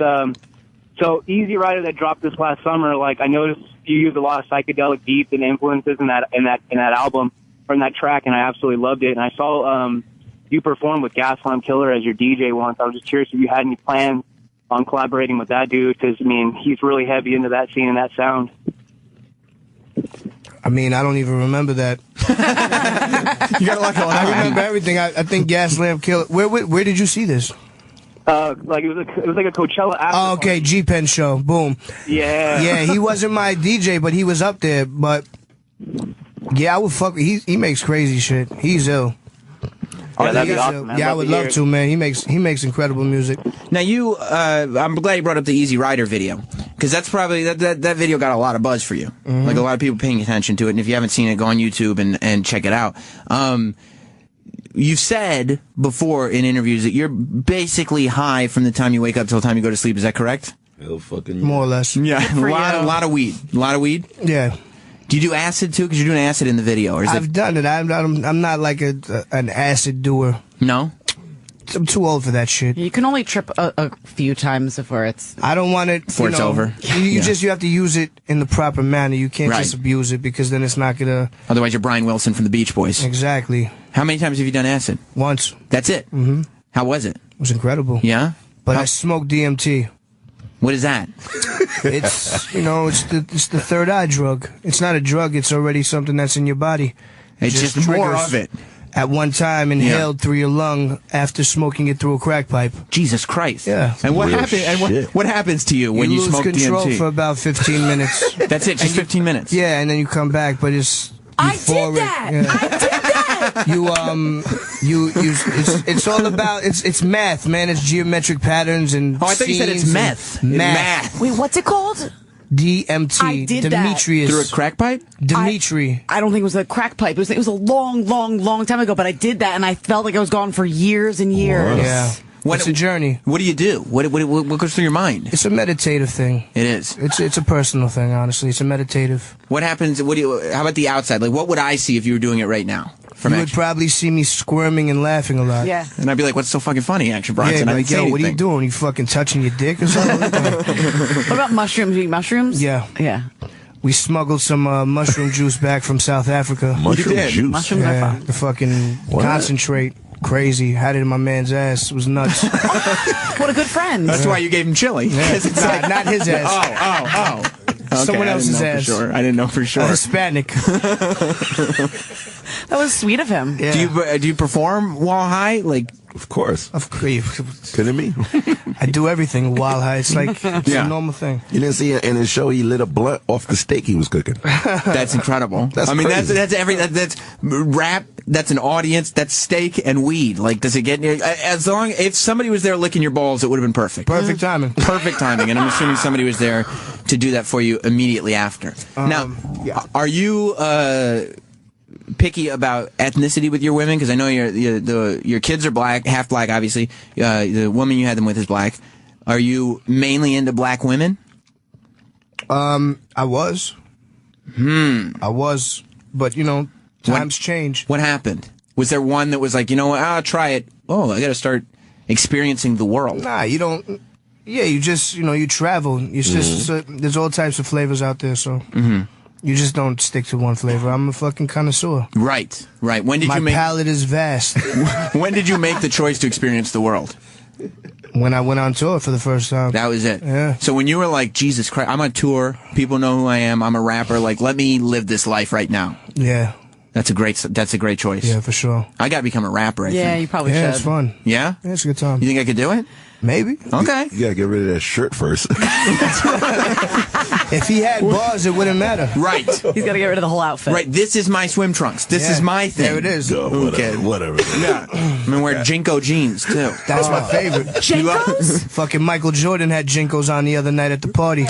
so Easy Rider that dropped this last summer. Like, I noticed you used a lot of psychedelic beats and influences in that album, from that track, and I absolutely loved it. And I saw you perform with Gaslamp Killer as your DJ once. I was just curious if you had any plans on collaborating with that dude, because I mean, he's really heavy into that scene and that sound. I mean, I don't even remember that. You got a lot going on. I remember everything. I think Gaslamp Killer. Where did you see this? Like it was like a Coachella after. Oh, okay, G-Pen show. Boom. Yeah. Yeah, he wasn't my DJ, but he was up there. But yeah, I would fuck. He makes crazy shit. He's ill. Yeah, that'd be awesome, man. Yeah, I would love to, man. He makes incredible music. Now I'm glad you brought up the Easy Rider video, because that's probably that video got a lot of buzz for you. Like a lot of people paying attention to it. And if you haven't seen it, go on YouTube and check it out. You've said before in interviews that you're basically high from the time you wake up till the time you go to sleep. Is that correct? More or less. Yeah, a lot of weed. A lot of weed? Yeah. Do you do acid too? Because you're doing acid in the video. Or I've done it. I'm not like an acid doer. No? I'm too old for that shit. You can only trip a few times before it's... I don't want it... Before it's over. You have to use it in the proper manner. You can't just abuse it, because then it's not gonna... Otherwise you're Brian Wilson from the Beach Boys. Exactly. How many times have you done acid? Once. That's it? Mm-hmm. How was it? It was incredible. Yeah? But I smoked DMT. What is that? It's the third eye drug. It's not a drug. It's already something that's in your body. It's just more of it. at one time inhaled through your lung after smoking it through a crack pipe. Jesus Christ. Yeah. And what happened? And what happens to you when you lose smoke control DMT? for about 15 minutes. That's it, just 15 minutes. Yeah, and then you come back, but it's euphoric. I did that. It's all about it's math, man. It's geometric patterns and I thought you said it's meth. Math. Wait, what's it called? DMT. I did that. Demetrius. Through a crack pipe? Dimitri. I don't think it was a crack pipe. It was a long time ago, but I did that, and I felt like I was gone for years and years. Yeah. It's a journey. What do you do? What goes through your mind? It's a meditative thing. It is. It's a personal thing, honestly. It's a meditative. What happens? How about the outside? Like, what would I see if you were doing it right now? You would probably see me squirming and laughing a lot. Yeah. And I'd be like, what's so fucking funny, Action Bronson? Yeah, I like, didn't say yo, what are you anything. doing? You fucking touching your dick or something? What about mushrooms? You eat mushrooms? Yeah. Yeah. We smuggled some mushroom juice back from South Africa. Mushroom juice? Mushrooms are fun. The fucking concentrate. Crazy. Had it in my man's ass. It was nuts. What a good friend. That's why you gave him chili. Yeah. It's Not his ass. Oh. Okay, Someone else's ass. I didn't know for sure. Hispanic. That was sweet of him. Yeah. Do you perform while high? Like, Of course. Couldn't Kidding me? I do everything while high. It's like it's a normal thing. You didn't see in his show he lit a blunt off the steak he was cooking. that's incredible. That's crazy. That's rap. That's an audience. That's steak and weed. Like, does it get near? If somebody was there licking your balls, it would have been perfect. Perfect timing. Perfect timing. And I'm assuming somebody was there to do that for you immediately after. Now, are you picky about ethnicity with your women? Because I know your kids are black, half black, obviously. The woman you had them with is black. Are you mainly into black women? I was. I was, but times change. What happened? Was there one that was like, you know what, I'll try it. Oh, I got to start experiencing the world. Nah, you don't. Yeah, you just you travel. It's just there's all types of flavors out there, so. You just don't stick to one flavor. I'm a fucking connoisseur. Right. When did My you make? palate is vast. When did you make the choice to experience the world? When I went on tour for the first time. That was it. Yeah. So when you were like, Jesus Christ, I'm on tour. People know who I am. I'm a rapper. Like, let me live this life right now. Yeah. That's a great choice. Yeah, for sure. I got to become a rapper. I think. You probably should. Yeah, it's fun. Yeah. Yeah, it's a good time. You think I could do it? Maybe. Okay. You gotta get rid of that shirt first. If he had bars, it wouldn't matter. Right. He's got to get rid of the whole outfit. Right. This is my swim trunks. This is my thing. There it is. Whatever. Yeah. I'm gonna wear JNCO jeans too. That's my favorite. JNCOs? Fucking Michael Jordan had JNCOs on the other night at the party.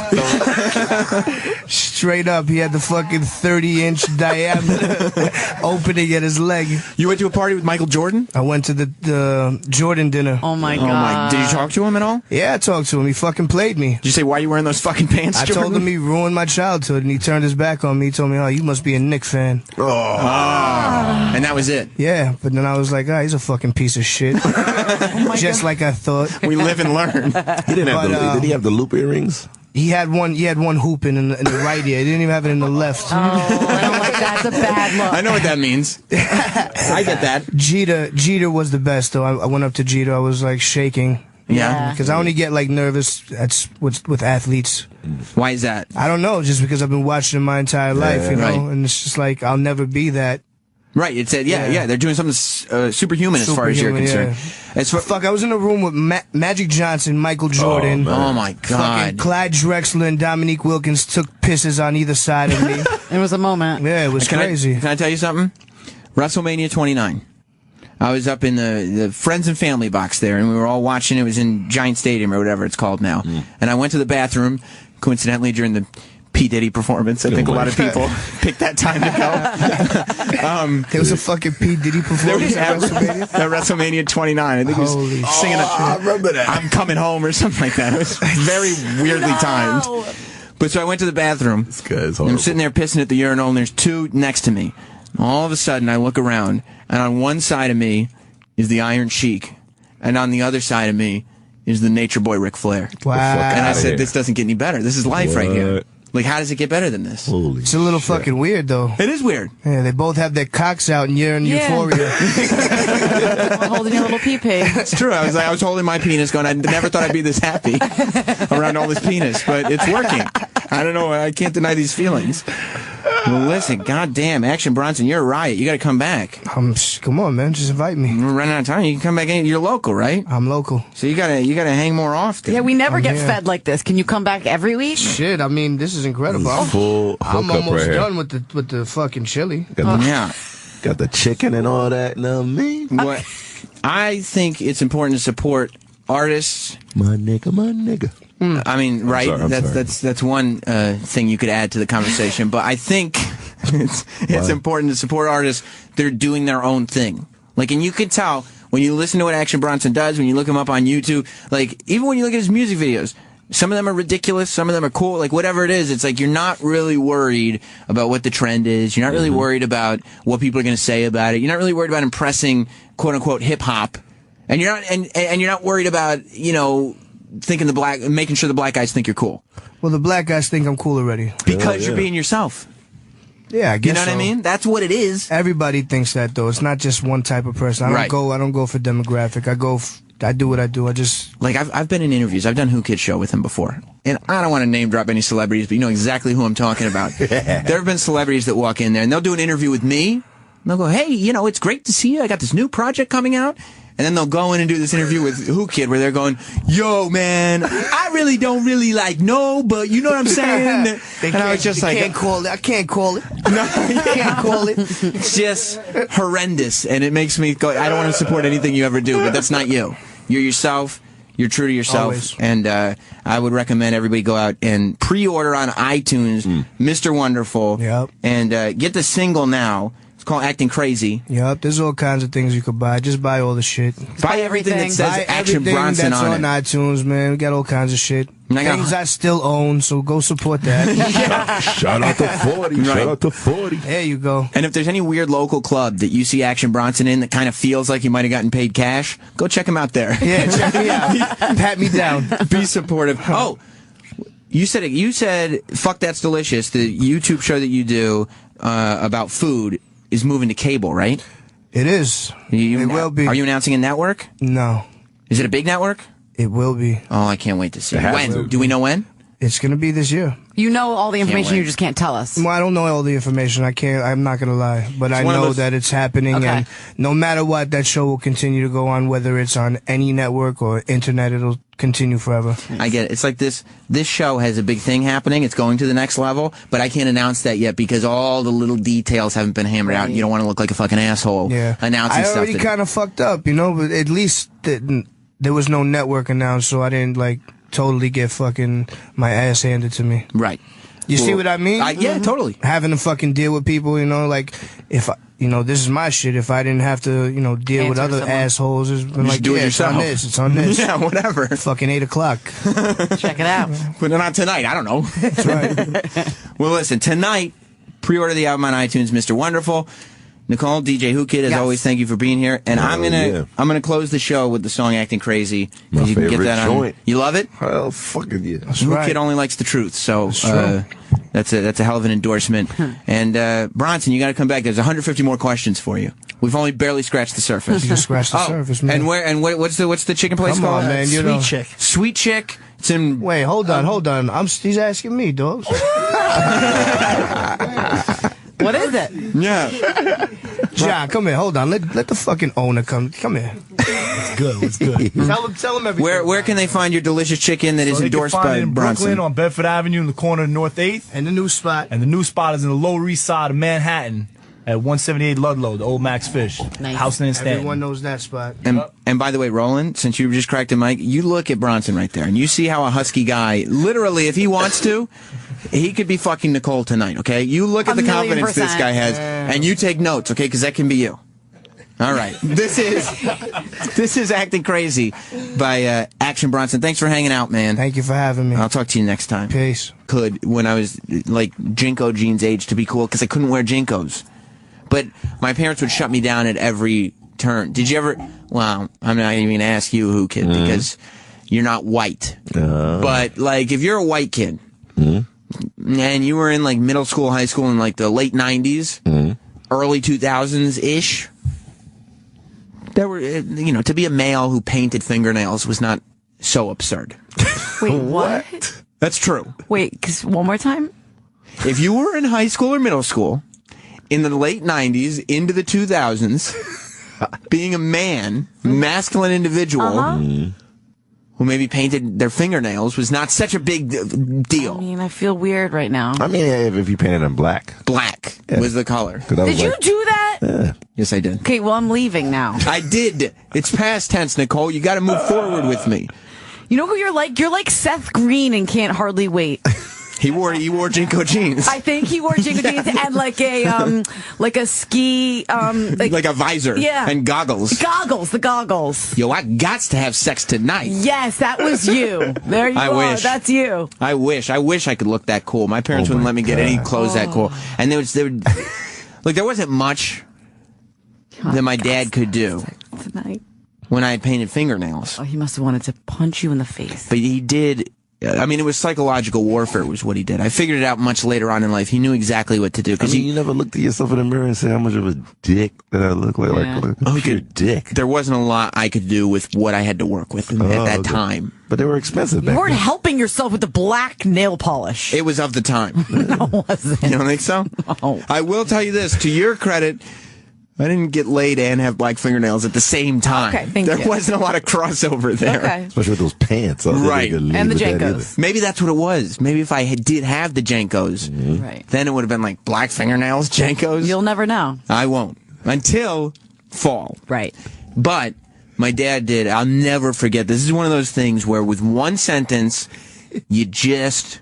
Straight up, he had the fucking 30-inch diameter opening at his leg. You went to a party with Michael Jordan? I went to the Jordan dinner. Oh my god. Did you talk to him at all? Yeah, I talked to him. He fucking played me. Did you say, why are you wearing those fucking pants, I Jordan? told him he ruined my childhood, and he turned his back on me. He told me, oh, you must be a Knick fan. And that was it. Yeah, but then I was like, he's a fucking piece of shit. Just like I thought. We live and learn. He didn't have did he have the loop earrings? He had one hoop in the right ear. He didn't even have it in the left. Oh, I don't like that. It's a bad look. I know what that means. I get that. Jeter was the best, though. I went up to Jeter. I was like shaking. Yeah. Because I only get like nervous with athletes. Why is that? I don't know. Just because I've been watching them my entire life, you know? Right. And it's just like, I'll never be that. Right. It said, yeah. They're doing something superhuman as far as you're concerned. Fuck, I was in a room with Magic Johnson, Michael Jordan. Oh my God. Fucking Clyde Drexler and Dominique Wilkins took pisses on either side of me. It was a moment. Yeah, it was crazy. Can I tell you something? WrestleMania 29. I was up in the friends and family box there, and we were all watching. It was in Giant Stadium or whatever it's called now. And I went to the bathroom, coincidentally, during the P. Diddy performance. I think a lot of people picked that time to go. There was a fucking P. Diddy performance at WrestleMania? At WrestleMania 29. I think he was singing I remember that. I'm Coming Home or something like that. It was very weirdly timed. But so I went to the bathroom. This guy's I'm sitting there pissing at the urinal, and there's two next to me. All of a sudden, I look around, and on one side of me is the Iron Sheik, and on the other side of me is the Nature Boy Ric Flair. Wow. And I said, this doesn't get any better. This is life right here. Like, how does it get better than this? It's a little fucking weird, though. It is weird. Yeah, they both have their cocks out, and you're in euphoria. I'm holding your little pee-pee. It's true. I was holding my penis going, I never thought I'd be this happy around all this penis, but it's working. I don't know. I can't deny these feelings. Well, listen, goddamn, Action Bronson, you're a riot. You got to come back. Come on, man, just invite me. We're running out of time. You can come back in. You're local, right? I'm local. So you gotta hang more often. Yeah, we never get fed like this. Can you come back every week? Shit, I mean, this is incredible. I'm almost done with the fucking chili. Yeah. Got the chicken and all that. Know what I mean? What I think it's important to support artists. My nigga. I mean, right? That's one thing you could add to the conversation. But I think it's important to support artists that are doing their own thing. Like, and you can tell when you listen to what Action Bronson does, when you look him up on YouTube, like, even when you look at his music videos, some of them are ridiculous, some of them are cool, like, whatever it is, it's like you're not really worried about what the trend is. You're not really worried about what people are going to say about it. You're not really worried about impressing, quote-unquote, hip-hop. And you're not, and you're not worried about, you know, making sure the black guys think you're cool. Well, the black guys think I'm cool already. Because you're being yourself. Yeah, I guess you know what I mean? That's what it is. Everybody thinks that, though. It's not just one type of person. I don't go for demographic. I do what I do. I just... Like, I've been in interviews. I've done Whoo Kid show with him before. And I don't want to name drop any celebrities, but you know exactly who I'm talking about. There have been celebrities that walk in there, and they'll do an interview with me. And they'll go, hey, you know, it's great to see you. I got this new project coming out. And then they'll go in and do this interview with Whoo Kid where they're going, yo, man, I really don't know, but you know what I'm saying? And I was just like... I can't call it. No, you can't call it. It's just horrendous. And it makes me go, I don't want to support anything you ever do, but that's not you. You're yourself. You're true to yourself. Always. And I would recommend everybody go out and pre-order on iTunes, Mr. Wonderful. Yep. And get the single now. It's called Acting Crazy. Yep, there's all kinds of things you could buy. Just buy all the shit. Buy everything that says Action Bronson that's on iTunes, man. We got all kinds of shit. Things I still own, so go support that. Shout out to 40. Right. Shout out to 40. There you go. And if there's any weird local club that you see Action Bronson in that kind of feels like you might have gotten paid cash, go check him out there. Yeah, check me out. Pat me down. Be supportive. Oh, you said Fuck That's Delicious, the YouTube show that you do about food, is moving to cable, right? It is. It will be. Are you announcing a network? No. Is it a big network? It will be. Oh, I can't wait to see. When? Do we know when? It's going to be this year. You know all the information, you just can't tell us. Well, I don't know all the information. I'm not going to lie. But I know that it's happening. And no matter what, that show will continue to go on, whether it's on any network or internet, it'll continue forever. I get it. It's like this show has a big thing happening. It's going to the next level, but I can't announce that yet because all the little details haven't been hammered out. You don't want to look like a fucking asshole announcing stuff. I already kind of fucked up, you know, but at least there was no network announced, so I didn't, like, totally get fucking my ass handed to me. Right. You see what I mean? Yeah, totally. Having to fucking deal with people, you know, like, if I, you know, this is my shit. If I didn't have to, you know, deal with other assholes, it's been like, do it yourself. It's on this. Yeah, whatever. Fucking 8 o'clock. Check it out. But not tonight. I don't know. That's right. Well, listen, tonight, pre-order the album on iTunes, Mr. Wonderful. Nicole, DJ Whoo Kid, as always, thank you for being here. And I'm gonna close the show with the song "Acting Crazy." My you can favorite get that joint. You love it? Hell, fucking yeah. Whoo Kid only likes the truth, so that's a hell of an endorsement. And Bronson, you got to come back. There's 150 more questions for you. We've only barely scratched the surface. You just scratched the surface, man. And what's the chicken place Come called? on, man. You Sweet Chick. Sweet Chick. It's in. Wait, hold on. He's asking me, dog. What is it? Yeah. John, come here. Hold on. Let the fucking owner come. Come here. It's good. It's good. Tell him everything. Where can they find your delicious chicken that is endorsed by in Bronson? Brooklyn on Bedford Avenue in the corner of North 8th. And the new spot. And the new spot is in the Lower East Side of Manhattan at 178 Ludlow, the old Max Fish. Nice. House in Stanton. Everyone knows that spot. And by the way, Roland, since you just cracked a mic, you look at Bronson right there, and you see how a husky guy, literally, if he wants to, he could be fucking Nicole tonight, okay? You look at the confidence this guy has, and you take notes, okay? Because that can be you. All right. This is Acting Crazy by Action Bronson. Thanks for hanging out, man. Thank you for having me. I'll talk to you next time. Peace. When I was, like, JNCO Jeans age to be cool, because I couldn't wear JNCOs. But my parents would shut me down at every turn. Did you ever... Well, I'm not even going to ask you, Whoo Kid, because you're not white. But, like, if you're a white kid, and you were in, like, middle school, high school in, like, the late 90s, early 2000s-ish, there were, you know, to be a male who painted fingernails was not so absurd. Wait, what? That's true. Wait, 'cause one more time? If you were in high school or middle school in the late 90s into the 2000s, being a man, masculine individual who maybe painted their fingernails was not such a big deal. I mean, I feel weird right now. I mean, if you painted them black. Black was the color. Did you do that? Yeah. Yes, I did. Okay, well, I'm leaving now. I did. It's past tense, Nicole. You got to move forward with me. You know who you're like? You're like Seth Green and Can't Hardly Wait. He wore JNCO jeans. I think he wore JNCO jeans and like a ski like a visor. Yeah. And goggles. The goggles. Yo, I gots to have sex tonight. Yes, that was you. There you are. Wish. That's you. I wish I could look that cool. My parents wouldn't let me get any clothes that cool. And there wasn't much that my dad could do Tonight. when I had painted fingernails. Oh, he must have wanted to punch you in the face. But he did. I mean, it was psychological warfare was what he did. I figured it out much later on in life. He knew exactly what to do. I mean, you never looked at yourself in the mirror and said how much of a dick that I look like. Yeah. Like a dick. There wasn't a lot I could do with what I had to work with at that time. But they were expensive back You weren't then. helping yourself with the black nail polish. It was of the time. No, it wasn't. You don't think so? No. I will tell you this, to your credit, I didn't get laid and have black fingernails at the same time. Okay, thank there you. wasn't a lot of crossover there. Okay. Especially with those pants. Right. And the JNCOs. Maybe that's what it was. Maybe if I did have the JNCOs, Right. then it would have been like black fingernails, JNCOs. You'll never know. I won't. Until fall. Right. But my dad did. I'll never forget. This is one of those things where with one sentence, you just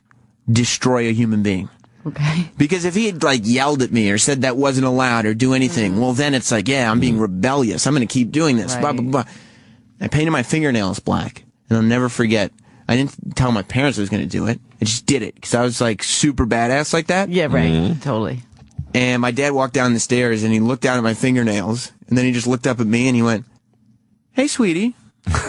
destroy a human being. Okay. Because if he had yelled at me or said that wasn't allowed or do anything, well then it's like, yeah, I'm being rebellious. I'm going to keep doing this. Right. Blah, blah, blah. I painted my fingernails black, and I'll never forget. I didn't tell my parents I was going to do it. I just did it because I was super badass like that. Yeah, right. Totally. And my dad walked down the stairs and he looked down at my fingernails, and then he just looked up at me and he went, "Hey, sweetie."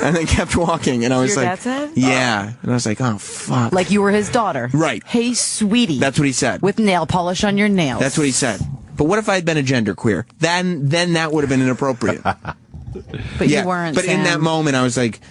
And then kept walking, and I was Your like, dad said? "Yeah." And I was like, "Oh, fuck." Like you were his daughter. Right. Hey, sweetie. That's what he said. With nail polish on your nails. That's what he said. But what if I had been a genderqueer? Then that would have been inappropriate. But you weren't. But in that moment, I was like,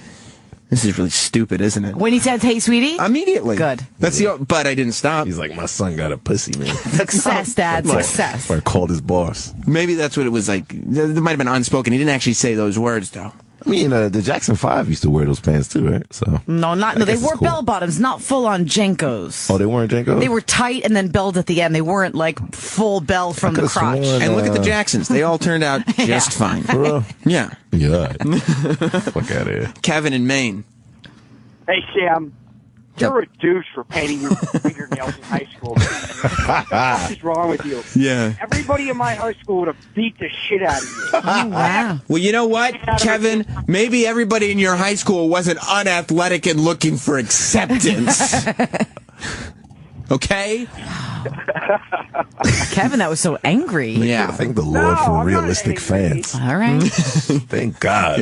"This is really stupid, isn't it?" When he said, "Hey, sweetie," Immediately. Good. But I didn't stop. He's like, my son got a pussy, man. Success, Dad. Success. I called his boss. Maybe that's what it was like. There might have been unspoken. He didn't actually say those words, though. I mean, the Jackson 5 used to wear those pants too, right? So No, they wore bell bottoms, not full on JNCOs. Oh, they weren't JNCOs? They were tight and then belled at the end. They weren't full bell from the crotch. And look at the Jacksons. They all turned out just fine. For real? Yeah. Yeah. Fuck out of here. Kevin in Maine. Hey, Sam. You're a douche for painting your fingernails in high school. What is wrong with you? Yeah. Everybody in my high school would have beat the shit out of you. Oh, wow. Well, you know what, Kevin? Maybe everybody in your high school wasn't unathletic and looking for acceptance. Okay? Kevin, that was so angry. Yeah. Thank the Lord for realistic fans. All right. Thank God.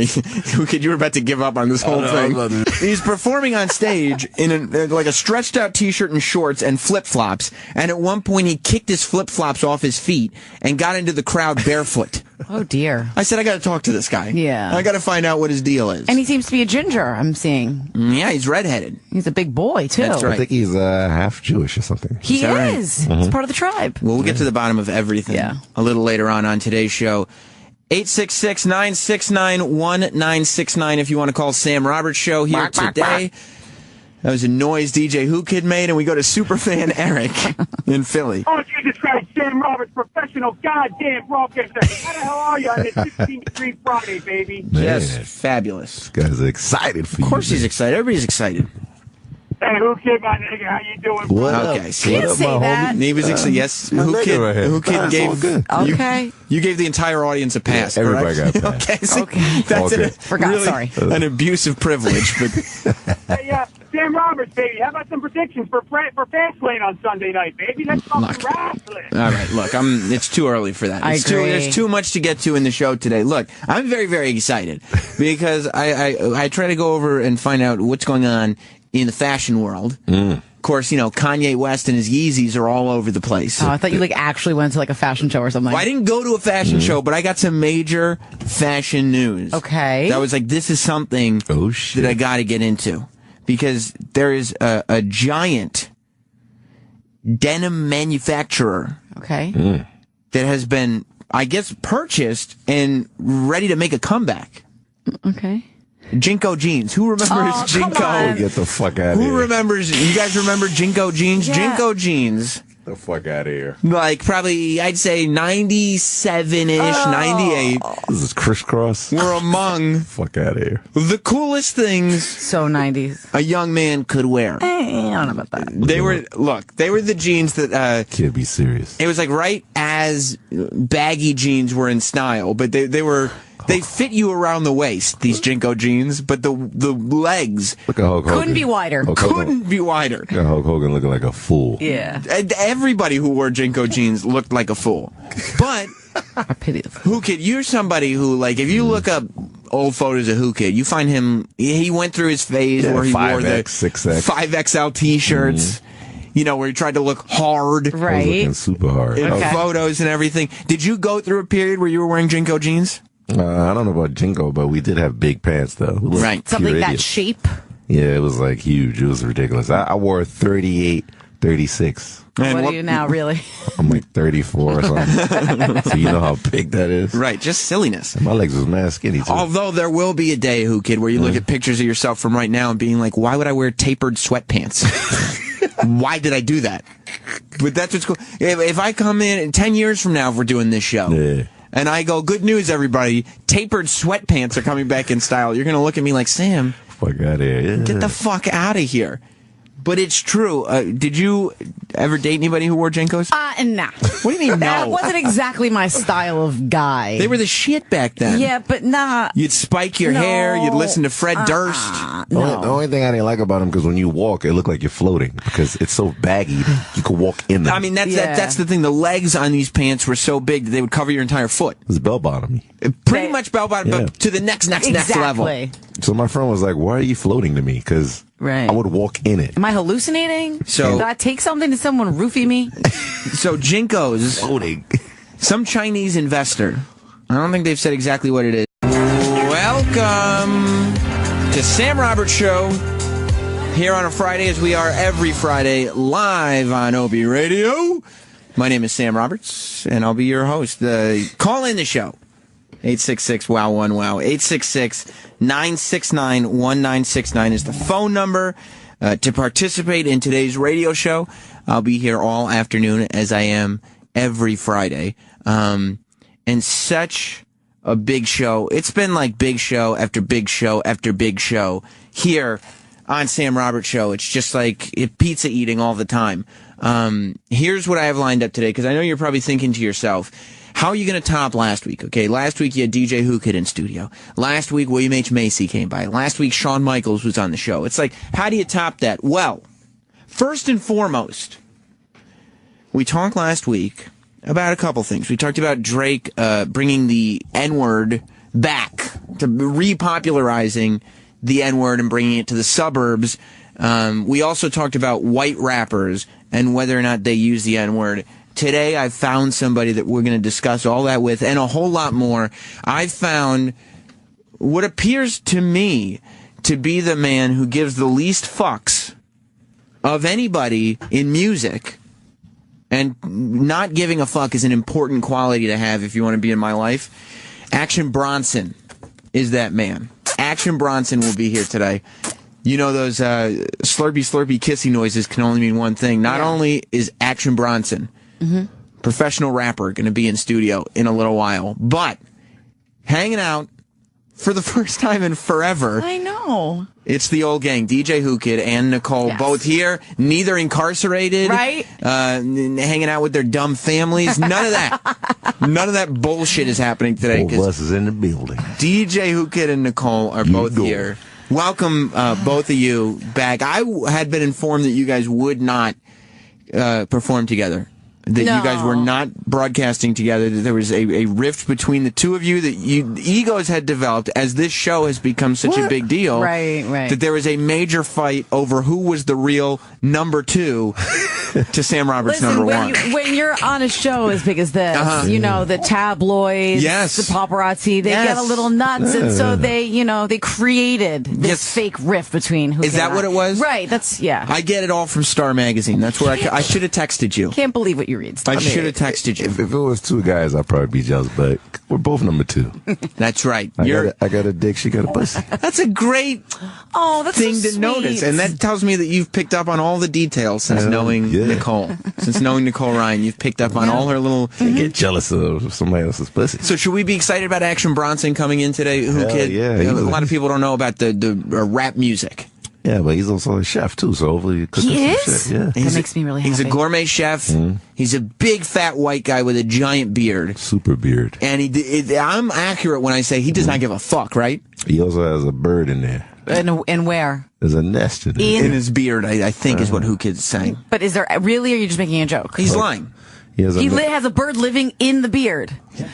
Whoo Kid, you were about to give up on this whole thing. He's performing on stage in a stretched out t-shirt and shorts and flip-flops, and at one point he kicked his flip-flops off his feet and got into the crowd barefoot. Oh, dear. I said, I got to talk to this guy. Yeah. I got to find out what his deal is. And he seems to be a ginger, I'm seeing. Yeah, he's redheaded. He's a big boy, too. That's right. I think he's half Jewish or something. He that right? is. He's part of the tribe. Well, we'll get to the bottom of everything a little later on today's show. 866-969-1969 if you want to call Sam Roberts Show here today. That was a noise DJ Whoo Kid made, and we go to superfan Eric in Philly. Oh, Jesus Christ, Sam Roberts, professional goddamn broadcaster. How the hell are you on this 15-degree Friday, baby? Man. Yes, fabulous. This guy's excited for you. Of course he's excited. Everybody's excited. Hey, Whoo Kid, my nigga, how you doing? What Okay, up? see, Can't say that. he was excited. Yes, my Whoo nigga Kid, right here. Whoo Kid Nah, it's all gave. good. Okay. You gave the entire audience a pass. Everybody correct? got a pass. Okay, see, Okay. that's Okay. Forgot, really sorry. an abusive privilege. But Hey, Sam Roberts, baby, how about some predictions for Fastlane on Sunday night, baby? Let's talk Look. wrestling. all right, look, it's too early for that. I agree. There's too much to get to in the show today. Look, I'm very, very excited because I try to go over and find out what's going on in the fashion world. Of course, Kanye West and his Yeezys are all over the place. Oh, I thought you actually went to a fashion show or something. Well, I didn't go to a fashion show, but I got some major fashion news. Okay. That was this is something that I got to get into because there is a giant denim manufacturer. Okay. That has been, I guess, purchased and ready to make a comeback. Okay. JNCO Jeans. Who remembers JNCO? Get the fuck out of here. Who remembers? You guys remember JNCO Jeans? Yeah. JNCO Jeans. The fuck out of here. Like probably, I'd say 97-ish, 98. This is crisscross. Were among fuck out of here. The coolest things. So 90s. A young man could wear. I don't know about that. They were the jeans that can't be serious. It was like right as baggy jeans were in style, but they fit you around the waist, these JNCO jeans, but the legs Look at Hulk Hogan. Couldn't be wider. Couldn't be wider. Look at Hulk Hogan looking like a fool. Yeah. And everybody who wore JNCO jeans looked like a fool. But I pity the Whoo Kid, you're somebody who, like, if you look up old photos of Whoo Kid, you find him, he went through his phase where he wore the 6X. 5XL t-shirts. You know, where he tried to look hard. I was looking super hard. In photos and everything. Did you go through a period where you were wearing JNCO jeans? I don't know about JNCO, but we did have big pants, though. Right. Something that shape. Yeah, it was like huge. It was ridiculous. I wore 38, 36. And what are you now, really? I'm like 34 or something. So you know how big that is? Right, just silliness. And my legs was mad skinny, too. Although there will be a day, Whoo Kid, where you look at pictures of yourself from right now and being like, why would I wear tapered sweatpants? Why did I do that? But that's what's cool. If I come in 10 years from now, if we're doing this show, and I go, good news, everybody, tapered sweatpants are coming back in style, you're going to look at me like, Sam, fuck out of here. Yeah. Get the fuck out of here. But it's true. Did you ever date anybody who wore JNCOs? Nah. What do you mean, no? That wasn't exactly my style of guy. They were the shit back then. Yeah, but nah. You'd spike your hair. You'd listen to Fred Durst. The only thing I didn't like about them, because when you walk, it looked like you're floating, because it's so baggy, you could walk in them. I mean, that's the thing. The legs on these pants were so big that they would cover your entire foot. It was bell bottom. Pretty much bell bottom, but to the next level. So my friend was like, why are you floating to me? Because I would walk in it. Am I hallucinating? So did I take something to someone roofie me? So JNCOs, floating. Some Chinese investor, I don't think they've said exactly what it is. Welcome to Sam Roberts Show, here on a Friday, as we are every Friday, live on OB Radio. My name is Sam Roberts, and I'll be your host. Call in the show. 866-WOW-1-WOW. 866-969-1969 is the phone number to participate in today's radio show. I'll be here all afternoon, as I am every Friday. And such a big show. It's been like big show after big show after big show here on Sam Roberts Show. It's just like pizza eating all the time. Here's what I have lined up today, because I know you're probably thinking to yourself, how are you going to top last week? Okay, last week you had DJ Whoo Kid in studio. Last week William H. Macy came by. Last week Shawn Michaels was on the show. It's like, how do you top that? Well, first and foremost, we talked last week about a couple things. We talked about Drake bringing the N-word back, to repopularizing the N-word and bringing it to the suburbs. We also talked about white rappers and whether or not they use the N-word. Today, I found somebody that we're going to discuss all that with, and a whole lot more. I found what appears to me to be the man who gives the least fucks of anybody in music. And not giving a fuck is an important quality to have if you want to be in my life. Action Bronson is that man. Action Bronson will be here today. You know, those slurpy, slurpy, kissy noises can only mean one thing. Not only is Action Bronson, professional rapper, going to be in studio in a little while, but hanging out for the first time in forever. I know. It's the old gang, DJ Whoo Kid and Nicole, both here, neither incarcerated, right? Hanging out with their dumb families. None of that. None of that bullshit is happening today. Both of us is in the building. DJ Whoo Kid and Nicole are both here. Welcome, both of you back. I had been informed that you guys would not perform together that you guys were not broadcasting together, that there was a rift between the two of you, that egos had developed as this show has become such a big deal. Right. That there was a major fight over who was the real number 2 to Sam Roberts' number 1. When you're on a show as big as this, the tabloids, the paparazzi, they get a little nuts, and so they created this fake rift between who. Is that what it was? Right. That's I get it all from Star Magazine. That's where I should have texted you. Can't believe what you read. I should have texted you. If it was 2 guys, I'd probably be jealous, but we're both number 2. That's right. I got a dick, she got a pussy. That's a great thing to notice, and that tells me that you've picked up on all the details since knowing Nicole. Since knowing Nicole Ryan, you've picked up on all her little... Get jealous of somebody else's pussy. So should we be excited about Action Bronson coming in today? Whoo Kid? Yeah. A lot of people don't know about the rap music. Yeah, but he's also a chef, too, so hopefully he is? Shit. Yeah. That makes me really happy. He's a gourmet chef. He's a big, fat, white guy with a giant beard. Super beard. And I'm accurate when I say he does not give a fuck, right? He also has a bird in there. And where? There's a nest in there. In his beard, I think is what Whoo Kid's saying. But is there really, or are you just making a joke? He's lying. He has a bird living in the beard.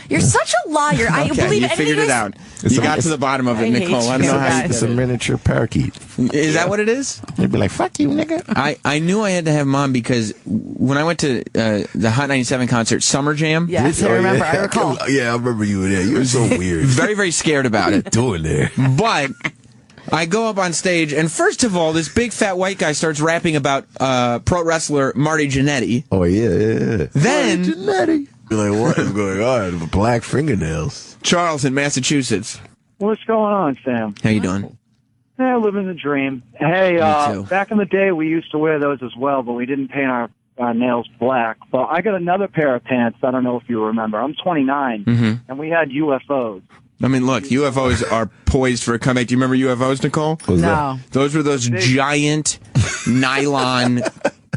You're such a liar. I believe you figured it out. You got to the bottom of it, Nicole. I don't know how you did it. It's a miniature parakeet. Is that what it is? They'd be like, fuck you, nigga. I knew I had to have Mom because when I went to the Hot 97 concert, Summer Jam. Yes, I remember. I recall. Yeah, I remember you were there. You were so weird. Very, very scared about it. Doing there. But I go up on stage, and first of all, this big fat white guy starts rapping about pro wrestler Marty Jannetty. Oh, yeah. Then... Marty Jannetty. You're like, what is going on? Black fingernails. Charles in Massachusetts. What's going on, Sam? How you doing? Yeah, living the dream. Hey, back in the day, we used to wear those as well, but we didn't paint our nails black. But I got another pair of pants. I don't know if you remember. I'm 29, and we had UFOs. I mean, look, UFOs are poised for a comeback. Do you remember UFOs, Nicole? No. Those were those giant nylon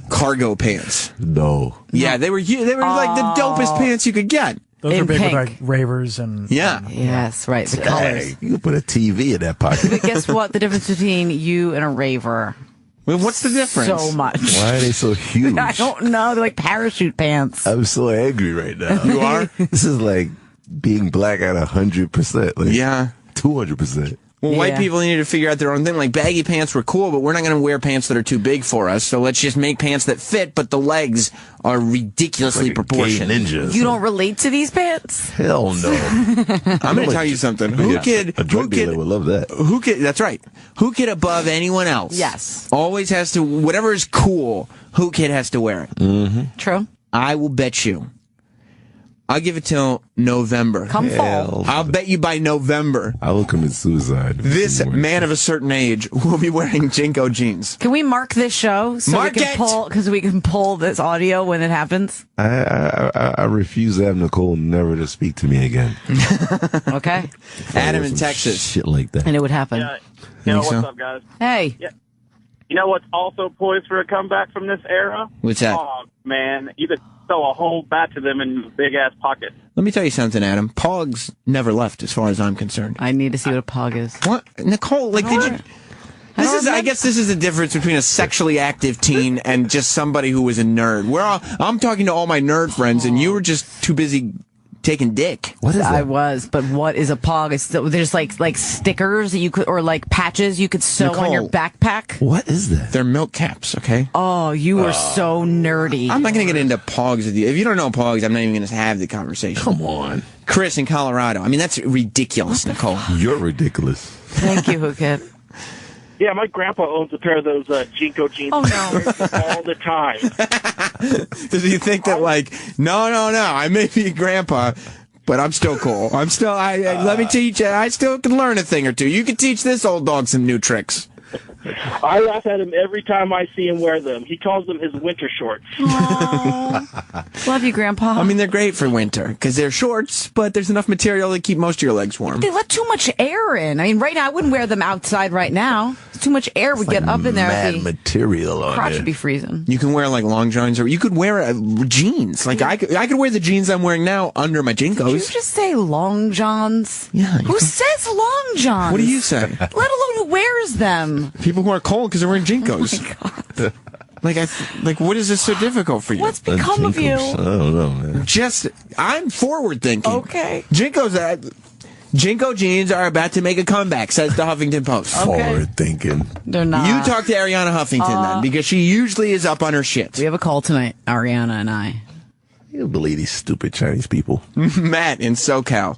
cargo pants. No. Yeah, they were like the dopest pants you could get. Those are big pink. with like ravers and... Yeah. Yes, right. The colors. You can put a TV in that pocket. But guess what? The difference between you and a raver. Well, what's the difference? So much. Why are they so huge? I don't know. They're like parachute pants. I'm so angry right now. You are? This is like being black at 100%. Like, yeah. 200%. Well, white people need to figure out their own thing. Like, baggy pants were cool, but we're not going to wear pants that are too big for us. So let's just make pants that fit, but the legs are ridiculously proportioned. Ninja. You don't relate to these pants? Hell no. I'm going to tell you something. Whoo Kid, a drug dealer would love that. Whoo Kid, that's right. Whoo Kid above anyone else. Yes. Always has to, whatever is cool, Whoo Kid has to wear it. Mm-hmm. True. I will bet you. I'll give it till November. Come fall. I'll bet you by November. I will commit suicide. This man of a certain age will be wearing JNCO jeans. Can we mark this show so Mark we can it! pull because we can pull this audio when it happens? I refuse to have Nicole never to speak to me again. Okay. Adam in Texas. Shit like that. And it would happen. Yeah. You know, what's up, guys? Hey. Yeah. You know what's also poised for a comeback from this era? What's that? Oh, man. You could throw a whole bat to them in big-ass pockets. Let me tell you something, Adam. Pogs never left, as far as I'm concerned. I need to see what a pog is. What? Nicole, like, did you... I guess this is the difference between a sexually active teen and just somebody who was a nerd. I'm talking to all my nerd friends, and you were just too busy taking dick. What is that? I was, but what is a pog? There's like stickers that you could, or like patches you could sew on your backpack. What is that? They're milk caps, okay? Oh, you are so nerdy. I'm not going to get into pogs with you. If you don't know pogs, I'm not even going to have the conversation. Come on. Chris in Colorado. I mean, that's ridiculous, Nicole. You're ridiculous. Thank you, Whoo Kid. Yeah, my grandpa owns a pair of those JNCO jeans. Oh, no. All the time. Does he think that, like, no, I may be a grandpa, but I'm still cool. Let me teach you. I still can learn a thing or two. You can teach this old dog some new tricks. I laugh at him every time I see him wear them. He calls them his winter shorts. Love you, Grandpa. I mean, they're great for winter because they're shorts, but there's enough material to keep most of your legs warm. They let too much air in. I mean, right now, I wouldn't wear them outside right now. Too much air would get up in there. Mad material on crotch there. would be freezing. You can wear like long johns, or you could wear jeans. Like I could wear the jeans I'm wearing now under my JNCOs. Did you just say long johns? Yeah. Who says long johns? What do you say? Let alone who wears them. People who are cold because they're wearing JNCOs. Oh my God. Like, what is this so difficult for you? What's become of you? I don't know, man. I'm forward thinking. Okay. JNCO Jeans are about to make a comeback, says the Huffington Post. Okay. Forward thinking. They're not. You talk to Ariana Huffington then, because she usually is up on her shit. We have a call tonight, Ariana and I. You believe these stupid Chinese people. Matt in SoCal.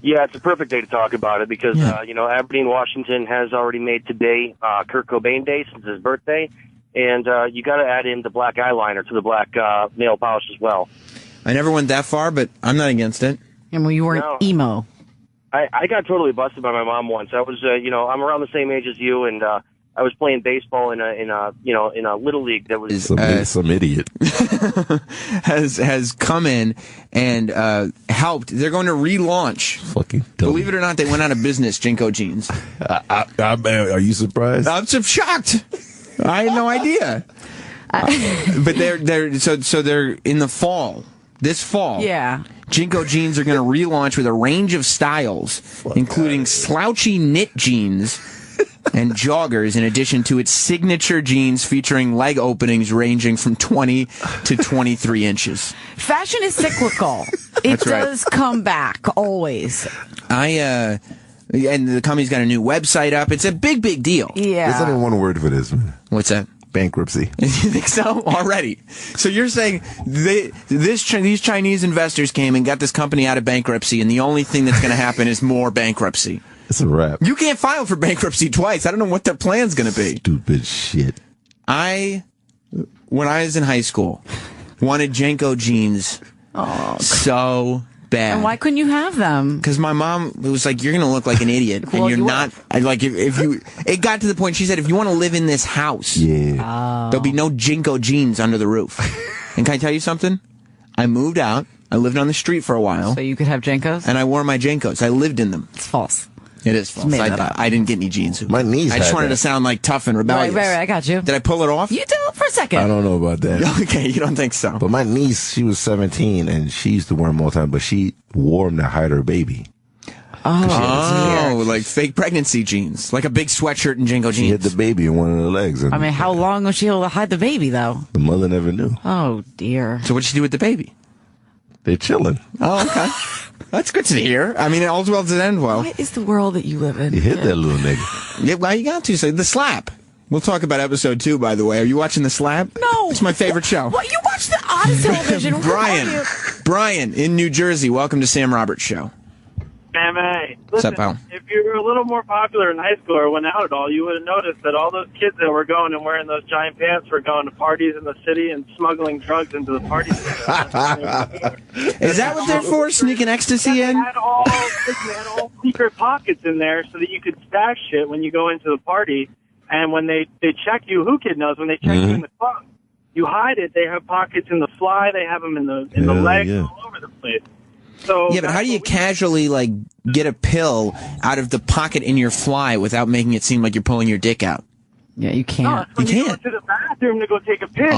Yeah, it's a perfect day to talk about it because, Aberdeen, Washington has already made today Kurt Cobain Day since his birthday. And you got to add in the black eyeliner to the black nail polish as well. I never went that far, but I'm not against it. And when you weren't emo. I got totally busted by my mom once. I was, I'm around the same age as you, and I was playing baseball in a little league that was some idiot has come in and helped. They're going to relaunch. Fucking believe it or not, they went out of business. JNCO Jeans. Are you surprised? I'm shocked. I had no idea. But they're in the fall. This fall. Yeah. JNCO Jeans are going to relaunch with a range of styles, including slouchy knit jeans and joggers, in addition to its signature jeans featuring leg openings ranging from 20 to 23 inches. Fashion is cyclical. It does come back, always. And the company's got a new website up. It's a big, big deal. Yeah. There's only one word for this, man. What's that? Bankruptcy. You think so? Already. So you're saying these Chinese investors came and got this company out of bankruptcy, and the only thing that's going to happen is more bankruptcy. It's a wrap. You can't file for bankruptcy twice. I don't know what their plan's going to be. Stupid shit. When I was in high school, wanted JNCO Jeans so bad. And why couldn't you have them? Because my mom was like, "You're going to look like an idiot, and you're not." It got to the point. She said, "If you want to live in this house, there'll be no JNCO Jeans under the roof." And can I tell you something? I moved out. I lived on the street for a while, so you could have JNCOs. And I wore my JNCOs. I lived in them. It's false. It is false. I didn't get any jeans. My knees. I just wanted to sound like tough and rebellious. Right. I got you. Did I pull it off? You did it for a second. I don't know about that. Okay, you don't think so. But my niece, she was 17, and she used to wear them all the time, but she wore them to hide her baby. Oh, like fake pregnancy jeans. Like a big sweatshirt and JNCO jeans. She hid the baby in one of the legs. I mean, how long was she able to hide the baby, though? The mother never knew. Oh, dear. So what'd she do with the baby? They're chilling. Oh, okay. That's good to hear. I mean, all's well to end well. What is the world that you live in? You hit that little nigga. Yeah, well, you got to say the slap. We'll talk about episode 2, by the way. Are you watching the slap? No. It's my favorite show. What? You watch the odd television? Brian in New Jersey. Welcome to Sam Roberts Show. Hey, What's listen, up, pal? if you were a little more popular in high school or went out at all, you would have noticed that all those kids that were going and wearing those giant pants were going to parties in the city and smuggling drugs into the parties. Is that what they're for? Sneaking ecstasy in? They had all secret pockets in there so that you could stash shit when you go into the party. And when they check you, Whoo Kid knows, when they check you in the club, you hide it. They have pockets in the fly. They have them in the legs, all over the place. So yeah, but how do you casually get a pill out of the pocket in your fly without making it seem like you're pulling your dick out? Yeah, you can't. No, you can't. Go to the bathroom to go take a piss.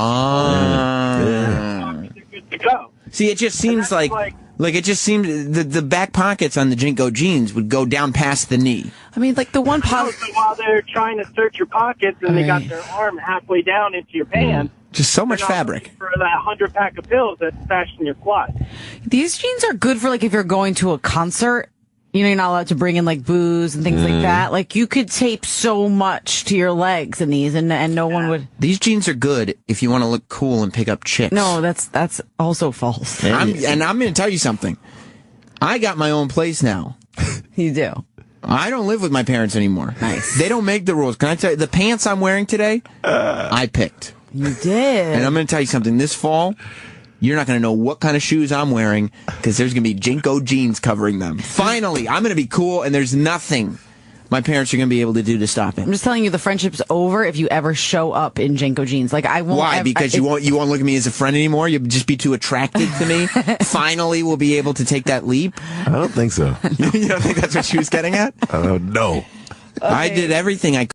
You're good to go. See, it just seems like it just seems the back pockets on the JNCO Jeans would go down past the knee. I mean, like the one pocket. So while they're trying to search your pockets and they got their arm halfway down into your pants. Just so much fabric. For that 100-pack of pills that's stashed in your fly. These jeans are good for if you're going to a concert. You know, you're not allowed to bring in booze and things like that. Like you could tape so much to your legs in these, and no one would. These jeans are good if you want to look cool and pick up chicks. No, that's also false. And I'm going to tell you something. I got my own place now. You do. I don't live with my parents anymore. Nice. They don't make the rules. Can I tell you, the pants I'm wearing today, I picked. You did. And I'm going to tell you something. This fall, you're not going to know what kind of shoes I'm wearing because there's going to be JNCO Jeans covering them. Finally, I'm going to be cool, and there's nothing my parents are going to be able to do to stop it. I'm just telling you, the friendship's over if you ever show up in JNCO Jeans. I won't. Why? Because you won't look at me as a friend anymore? You'll just be too attracted to me? Finally, we'll be able to take that leap? I don't think so. You don't think that's what she was getting at? No. I did everything I could.